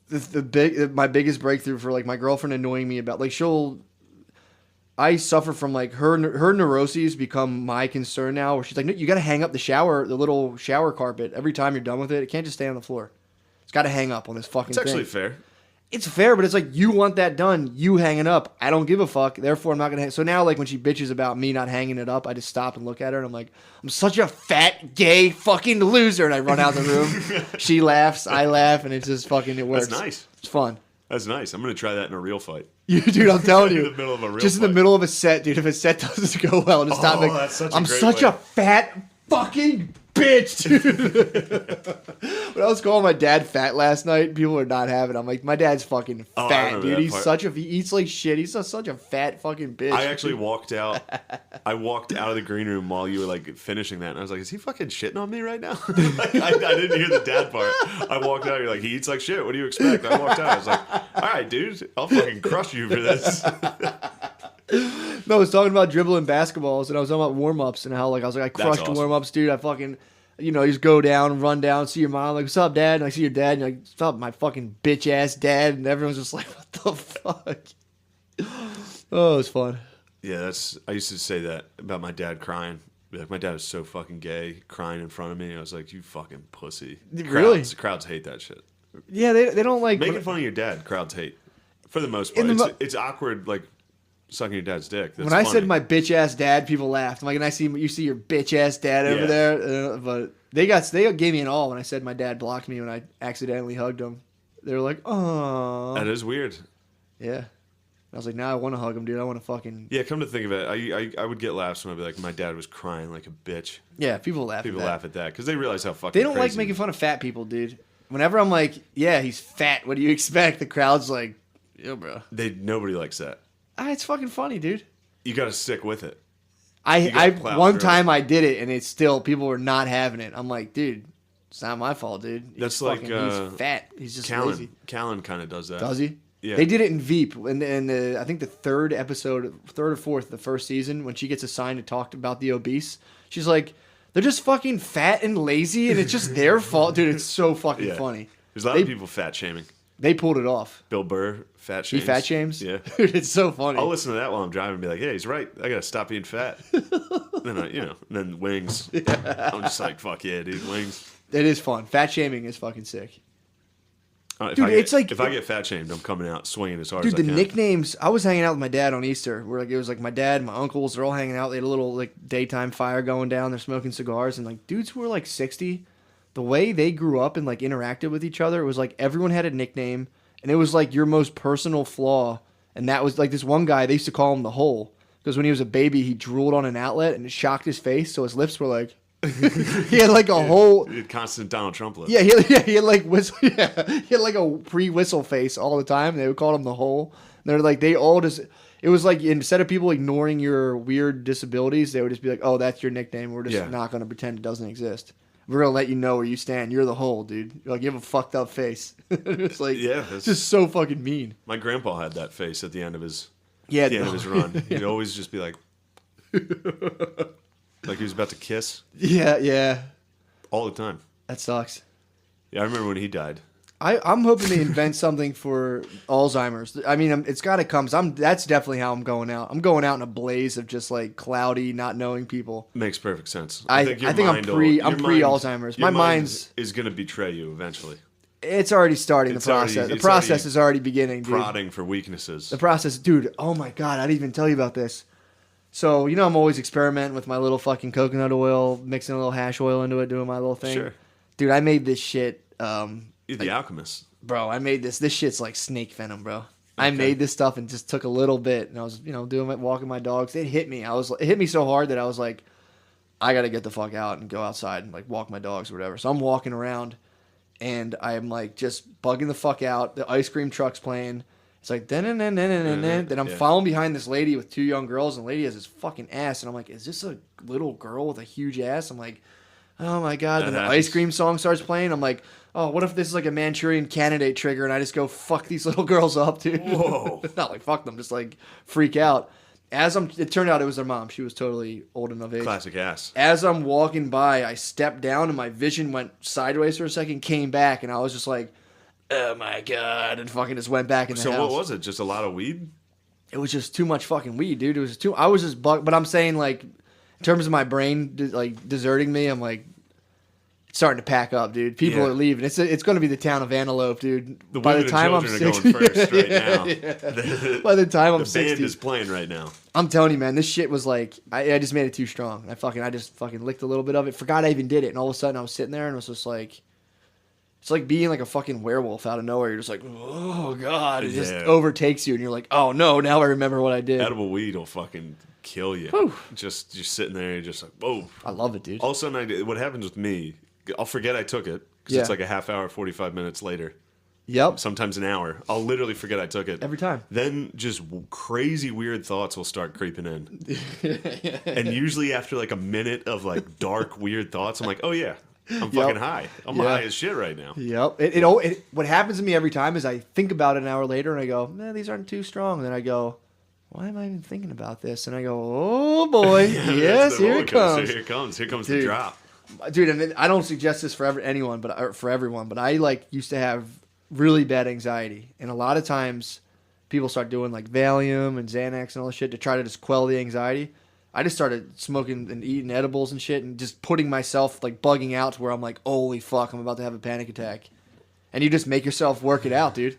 biggest breakthrough for like my girlfriend annoying me about like I suffer from like her neuroses become my concern now. Where she's like, no, you got to hang up the little shower carpet every time you're done with it. It can't just stay on the floor. It's got to hang up on this fucking thing. It's actually fair. It's fair, but it's like, you want that done. You hang it up. I don't give a fuck. Therefore, I'm not going to. So now, like, when she bitches about me not hanging it up, I just stop and look at her, and I'm like, I'm such a fat, gay fucking loser. And I run out the room. She laughs. I laugh. And it's just fucking, it works. That's nice. It's fun. That's nice. I'm going to try that in a real fight. Dude, I'm telling you. In the middle of a real just fight. in the middle of a set, dude. If a set doesn't go well, just stop. That's such a I'm great such way. a fat fucking bitch, dude. When I was calling my dad fat last night, people were not having it. I'm like, my dad's fucking I fat, remember dude. that He's part. he eats like shit. He's such a fat fucking bitch. I actually walked out. I walked out of the green room while you were like finishing that, and I was like, "Is he fucking shitting on me right now?" Like, I didn't hear the dad part. I walked out. You're like, "He eats like shit. What do you expect?" I walked out. I was like, "All right, dude, I'll fucking crush you for this." No, I was talking about dribbling basketballs, and I was talking about warm-ups and how, like, I was like, I crushed awesome. warm-ups, dude. I fucking, you just go down, run down, see your mom, like, what's up, dad? And I see your dad, and you're like, what's up, my fucking bitch-ass dad? And everyone's just like, what the fuck? Oh, it was fun. Yeah, I used to say that about my dad crying. Be like, my dad was so fucking gay, crying in front of me. I was like, you fucking pussy. Really? Crowds hate that shit. Yeah, they don't like... Making fun of your dad, crowds hate. For the most part. It's awkward, like, sucking your dad's dick. That's when I funny. said my bitch ass dad, people laughed. I'm like, and you see your bitch ass dad over Yeah. there, but they gave me an all when I said my dad blocked me when I accidentally hugged him. They were like, oh, That is weird. yeah. I was like, now I want to hug him, dude. I want to fucking Yeah, come to think of it, I would get laughs when I'd be like, my dad was crying like a bitch. yeah. People laugh. People at that. laugh at that because they realize how fucking They don't like crazy- making fun of fat people, dude. Whenever I'm like, yeah, he's fat. What do you expect? The crowd's like, yeah, bro. Nobody likes that. It's fucking funny, dude. You got to stick with it. I plow one through time I did it, and it's still people were not having it. I'm like, dude, it's not my fault, dude. That's like, he's fat. He's just lazy. Callan kind of does that. Does he? Yeah. They did it in Veep, and I think the third or fourth, of the first season, when she gets assigned to talk about the obese, she's like, they're just fucking fat and lazy, and it's just their fault, dude. It's so fucking Yeah. funny. There's a lot of people fat shaming. They pulled it off. Bill Burr, fat He shames. fat shames. Yeah. Dude, it's so funny. I'll listen to that while I'm driving and be like, hey, he's right. I got to stop being fat. then wings. I'm just like, fuck yeah, dude, wings. It is fun. Fat shaming is fucking sick. Dude, it's like- if I get fat shamed, I'm coming out swinging as hard Dude, as I the can. nicknames. I was hanging out with my dad on Easter. Where it was like my dad, my uncles, they're all hanging out. They had a little like daytime fire going down. They're smoking cigars, and like dudes who were like 60, the way they grew up and like interacted with each other, it was like everyone had a nickname, and it was like your most personal flaw. And that was like this one guy. They used to call him the Hole because when he was a baby, he drooled on an outlet and it shocked his face, so his lips were like. He had like a whole. Constant Donald Trump lips. Yeah, he had like whistle. Yeah, he had like a pre-whistle face all the time. They would call him the Hole. And they're like they all just. It was like instead of people ignoring your weird disabilities, they would just be like, "Oh, that's your nickname. We're just not going to pretend it doesn't exist. We're going to let you know where you stand. You're the Hole, dude. You're like you have a fucked up face." It's like it's just so fucking mean. My grandpa had that face at the end of his end of his run. He'd always just be like, like he was about to kiss Yeah, all the time. that sucks. Yeah, I remember when he died. I'm hoping they invent something for Alzheimer's. I mean, it's got to come. That's definitely how I'm going out. I'm going out in a blaze of just like cloudy, not knowing people. Makes perfect sense. I think I'm pre-Alzheimer's. My mind's is going to betray you eventually. It's already starting. It's The process. already- The it's process already is already beginning, dude. Prodding for weaknesses. The process, dude. Oh my god, I didn't even tell you about this. So I'm always experimenting with my little fucking coconut oil, mixing a little hash oil into it, doing my little thing. Sure. Dude, I made this shit. You're the alchemist. Bro, I made this. This shit's like snake venom, bro. I made this stuff and just took a little bit, and I was, walking my dogs. It hit me. It hit me so hard that I was like, I gotta get the fuck out and go outside and like walk my dogs or whatever. So I'm walking around, and I'm like just bugging the fuck out. The ice cream truck's playing. It's like then I'm following behind this lady with two young girls, and the lady has this fucking ass, and I'm like, is this a little girl with a huge ass? I'm like, oh my god. Then the ice cream song starts playing. I'm like, oh, what if this is like a Manchurian Candidate trigger and I just go fuck these little girls up, dude? Whoa. Not like fuck them, just like freak out. It turned out it was their mom. She was totally old enough age. Classic ass. As I'm walking by, I stepped down and my vision went sideways for a second, came back, and I was just like, oh my god, and fucking just went back in the house. So what was it? Just a lot of weed? it was just too much fucking weed, dude. It was too. I was just but I'm saying like, in terms of my brain like deserting me, I'm like starting to pack up, dude. People are leaving. It's going to be the town of Antelope, dude. By the time I'm 60, are going first right now. By the time I'm 60, the band is playing right now. I'm telling you, man, this shit was like I just made it too strong. I just fucking licked a little bit of it. Forgot I even did it, and all of a sudden I was sitting there and it was just like. It's like being like a fucking werewolf out of nowhere. You're just like, oh, God. It just overtakes you. And you're like, oh, no, now I remember what I did. Edible weed will fucking kill you. Whew. Just sitting there, you're just like, whoa. I love it, dude. All of a sudden, what happens with me, I'll forget I took it because it's like a half hour, 45 minutes later. Yep. Sometimes an hour. I'll literally forget I took it. Every time. Then just crazy weird thoughts will start creeping in. And usually after like a minute of like dark, weird thoughts, I'm like, oh, yeah. I'm fucking high. I'm high as shit right now. Yep. What happens to me every time is I think about it an hour later and I go, man, these aren't too strong. And then I go, why am I even thinking about this? And I go, oh boy, yes, here it comes. Here comes the drop. Dude, and I don't suggest this for everyone, but I like used to have really bad anxiety. And a lot of times people start doing like Valium and Xanax and all this shit to try to just quell the anxiety. I just started smoking and eating edibles and shit and just putting myself like bugging out to where I'm like, holy fuck, I'm about to have a panic attack. And you just make yourself work it out, dude.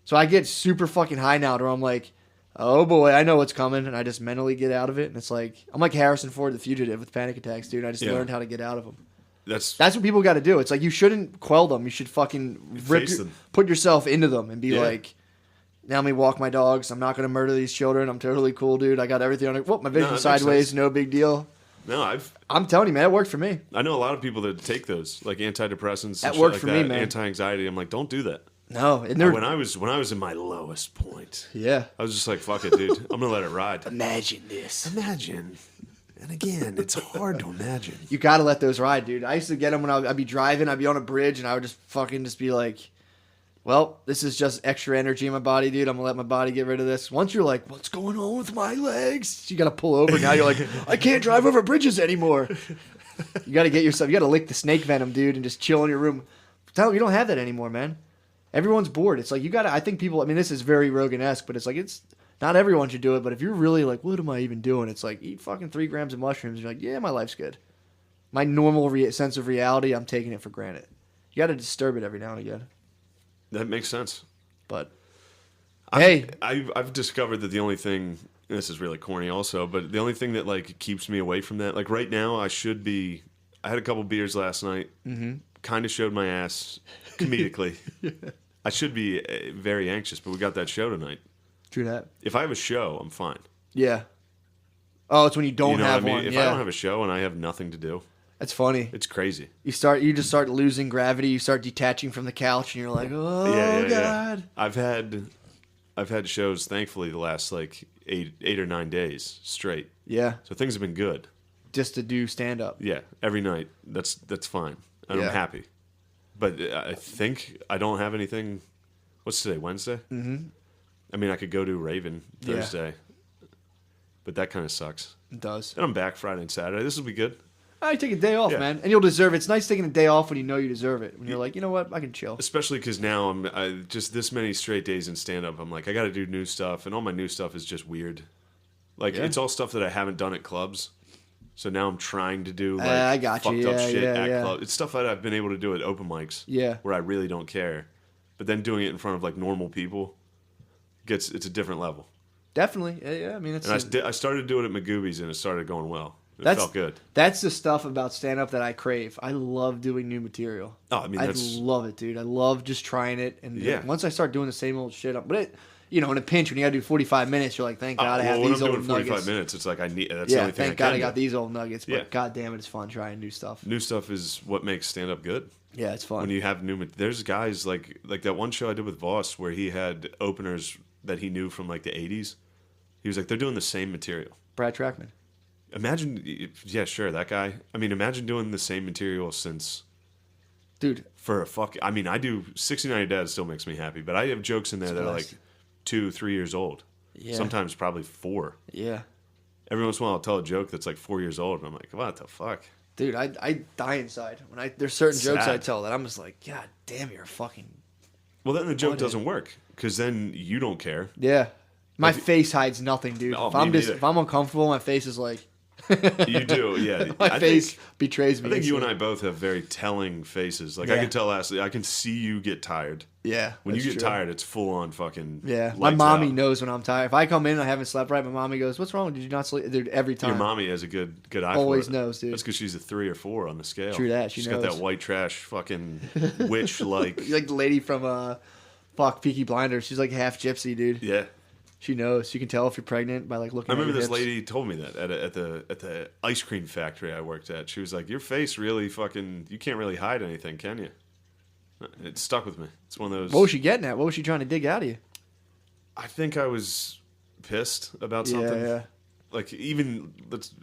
So I get super fucking high now where I'm like, oh boy, I know what's coming. And I just mentally get out of it. And it's like, I'm like Harrison Ford, the fugitive with panic attacks, dude. I just learned how to get out of them. That's what people got to do. It's like, you shouldn't quell them. You should fucking put yourself into them and be like, now let me walk my dogs. I'm not going to murder these children. I'm totally cool, dude. I got everything under. Whoop, my vision sideways. No big deal. No, I'm telling you, man, it worked for me. I know a lot of people that take those, like antidepressants. That and worked shit for like me, that, man. Anti-anxiety. I'm like, don't do that. No, and when I was in my lowest point, I was just like, fuck it, dude. I'm gonna let it ride. Imagine this. Imagine. And again, it's hard to imagine. You got to let those ride, dude. I used to get them when I'd be driving. I'd be on a bridge, and I would just be like, well, this is just extra energy in my body, dude. I'm going to let my body get rid of this. Once you're like, what's going on with my legs? You got to pull over. Now you're like, I can't drive over bridges anymore. You got to get yourself, you got to lick the snake venom, dude, and just chill in your room. You don't have that anymore, man. Everyone's bored. It's like, I think people, I mean, this is very Rogan-esque, but it's like, not everyone should do it. But if you're really like, what am I even doing? It's like, eat fucking 3 grams of mushrooms. And you're like, yeah, my life's good. My normal sense of reality, I'm taking it for granted. You got to disturb it every now and again. That makes sense. But I've discovered that the only thing, this is really corny also, but the only thing that like keeps me away from that, like right now I had a couple beers last night, kind of showed my ass comedically. I should be very anxious, but we got that show tonight. True that. If I have a show, I'm fine. Yeah. Oh, it's when you don't have one. If I don't have a show and I have nothing to do. That's funny. It's crazy. You just start losing gravity. You start detaching from the couch, and you're like, oh God. I've had shows, thankfully, the last like eight or 9 days straight. Yeah. So things have been good. Just to do stand up. Yeah, every night. That's fine, and I'm happy. But I think I don't have anything. What's today? Wednesday. Mm-hmm. I mean, I could go to Raven Thursday, but that kind of sucks. It does. And I'm back Friday and Saturday. This will be good. I take a day off, man, and you'll deserve it. It's nice taking a day off when you know you deserve it. When you're like, you know what, I can chill. Especially because now I'm just this many straight days in stand up. I'm like, I got to do new stuff, and all my new stuff is just weird. Like it's all stuff that I haven't done at clubs. So now I'm trying to do like I got fucked you. up shit at clubs. It's stuff that I've been able to do at open mics. Yeah, where I really don't care, but then doing it in front of like normal people, it's a different level. Definitely, yeah. I mean, I started doing it at McGoobies, and it started going well. It felt good. That's the stuff about stand-up that I crave. I love doing new material. Oh, I mean, I love it, dude. I love just trying it. And once I start doing the same old shit, in a pinch, when you got to do 45 minutes, you're like, thank God I have these old nuggets. When I'm doing 45 minutes, it's like, that's the only thing I can thank God I got do. these old nuggets. But God damn it, it's fun trying new stuff. New stuff is what makes stand-up good. Yeah, it's fun. When you have there's guys like that one show I did with Voss where he had openers that he knew from like the 80s. He was like, they're doing the same material. Brad Trackman. Imagine, that guy. I mean, imagine doing the same material since... Dude. I do 69 Dad still makes me happy, but I have jokes in there that are like 2-3 years old. Yeah. Sometimes probably 4. Yeah. Every once in a while I'll tell a joke that's like 4 years old, and I'm like, what the fuck? Dude, I die inside. There's certain jokes I tell that I'm just like, God damn, you're a fucking... Well, then the joke doesn't work, because then you don't care. Yeah. My face hides nothing, dude. Oh, If I'm uncomfortable, my face is like. You do, yeah. My face betrays me. I think you and I both have very telling faces. Like I can tell I can see you get tired. Yeah. When you get tired, it's full on fucking. Yeah. My mommy out. knows when I'm tired. If I come in and I haven't slept right, my mommy goes, "What's wrong? Did you not sleep?" Dude, every time. Your mommy has a good eye. Always for it. knows, dude. That's because she's a 3 or 4 on the scale. True that. She's knows. got that white trash fucking witch like. Like the lady from Peaky Blinders. She's like half gypsy, dude. Yeah. She knows. You can tell if you're pregnant by like looking. I remember at your this hips. lady told me that at the ice cream factory I worked at. She was like, "Your face really fucking. You can't really hide anything, can you?" It stuck with me. It's one of those. What was she getting at? What was she trying to dig out of you? I think I was pissed about something. Yeah. Like even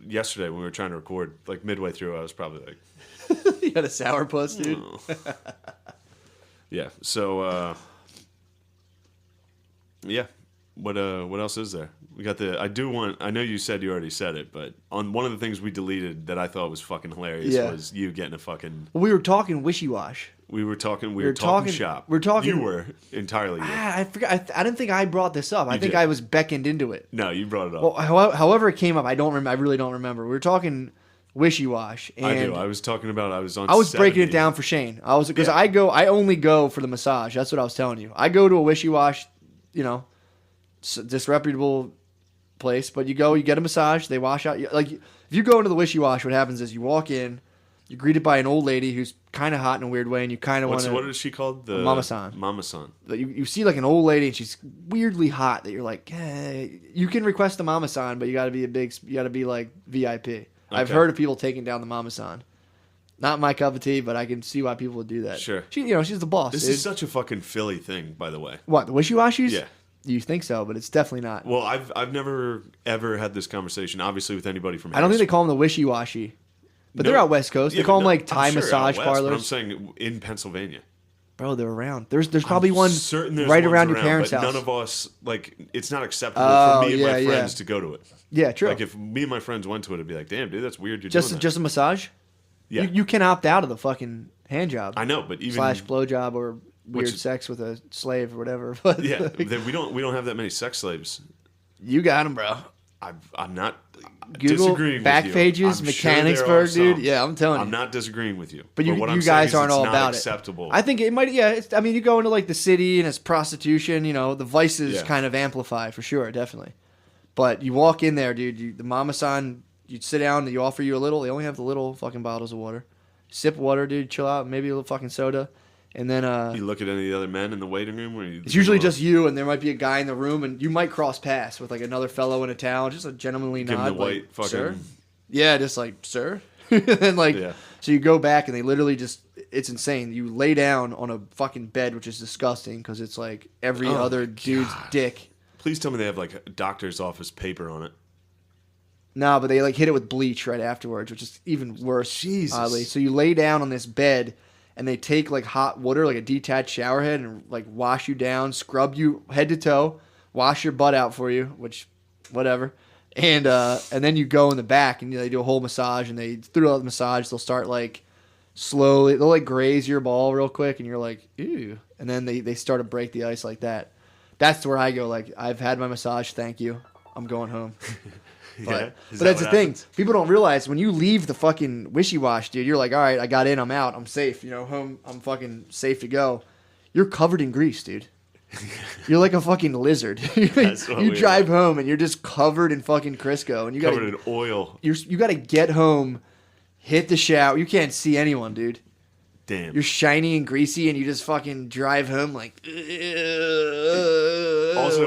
yesterday when we were trying to record, like midway through, I was probably like, You got a sourpuss, dude. oh. Yeah. So yeah. What else is there? We got I know you said you already said it, but on one of the things we deleted that I thought was fucking hilarious was you getting a fucking. We were talking wishy-wash. We were talking shop. We're talking. You were entirely. You. I forgot. I didn't think I brought this up. I think did. I was beckoned into it. No, you brought it up. Well, however it came up, I don't remember. I really don't remember. We were talking wishy-wash. And I do. I was talking about. I was on. I was 70. breaking it down for Shane. I only go for the massage. That's what I was telling you. I go to a wishy-wash, disreputable place, but you get a massage, they wash out. Like if you go into the wishy-wash, what happens is you walk in, you're greeted by an old lady who's kind of hot in a weird way, and you kind of want to. What is she called? The Mama-san. Mama-san. You see like an old lady, and she's weirdly hot. That you're like, hey, you can request the Mama-san, but you got to be like VIP. Okay. I've heard of people taking down the Mama-san. Not my cup of tea, but I can see why people would do that. Sure. She's the boss. This is such a fucking Philly thing, by the way. What, the wishy-washies? Yeah. You think so, but it's definitely not. Well, I've never ever had this conversation, obviously, with anybody from. I don't think they call them the wishy-washy, but they're out West Coast. They call them like Thai massage parlors. But I'm saying in Pennsylvania, bro, they're around. There's probably one there's right ones around your parents' but house. None of us it's not acceptable for me and my friends to go to it. Yeah, true. Like if me and my friends went to it, it'd be like, damn, dude, that's weird. You're just doing that. just a massage. Yeah, you can opt out of the fucking hand job. I know, but even / blowjob or weird sex with a slave or whatever. But yeah, we don't have that many sex slaves. You got them, bro. I'm not Google disagreeing back with you. pages, I'm Mechanicsburg, sure there are dude. some. Yeah, I'm telling you. I'm not disagreeing with you. But what you I'm guys saying aren't is all it's about not it. acceptable. I think it might. Yeah, you go into like the city and it's prostitution. The vices kind of amplify for sure, definitely. But you walk in there, dude. The mama-san, you sit down. They offer you a little. They only have the little fucking bottles of water. Sip water, dude. Chill out. Maybe a little fucking soda. And then you look at any of the other men in the waiting room. It's usually just you, and there might be a guy in the room, and you might cross paths with like another fellow in a towel, just a gentlemanly give nod, him the white like, fucking. sir. Yeah, just like sir. And then so you go back, and they literally it's insane. You lay down on a fucking bed, which is disgusting because it's like every other dude's dick. Please tell me they have like a doctor's office paper on it. No, but they like hit it with bleach right afterwards, which is even worse. Jesus. Oddly. So you lay down on this bed, and they take like hot water, like a detached shower head, and like wash you down, scrub you head to toe, wash your butt out for you, which, whatever. And then you go in the back, and they do a whole massage, and throughout the massage, they'll start like slowly, they'll like graze your ball real quick, and you're like, ew. And then they start to break the ice like that. That's where I go, like, I've had my massage, thank you. I'm going home. But that's the thing. People don't realize when you leave the fucking wishy-wash, dude, you're like, all right, I got in, I'm out, I'm safe. Home, I'm fucking safe to go. You're covered in grease, dude. You're like a fucking lizard. You drive home and you're just covered in fucking Crisco, and you covered in oil. You got to get home, hit the shower. You can't see anyone, dude. Damn. You're shiny and greasy, and you just fucking drive home like. Also,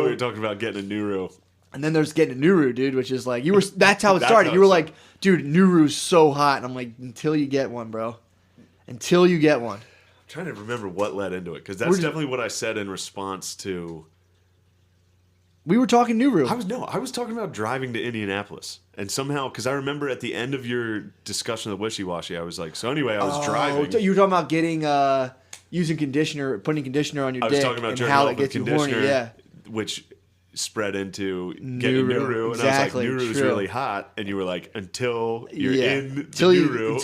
we were talking about getting a Nuru. And then there's getting a Nuru, dude, which is like that's how it started. You were like, dude, Nuru's so hot, and I'm like, until you get one, bro. Until you get one. I'm trying to remember what led into it, because that's definitely what I said in response to. We were talking Nuru. I was talking about driving to Indianapolis, and somehow, because I remember at the end of your discussion of the wishy-washy, I was like, so anyway, I was driving. You were talking about getting using conditioner, putting conditioner on your dick, I was talking about and jerking how off it with gets you horny. Yeah. Which spread into getting a Nuru, and exactly, I was like, Nuru's really hot, and you were like, until you're in the Nuru.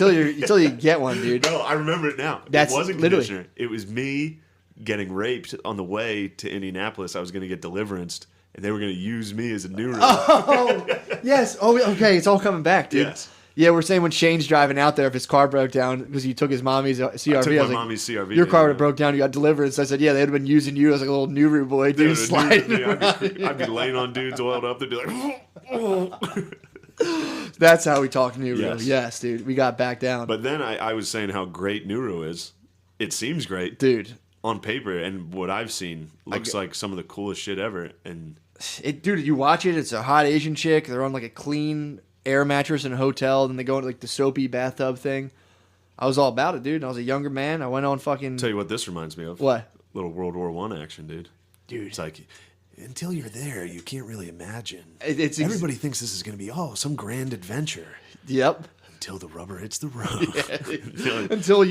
Until you get one, dude. No, I remember it now. That's it wasn't literally conditioner. It was me getting raped on the way to Indianapolis. I was going to get deliverance, and they were going to use me as a Nuru. Oh, yes. Oh, okay. It's all coming back, dude. Yes. Yeah, we're saying when Shane's driving out there, if his car broke down because he took his mommy's CRV. I took was my like, mommy's CRV. your car would have broke down. You got delivered. So I said, yeah, they'd have been using you as like a little Nuru boy, dude, sliding. I'd be laying on dudes oiled up. They'd be like, That's how we talk Nuru. Yes. Yes, dude. We got back down. But then I was saying how great Nuru is. It seems great, dude, on paper, and what I've seen looks like some of the coolest shit ever. And dude, you watch it. It's a hot Asian chick. They're on like a clean air mattress in a hotel. Then they go into like the soapy bathtub thing. I was all about it, dude. I was a younger man. I went on fucking. Tell you what, this reminds me of what? Little World War I action, dude. Dude, it's like until you're there, you can't really imagine. Everybody thinks this is going to be some grand adventure. Yep. Until the rubber hits the road. Until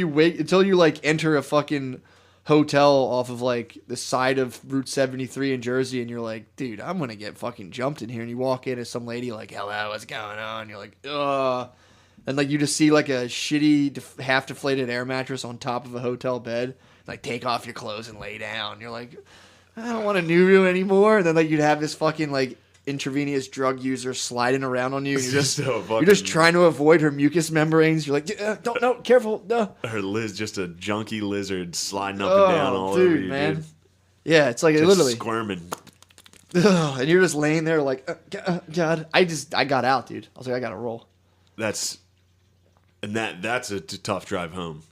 you like enter a fucking hotel off of like the side of Route 73 in Jersey, and you're like, dude, I'm gonna get fucking jumped in here. And you walk in as some lady like, hello, what's going on? You're like, ugh. And like you just see like a shitty half deflated air mattress on top of a hotel bed. Like, take off your clothes and lay down. You're like, I don't want a Nuru anymore. And then like you'd have this fucking like intravenous drug user sliding around on you. And you're just trying to avoid her mucous membranes. You're like, don't, no, careful, no. Her just a junky lizard sliding up and down all over you, man. dude. Yeah, it's like Just literally squirming. And you're just laying there like, God. I got out, dude. I was like, I gotta roll. That's a tough drive home.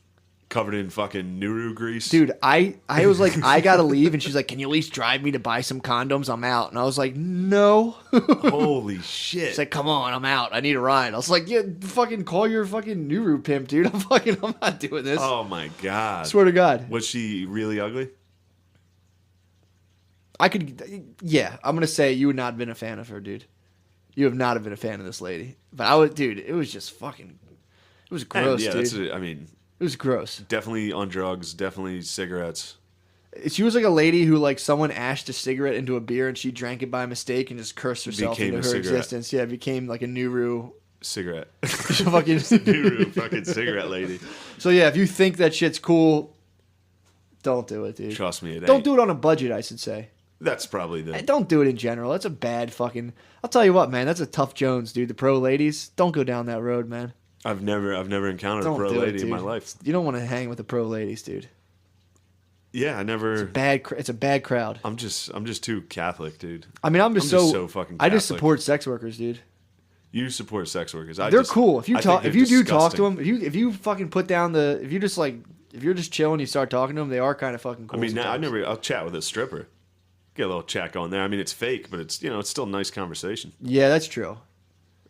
Covered in fucking Nuru grease. Dude, I was like, I gotta leave. And she's like, can you at least drive me to buy some condoms? I'm out. And I was like, no. Holy shit. She's like, come on, I'm out. I need a ride. I was like, yeah, fucking call your fucking Nuru pimp, dude. I'm not doing this. Oh my God. Swear to God. Was she really ugly? Yeah, I'm gonna say you would not have been a fan of her, dude. You have not have been a fan of this lady. But I would, dude, it was just fucking, it was gross, yeah, dude. It was gross. Definitely on drugs, definitely cigarettes. She was like a lady who, like, someone ashed a cigarette into a beer and she drank it by mistake and just cursed herself into her existence. Yeah, became like a Nuru cigarette. Fucking Nuru fucking cigarette lady. So yeah, if you think that shit's cool, don't do it, dude. Trust me, don't do it on a budget, I should say. That's probably the. Don't do it in general. That's a bad fucking. I'll tell you what, man. That's a tough Jones, dude. The pro ladies, don't go down that road, man. I've never encountered a pro lady in my life. You don't want to hang with the pro ladies, dude. Yeah, I never. It's a bad crowd. I'm just too Catholic, dude. I mean, I'm just so fucking Catholic. I just support sex workers, dude. You support sex workers. They're cool. If you talk to them, if you fucking put down if you're just chilling, you start talking to them, they are kind of fucking cool. I mean, I'll chat with a stripper. Get a little chat going there. I mean, it's fake, but it's still a nice conversation. Yeah, that's true.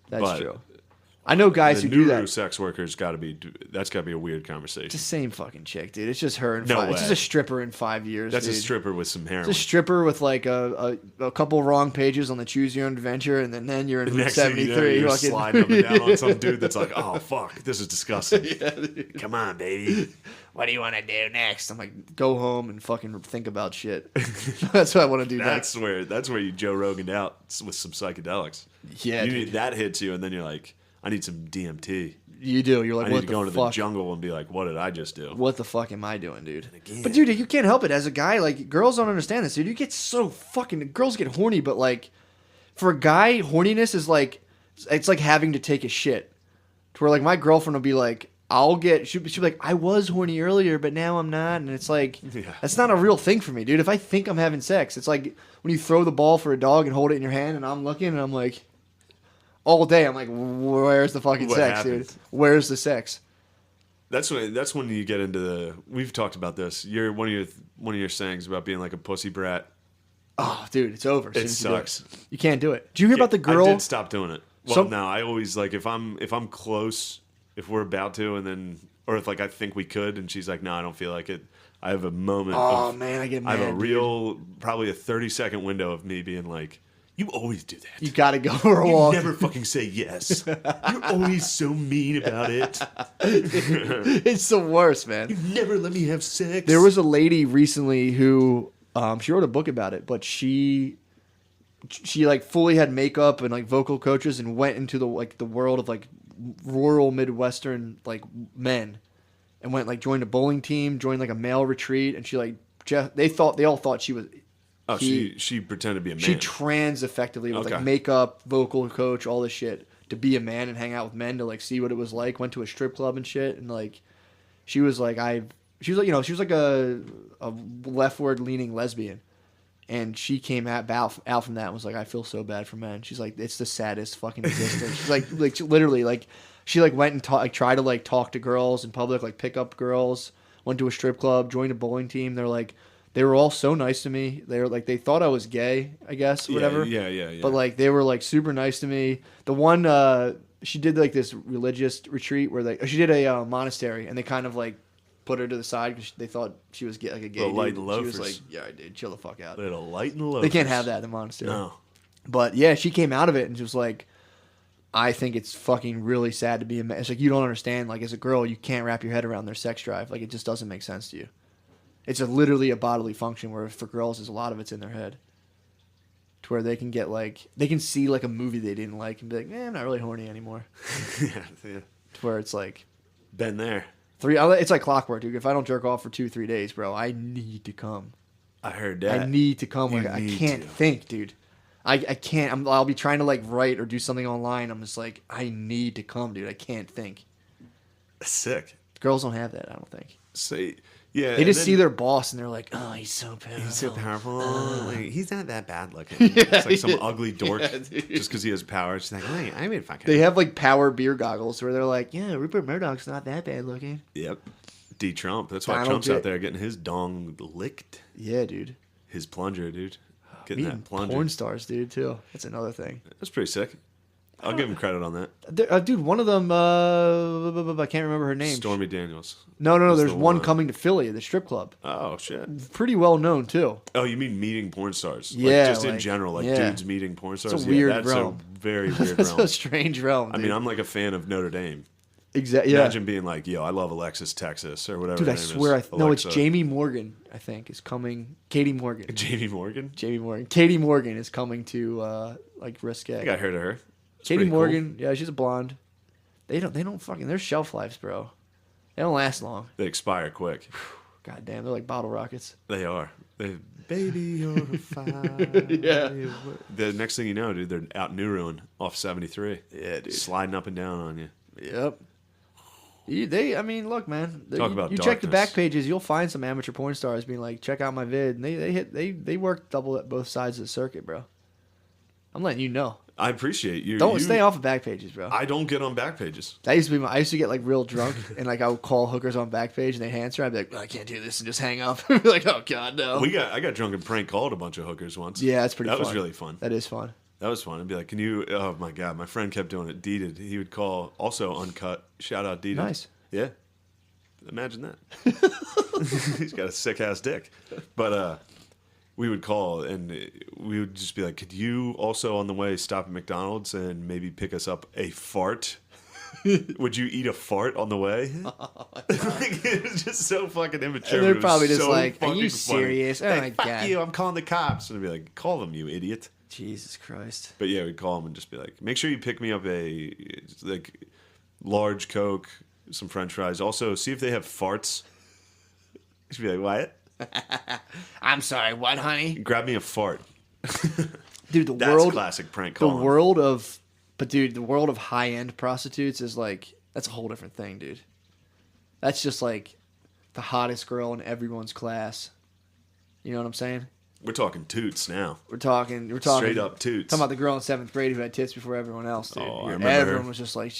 That's true. I know guys who do that. Sex workers that's got to be a weird conversation. It's the same fucking chick, dude. It's just her in no five. Way. It's just a stripper in 5 years. That's dude. a stripper with some heroin. It's a stripper with like a couple wrong pages on the Choose Your Own Adventure, and then you're in Route 73. You're sliding up and down on some dude that's like, oh fuck, this is disgusting. Come on, baby. What do you want to do next? I'm like, go home and fucking think about shit. That's what I want to do next. That's where you Joe Rogan out with some psychedelics. Yeah, that hits you, and then you're like, I need some DMT. You do. You're like, I what need to the go into fuck? the jungle and be like, what did I just do? What the fuck am I doing, dude? But dude, you can't help it. As a guy, like, girls don't understand this, dude. You get so fucking girls get horny, but like, for a guy, horniness is like, it's like having to take a shit. To where like my girlfriend will be like, she'll be like, I was horny earlier, but now I'm not, and it's like, that's not a real thing for me, dude. If I think I'm having sex, it's like when you throw the ball for a dog and hold it in your hand, and I'm looking, and I'm like. All day, I'm like, where's the fucking sex, dude? Where's the sex? That's when you get into we've talked about this. One of your sayings about being like a pussy brat. Oh, dude, it's over. It sucks. You can't do it. Did you hear about the girl? I did stop doing it. Well, no, I always like if I'm close, if we're about to, and then or if like I think we could, and she's like, no, I don't feel like it. I have a moment. Oh man, I get mad. I have probably a 30-second window of me being like. You always do that. You gotta go for a walk. You never fucking say yes. You're always so mean about it. It's the worst, man. You never let me have sex. There was a lady recently who, she wrote a book about it, but she like fully had makeup and like vocal coaches and went into the world of like rural Midwestern like men, and went like joined a bowling team, joined like a male retreat, and she like they all thought she was. Oh, she pretended to be a man. She trans effectively with like makeup, vocal coach, all this shit to be a man and hang out with men to like see what it was like. Went to a strip club and shit, and like she was like a leftward leaning lesbian, and she came out from that and was like, I feel so bad for men. She's like, it's the saddest fucking existence. She's like literally like she like went and tried to like talk to girls in public, like pick up girls. Went to a strip club, joined a bowling team. They're like. They were all so nice to me. They were like, they thought I was gay, I guess, whatever. Yeah. But like, they were like super nice to me. The one, she did like this religious retreat where she did a monastery, and they kind of like put her to the side because they thought she was like a gay dude. Light and loafers. She was like, yeah, dude, chill the fuck out. Little light and loafers. They can't have that in the monastery. No. But yeah, she came out of it and she was like, I think it's fucking really sad to be a man. It's like, you don't understand. Like, as a girl, you can't wrap your head around their sex drive. Like, it just doesn't make sense to you. It's literally a bodily function where for girls, there's a lot of it's in their head. To where they can get like, they can see like a movie they didn't like and be like, I'm not really horny anymore. yeah. To where it's like. Been there. It's like clockwork, dude. If I don't jerk off for 2-3 days, bro, I need to come. I heard that. I need to come. Like, I can't think, dude. I can't. I'll be trying to like write or do something online. I'm just like, I need to come, dude. I can't think. Sick. Girls don't have that, I don't think. Yeah, they just see their boss and they're like, "Oh, he's so powerful. He's so powerful. Like, he's not that bad looking. It's like some ugly dork just because he has power. She's like, hey, I mean, fucking. They have like power beer goggles where they're like, "Yeah, Rupert Murdoch's not that bad looking." Yep. D. Trump. That's why Trump's out there getting his dong licked. Yeah, dude. His plunger, dude. Getting that plunger. Porn stars, dude. Too. That's another thing. That's pretty sick. I'll give him credit on that. Dude, one of them, I can't remember her name. Stormy Daniels. No. There's one coming to Philly at the strip club. Oh, shit. Pretty well known, too. Oh, you mean meeting porn stars? Yeah. Like, just in general, dudes meeting porn stars? It's a weird realm. That's a very weird That's realm. a strange realm, dude. I mean, I'm like a fan of Notre Dame. Exactly. Yeah. Imagine being like, yo, I love Alexis, Texas, or whatever. Dude, I swear. No, it's Alexa. Jamie Morgan, I think, is coming. Katie Morgan. Jamie Morgan? Jamie Morgan. Katie Morgan is coming to, like, Risque. I think I heard of her. It's Katie Morgan, cool. Yeah, she's a blonde. They don't fucking, their shelf lives, bro. They don't last long. They expire quick. God damn, they're like bottle rockets. They are. Baby, you're a fire. Yeah. The next thing you know, dude, they're out New Ruin off 73. Yeah, dude. Sliding up and down on you. Yep. Look, man. Talk about you darkness. check the back pages, you'll find some amateur porn stars being like, check out my vid, and they work double at both sides of the circuit, bro. I'm letting you know. I appreciate you. Don't stay off of back pages, bro. I don't get on back pages. That used to be I used to get like real drunk and like I would call hookers on back page and they'd answer. I'd be like, I can't do this and just hang up. I'd be like, oh god, no. I got drunk and prank called a bunch of hookers once. Yeah, that's pretty fun. That was really fun. That is fun. That was fun. I'd be like, can you, oh my god, my friend kept doing it. Deeded. He would call, also uncut. Shout out Deeded. Nice. Yeah. Imagine that. He's got a sick ass dick. But we would call and we would just be like, could you also on the way stop at McDonald's and maybe pick us up a fart? Would you eat a fart on the way? Like, it was just so fucking immature. And they're probably just so like, are you funny. serious? Oh Like, my fuck god. you, I'm calling the cops. And I'd be like, call them, you idiot. Jesus Christ. But yeah, we'd call them and just be like, make sure you pick me up a like large Coke, some French fries. Also, see if they have farts. Just be like, what? I'm sorry, what, honey? Grab me a fart. Dude, That's classic prank calling. The world of high-end prostitutes is like, that's a whole different thing, dude. That's just like the hottest girl in everyone's class. You know what I'm saying? We're talking toots now. We're talking Straight up toots. Talking about the girl in 7th grade who had tits before everyone else, dude. Oh, I remember Everyone her. was just like,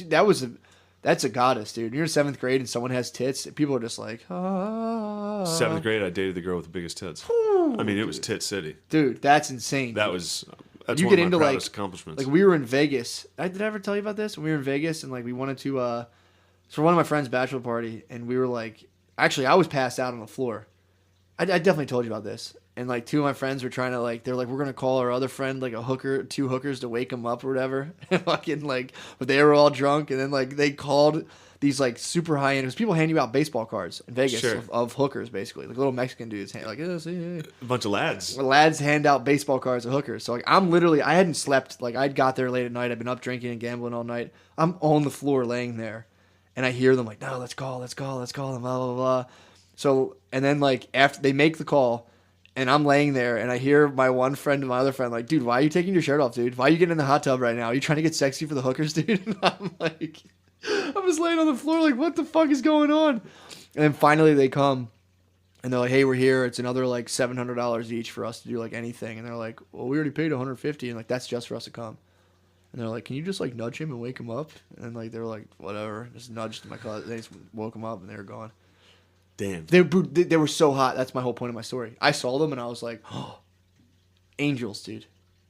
that's a goddess, dude. You're in 7th grade and someone has tits. People are just like, ah. 7th grade, I dated the girl with the biggest tits. I mean, it was tit city. Dude, that's insane. That's you one get of my into proudest like accomplishments. Like we were in Vegas. Did I ever tell you about this? We were in Vegas and like we wanted to it's for one of my friends' bachelor party and we were like, actually I was passed out on the floor. I definitely told you about this. And like two of my friends were trying to like, they're like, we're gonna call our other friend like two hookers to wake him up or whatever. Fucking like, but they were all drunk and then like they called these like super high end because people hand you out baseball cards in Vegas Sure. of hookers basically, like little Mexican dudes like A bunch of lads. lads hand out baseball cards to hookers. So like I hadn't slept, like I'd got there late at night, I'd been up drinking and gambling all night. I'm on the floor laying there and I hear them like, no, let's call them, blah blah blah. So and then like after they make the call And I'm laying there, and I hear my one friend and my other friend like, dude, why are you taking your shirt off, dude? Why are you getting in the hot tub right now? Are you trying to get sexy for the hookers, dude? And I'm like, I'm just laying on the floor like, what the fuck is going on? And then finally they come, and they're like, hey, we're here. It's another like $700 each for us to do like anything. And they're like, well, we already paid $150, and like that's just for us to come. And they're like, can you just like nudge him and wake him up? And like they were like, whatever. Just nudged my cousin. They just woke him up, and they were gone. Damn. They were so hot. That's my whole point of my story. I saw them and I was like, oh, angels, dude.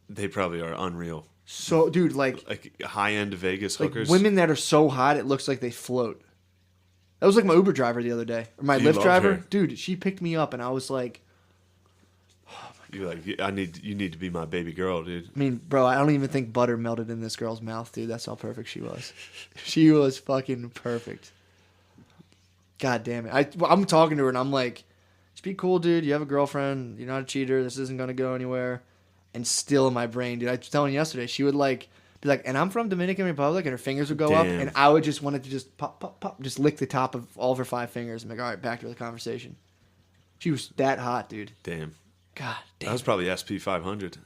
They probably are unreal. So, dude, like high-end Vegas hookers. Women that are so hot, it looks like they float. That was like my Uber driver the other day. Or my Lyft driver. Her. Dude, she picked me up and I was like, you're like, you need to be my baby girl, dude. I mean, bro, I don't even think butter melted in this girl's mouth, dude. That's how perfect she was. She was fucking perfect. God damn it. I'm talking to her and I'm like, just be cool, dude. You have a girlfriend. You're not a cheater. This isn't going to go anywhere. And still in my brain, dude. I was telling you yesterday, she would like be like, and I'm from Dominican Republic, and her fingers would go up, and I would just want it to just pop, pop, pop, just lick the top of all of her 5 fingers and be like, all right, back to the conversation. She was that hot, dude. Damn. God damn. That was probably SP 500.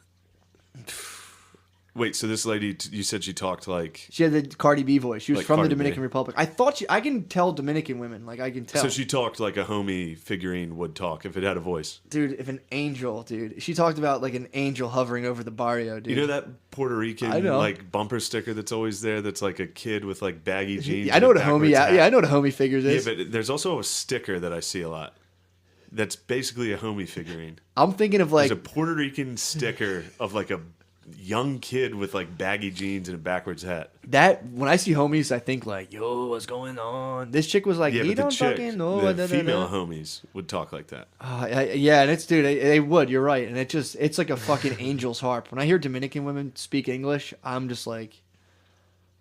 Wait, so this lady, you said she talked like... She had the Cardi B voice. She was like from Cardi the Dominican B. Republic. I can tell Dominican women. Like, I can tell. So she talked like a homie figurine would talk if it had a voice. Dude, if an angel, dude. She talked about like an angel hovering over the barrio, dude. You know that Puerto Rican like bumper sticker that's always there that's like a kid with like baggy jeans? I know what a homie... Yeah, I know what a homie figures is. Yeah, but there's also a sticker that I see a lot. That's basically a homie figurine. I'm thinking of like... There's a Puerto Rican sticker of like a young kid with like baggy jeans and a backwards hat. That when I see homies, I think like, "Yo, what's going on?" This chick was like, "Yeah, "You but don't the chick, fucking know." the female homies would talk like that. Yeah, and it's dude, they would. You're right, and it's like a fucking angel's harp. When I hear Dominican women speak English, I'm just like,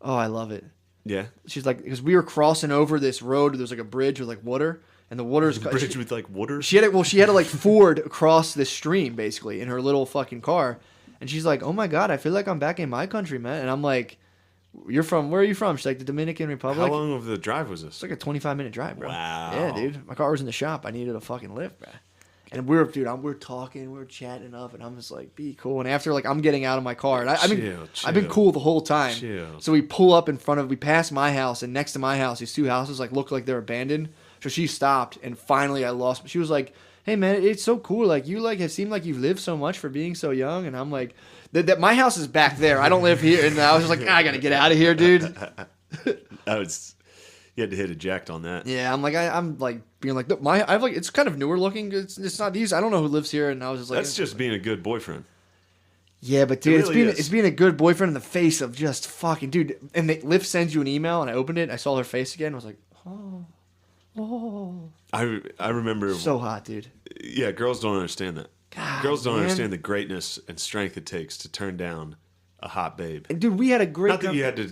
"Oh, I love it." Yeah, she's like, because we were crossing over this road. There's like a bridge with like water, and the water's bridge with like water. She had to like ford across this stream basically in her little fucking car. And she's like, oh my God, I feel like I'm back in my country, man. And I'm like, where are you from? She's like, the Dominican Republic. How long of the drive was this? It's like a 25-minute drive, bro. Wow. Yeah, dude. My car was in the shop. I needed a fucking lift, bro. And we're talking, we're chatting up, and I'm just like, be cool. And after, like, I'm getting out of my car. And I've been cool the whole time. Chill. So we pull up we pass my house, and next to my house, these 2 houses, like, look like they're abandoned. So she stopped, and finally she was like, hey man, it's so cool. Like you like it seemed like you've lived so much for being so young. And I'm like, that my house is back there. I don't live here. And I was just like, I gotta get out of here, dude. You had to hit eject on that. Yeah, I'm like, I'm like being like, I've like, it's kind of newer looking. It's not these. I don't know who lives here. And I was just like, that's just being a good boyfriend. Yeah, but dude, really it's being a good boyfriend in the face of just fucking dude. And Lyft sends you an email, and I opened it. And I saw her face again. I was like, oh. I remember so hot, dude. Yeah, girls don't understand that. God, girls don't understand the greatness and strength it takes to turn down a hot babe. And dude, we had a great.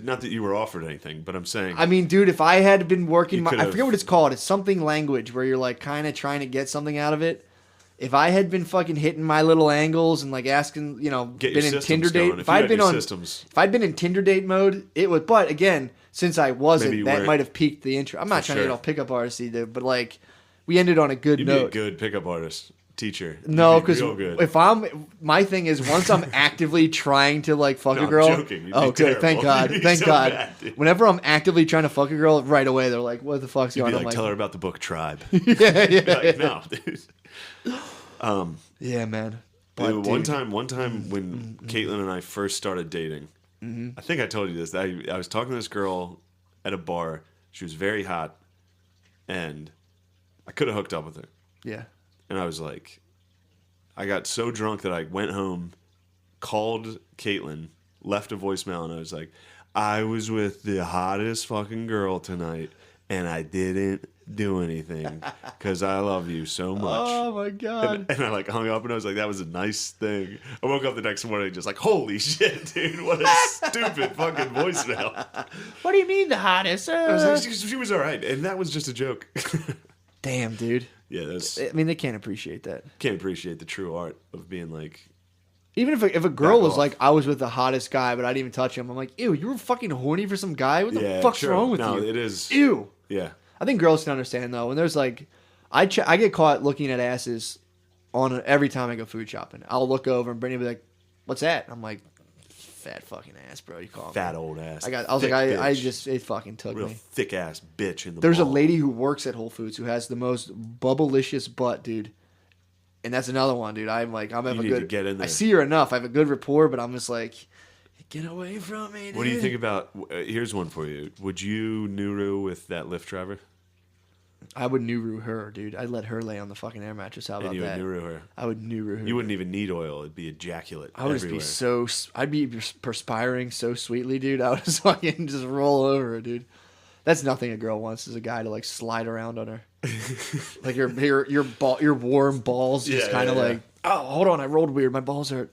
Not that you were offered anything, but I'm saying. I mean, dude, if I had been working, I forget what it's called. It's something language where you're like kind of trying to get something out of it. If I had been fucking hitting my little angles and like asking, been in Tinder date. If I'd been in Tinder date mode, it would. But again, since I wasn't, that might have pieked the intro. I'm not trying to get all pickup artisty, dude, but like we ended on a good note. You'd be a good pickup artist. Teacher. No, because my thing is once I'm actively trying to like fuck a girl. I'm joking. Good. Thank God. Thank so God. bad, whenever I'm actively trying to fuck a girl, right away they're like, "What the fuck's going on?" Like, tell her about the book Tribe. Yeah. Like, no, dude. Yeah, man. But, one time when Caitlin and I first started dating, I think I told you this. I was talking to this girl at a bar. She was very hot, and I could have hooked up with her. Yeah. And I was like, I got so drunk that I went home, called Caitlin, left a voicemail, and I was like, I was with the hottest fucking girl tonight, and I didn't do anything because I love you so much. Oh my God. And I like hung up, and I was like, that was a nice thing. I woke up the next morning just like, holy shit, dude, what a stupid fucking voicemail. What do you mean the hottest? I was like, she was all right, and that was just a joke. Damn, dude. Yeah, they can't appreciate that. Can't appreciate the true art of being like. Even if a girl was like, I was with the hottest guy, but I didn't even touch him. I'm like, ew, you were fucking horny for some guy? What the fuck's wrong with you? No, it is. Ew. Yeah. I think girls can understand though. When there's like, I get caught looking at asses every time I go food shopping. I'll look over and Brittany will be like, "What's that?" I'm like, "Fat fucking ass, bro. You call me Fat old ass. it fucking took Real me. thick ass bitch in the There's a mall. lady who works at Whole Foods who has the most bubblicious butt, dude. And that's another one, dude. I'm You need to get in there. I see her enough. I have a good rapport, but I'm just like, get away from me, dude. What do you think about? Here's one for you. Would you Nuru with that Lyft driver? I would Nuru her, dude. I'd let her lay on the fucking air mattress. How about And you that? would Nuru her. I would Nuru her. You wouldn't even need oil. It'd be ejaculate I would everywhere. just be I'd be perspiring so sweetly, dude. I would just fucking just roll over her, dude. That's nothing a girl wants, is a guy to like slide around on her. Like your warm balls just kind of like, oh, hold on, I rolled weird. My balls hurt.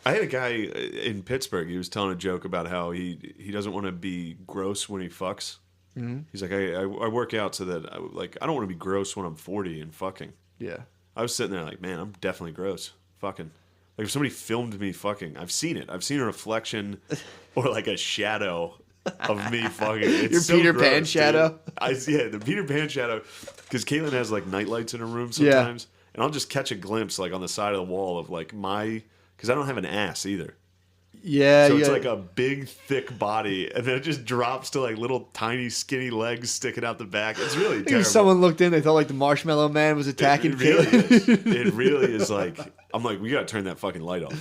I had a guy in Pittsburgh. He was telling a joke about how he doesn't want to be gross when he fucks. Mm-hmm. He's like, I work out so that I don't want to be gross when I'm 40 and fucking. Yeah. I was sitting there like, man, I'm definitely gross. Fucking. Like if somebody filmed me fucking, I've seen it. I've seen a reflection or like a shadow of me fucking. It's Your so Peter gross, Pan shadow? Yeah, the Peter Pan shadow. Because Caitlin has like night lights in her room sometimes. And I'll just catch a glimpse like on the side of the wall of like because I don't have an ass either. Yeah, So it's like a big, thick body, and then it just drops to like little tiny, skinny legs sticking out the back. It's really terrible. If someone looked in, they thought like the Marshmallow Man was attacking It really Caitlin. is. It really is like, I'm like, we gotta turn that fucking light off.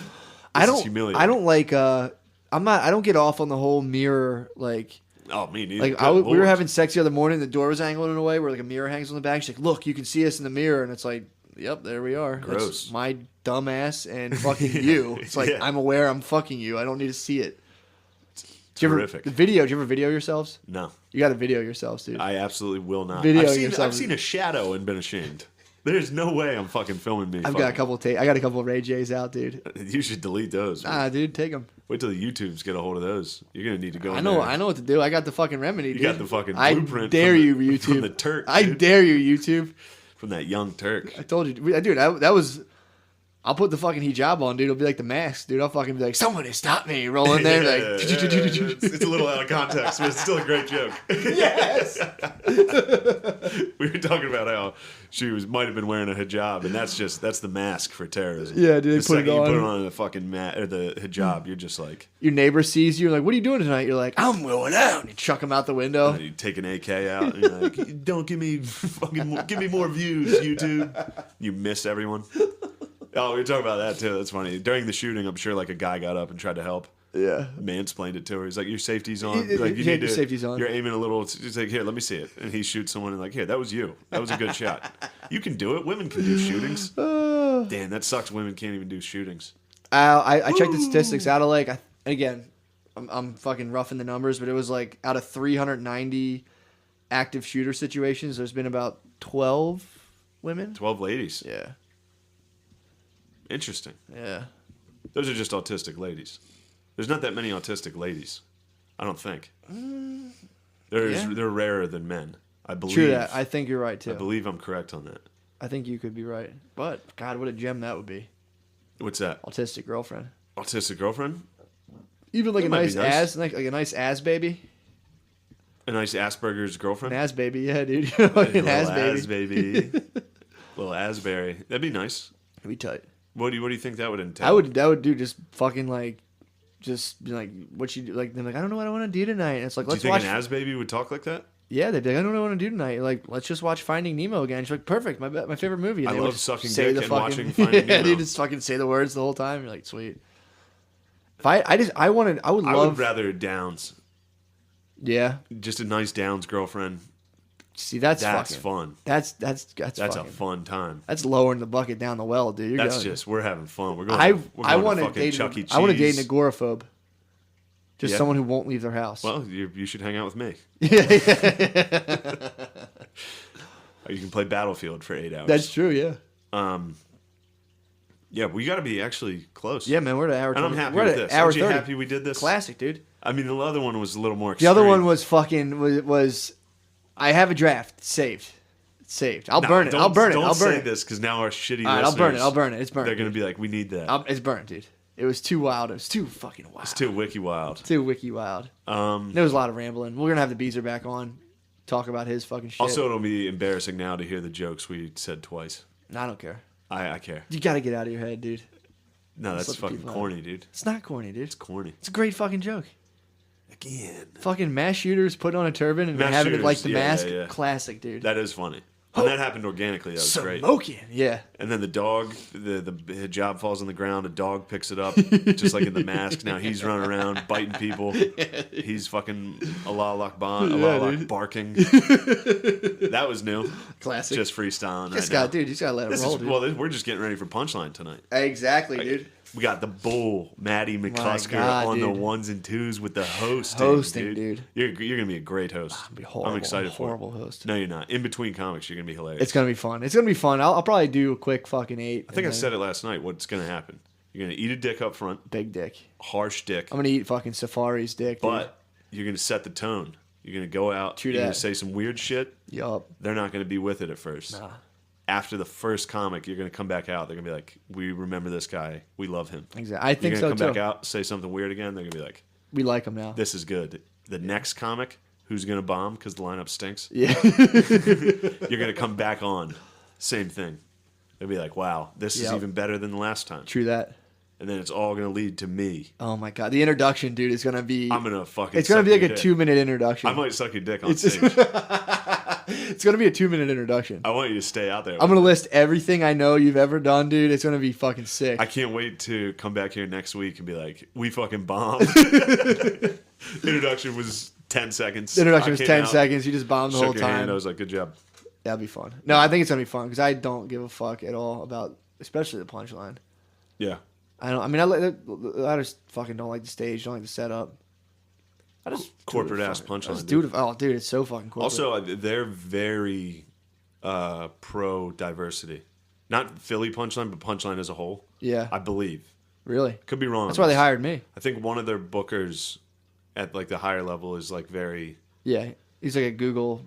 This is humiliating. I don't like. I don't get off on the whole mirror like. Oh, me neither. Like we were having sex the other morning. The door was angled in a way where like a mirror hangs on the back. She's like, "Look, you can see us in the mirror," and it's like, "Yep, there we are." Gross. That's my dumb ass and fucking you. It's like I'm aware I'm fucking you. I don't need to see it. Terrific. Did you ever video yourselves? No, You got to video yourselves, dude. I absolutely will not. Video I've yourself. seen a shadow and been ashamed. There's no way I'm fucking filming me. I got a couple of Ray J's out, dude. You should delete those. Man. Nah, dude, take them. Wait till the YouTubes get a hold of those. You're gonna need to go. I in know there. what to do. I got the fucking remedy, dude. You got the fucking I blueprint. dare you, YouTube. From the Turk. I dude. dare you, YouTube. From that young Turk. I told you, dude. That was. I'll put the fucking hijab on, dude. It'll be like the mask, dude. I'll fucking be like, somebody stop me. Roll in there, like. It's a little out of context, but it's still a great joke. Yes. We were talking about how she might have been wearing a hijab, and that's the mask for terrorism. Yeah, dude. The Put it second you on. put it on the fucking or the hijab, you're just like, Your neighbor sees you, like, what are you doing tonight? You're like, I'm going out. And you chuck him out the window. you take an AK out, and you're like, don't give me more views, YouTube. You miss everyone. Oh, we were talking about that too. That's funny. During the shooting, I'm sure like a guy got up and tried to help. Yeah. Mansplained it to her. He's like, your safety's on. Yeah, Like, you yeah, need your to, safety's on. You're aiming a little. He's like, here, let me see it. And he shoots someone and like, here, that was you. That was a good shot. You can do it. Women can do shootings. Damn, that sucks. Women can't even do shootings. I checked the statistics out of like, again, I'm fucking roughing the numbers, but it was like out of 390 active shooter situations, there's been about 12 women. 12 ladies. Yeah. Interesting. Yeah. Those are just autistic ladies. There's not that many autistic ladies. I don't think. They're rarer than men. I believe. True that. I think you're right too. I believe I'm correct on that. I think you could be right. But God, what a gem that would be. What's that? Autistic girlfriend. Autistic girlfriend? Even like That a might be nice nice. ass, like a nice ass baby. A nice Asperger's girlfriend? An ass baby, yeah, dude. Like an ass baby. Little Asbury. That'd be nice. It'd be tight. What do you think that would entail? That would do just fucking like, just be like, what you do? Like, they're like, I don't know what I want to do tonight. And it's like, Do you let's think watch. an Asbaby would talk like that? Yeah, they'd be like, I don't know what I want to do tonight. Like, let's just watch Finding Nemo again. She's like, perfect, my favorite movie. And I they would love just sucking say dick the and fucking- watching Finding Yeah, Nemo. dude, just fucking say the words the whole time. You're like, sweet. If I would I love. would rather Downs. Yeah. Just a nice Downs girlfriend. See, that's fucking fun. That's That's fucking, a fun time. That's lowering the bucket down the well, dude. You're That's going. just we're having fun. We're going. I we're want to to date. Chuck E. Cheese. I want to date an agoraphobe. Just Yeah. someone who won't leave their house. Well, you should hang out with me. Or you can play Battlefield for 8 hours. That's true. Yeah. Yeah, we got to be actually close. Yeah, man. We're at hour. And I'm 20. happy We're with at this. hour Aren't you 30. happy we did this? Classic, dude. I mean, the other one was a little more The extreme. other one was fucking was. I have a draft saved. It's saved. I'll burn it. I'll burn it. Don't I'll burn say it. this because now our shitty All right, listeners, I'll burn it. It's burnt. They're going to be like, we need that. It's burnt, dude. It was too wild. It was too fucking wild. It's too wiki wild. Too wiki wild. There was a lot of rambling. We're gonna have the Beezer back on, talk about his fucking shit. Also, it'll be embarrassing now to hear the jokes we said twice. I don't care. I care. You got to get out of your head, dude. No, that's Let the fucking people corny, dude. It's not corny, dude. It's corny. It's a great fucking joke. Again. Fucking mass shooters putting on a turban and Mass having it like shooters, the yeah, mask. yeah. Classic, dude. That is funny. When that happened organically, that was great. Smoking, yeah. And then the dog, the hijab falls on the ground. A dog picks it up, just like in the mask. Now he's running around biting people. He's fucking Allah Akbar barking. That was new. Classic. Just freestyling Just right now. dude, you just gotta let it roll, dude. Well, we're just getting ready for Punchline tonight. Exactly, dude. We got the bull, Maddie McCusker, God, on the dude. ones and twos with the hosting. Hosting, dude. You're gonna be a great host. Be horrible. I'm excited for it. Horrible host. No, you're not. In between comics, you're gonna be hilarious. It's gonna be fun. It's gonna be fun. I'll probably do a quick fucking 8. I think I said it last night. What's gonna happen? You're gonna eat a dick up front, Big dick. harsh dick, I'm gonna eat fucking Safari's dick, dude. but you're gonna set the tone. You're gonna go out. True you're gonna that. say some weird shit. Yup. They're not gonna be with it at first. Nah. After the first comic, you're gonna come back out. They're gonna be like, "We remember this guy. We love him." Exactly. I think You're so gonna come too. back out, say something weird again. They're gonna be like, We like him now. "This is good." The next comic, who's gonna bomb because the lineup stinks? Yeah. You're gonna come back on, same thing. They'll be like, "Wow, this is Yep. even better than the last time." True that. And then it's all gonna lead to me. Oh my god, the introduction, dude, is gonna be. I'm gonna fucking. It's gonna suck be like your a dick. 2-minute introduction. I might suck your dick on It's- stage. It's gonna be a 2-minute introduction. I want you to stay out there. I'm gonna list everything I know you've ever done, dude. It's gonna be fucking sick. I can't wait to come back here next week and be like, "We fucking bombed." Introduction was 10 seconds. The introduction I was came 10 out, seconds. You just bombed the shook whole your hand. I time. was like, "Good job." That'd be fun. No, I think it's gonna be fun because I don't give a fuck at all about, especially the punchline. Yeah. I don't. I mean, I just fucking don't like the stage. Don't like the setup. I just Corporate ass I punchline. just do it. Oh, dude, it's so fucking corporate. Also, they're very pro diversity. Not Philly punchline, but punchline as a whole. yeah, I believe. really. Could be wrong. That's on why they this. hired me. I think one of their bookers at like the higher level is like very. Yeah, he's like a Google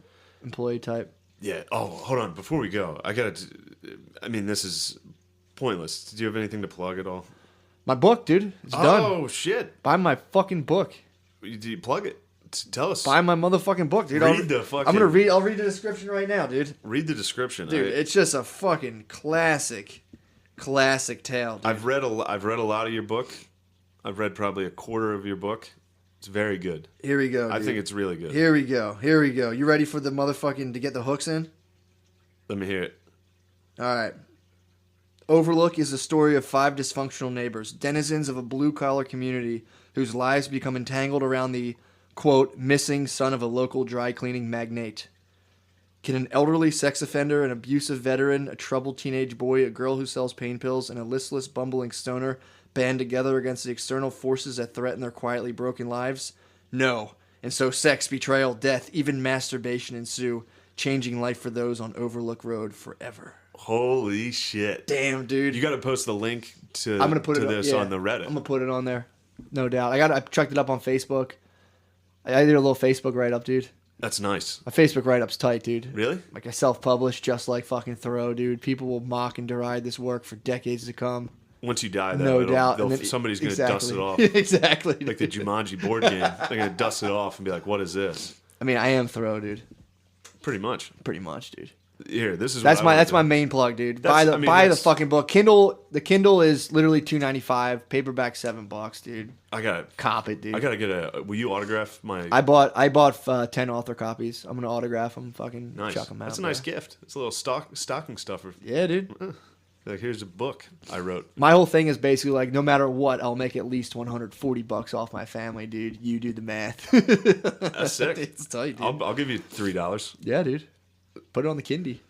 employee type. Yeah. Oh, hold on. Before we go, I mean, this is pointless. Do you have anything to plug at all? My book, dude, it's done. Oh shit! Buy my fucking book. Do you plug it? Tell us. Buy my motherfucking book, dude. Read the fucking- I'm gonna read. I'll read the description right now, dude. Read the description. Dude, it's just a fucking classic tale. Dude. I've read a lot of your book. I've read probably a quarter of your book. It's very good. Here we go. I dude. think it's really good. Here we go. Here we go. You ready for the motherfucking to get the hooks in? Let me hear it. All right. Overlook is the story of 5 dysfunctional neighbors, denizens of a blue-collar community whose lives become entangled around the, quote, missing son of a local dry-cleaning magnate. Can an elderly sex offender, an abusive veteran, a troubled teenage boy, a girl who sells pain pills, and a listless, bumbling stoner band together against the external forces that threaten their quietly broken lives? No. And so sex, betrayal, death, even masturbation ensue, changing life for those on Overlook Road forever. Holy shit! Damn, dude. You got to post the link to I'm gonna put to it this yeah, on the Reddit. I'm gonna put it on there, no doubt. I chucked it up on Facebook. I did a little Facebook write up, dude. That's nice. My Facebook write up's tight, dude. Really? Like I self-published, just like fucking Thoreau, dude. People will mock and deride this work for decades to come. Once you die, though, No doubt. And then- somebody's going to dust it off. Exactly. Like the Jumanji board game. They're going to dust it off and be like, "What is this?" I mean, I am Thoreau, dude. Pretty much. Pretty much, dude. Here, this is That's what my I would do. main plug, dude. That's- Buy I mean, the that's- fucking book. Kindle. The Kindle is literally $2.95. Paperback $7, dude. I got. Cop it, dude. I got to get a. Will you autograph my? I bought 10 author copies. I'm gonna autograph them. Fucking Nice. chuck them out. That's a nice bro. gift. It's a little stocking stuffer. Yeah, dude. Like, here's a book I wrote. My whole thing is basically like, no matter what, I'll make at least $140 off my family, dude. You do the math. That's sick. It's tight, dude. I'll give you $3. Yeah, dude. Put it on the Kindy.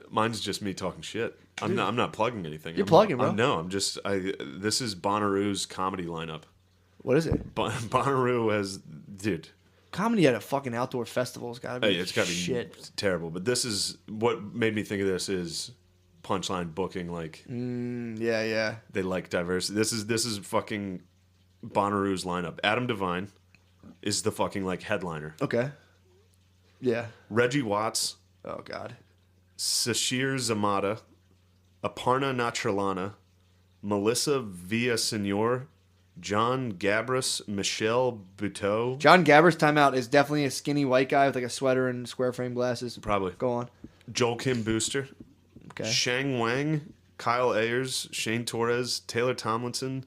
Mine's just me talking shit. I'm not plugging anything. You're plugging, bro. This is Bonnaroo's comedy lineup. What is it? Bonnaroo has, dude. Comedy at a fucking outdoor festival has gotta be Hey, it's gotta be shit. terrible. But this is what made me think of this is Punchline booking. Like Yeah. they like diversity. This is fucking Bonnaroo's lineup. Adam Devine is the fucking like headliner. Okay. Yeah. Reggie Watts, Oh God. Sashir Zamata, Aparna Natralana, Melissa Villasenor, John Gabris, Michelle Buteau. John Gabber's timeout is definitely a skinny white guy with like a sweater and square frame glasses. Probably. Go on. Joel Kim Booster. Okay. Shang Wang, Kyle Ayers, Shane Torres, Taylor Tomlinson,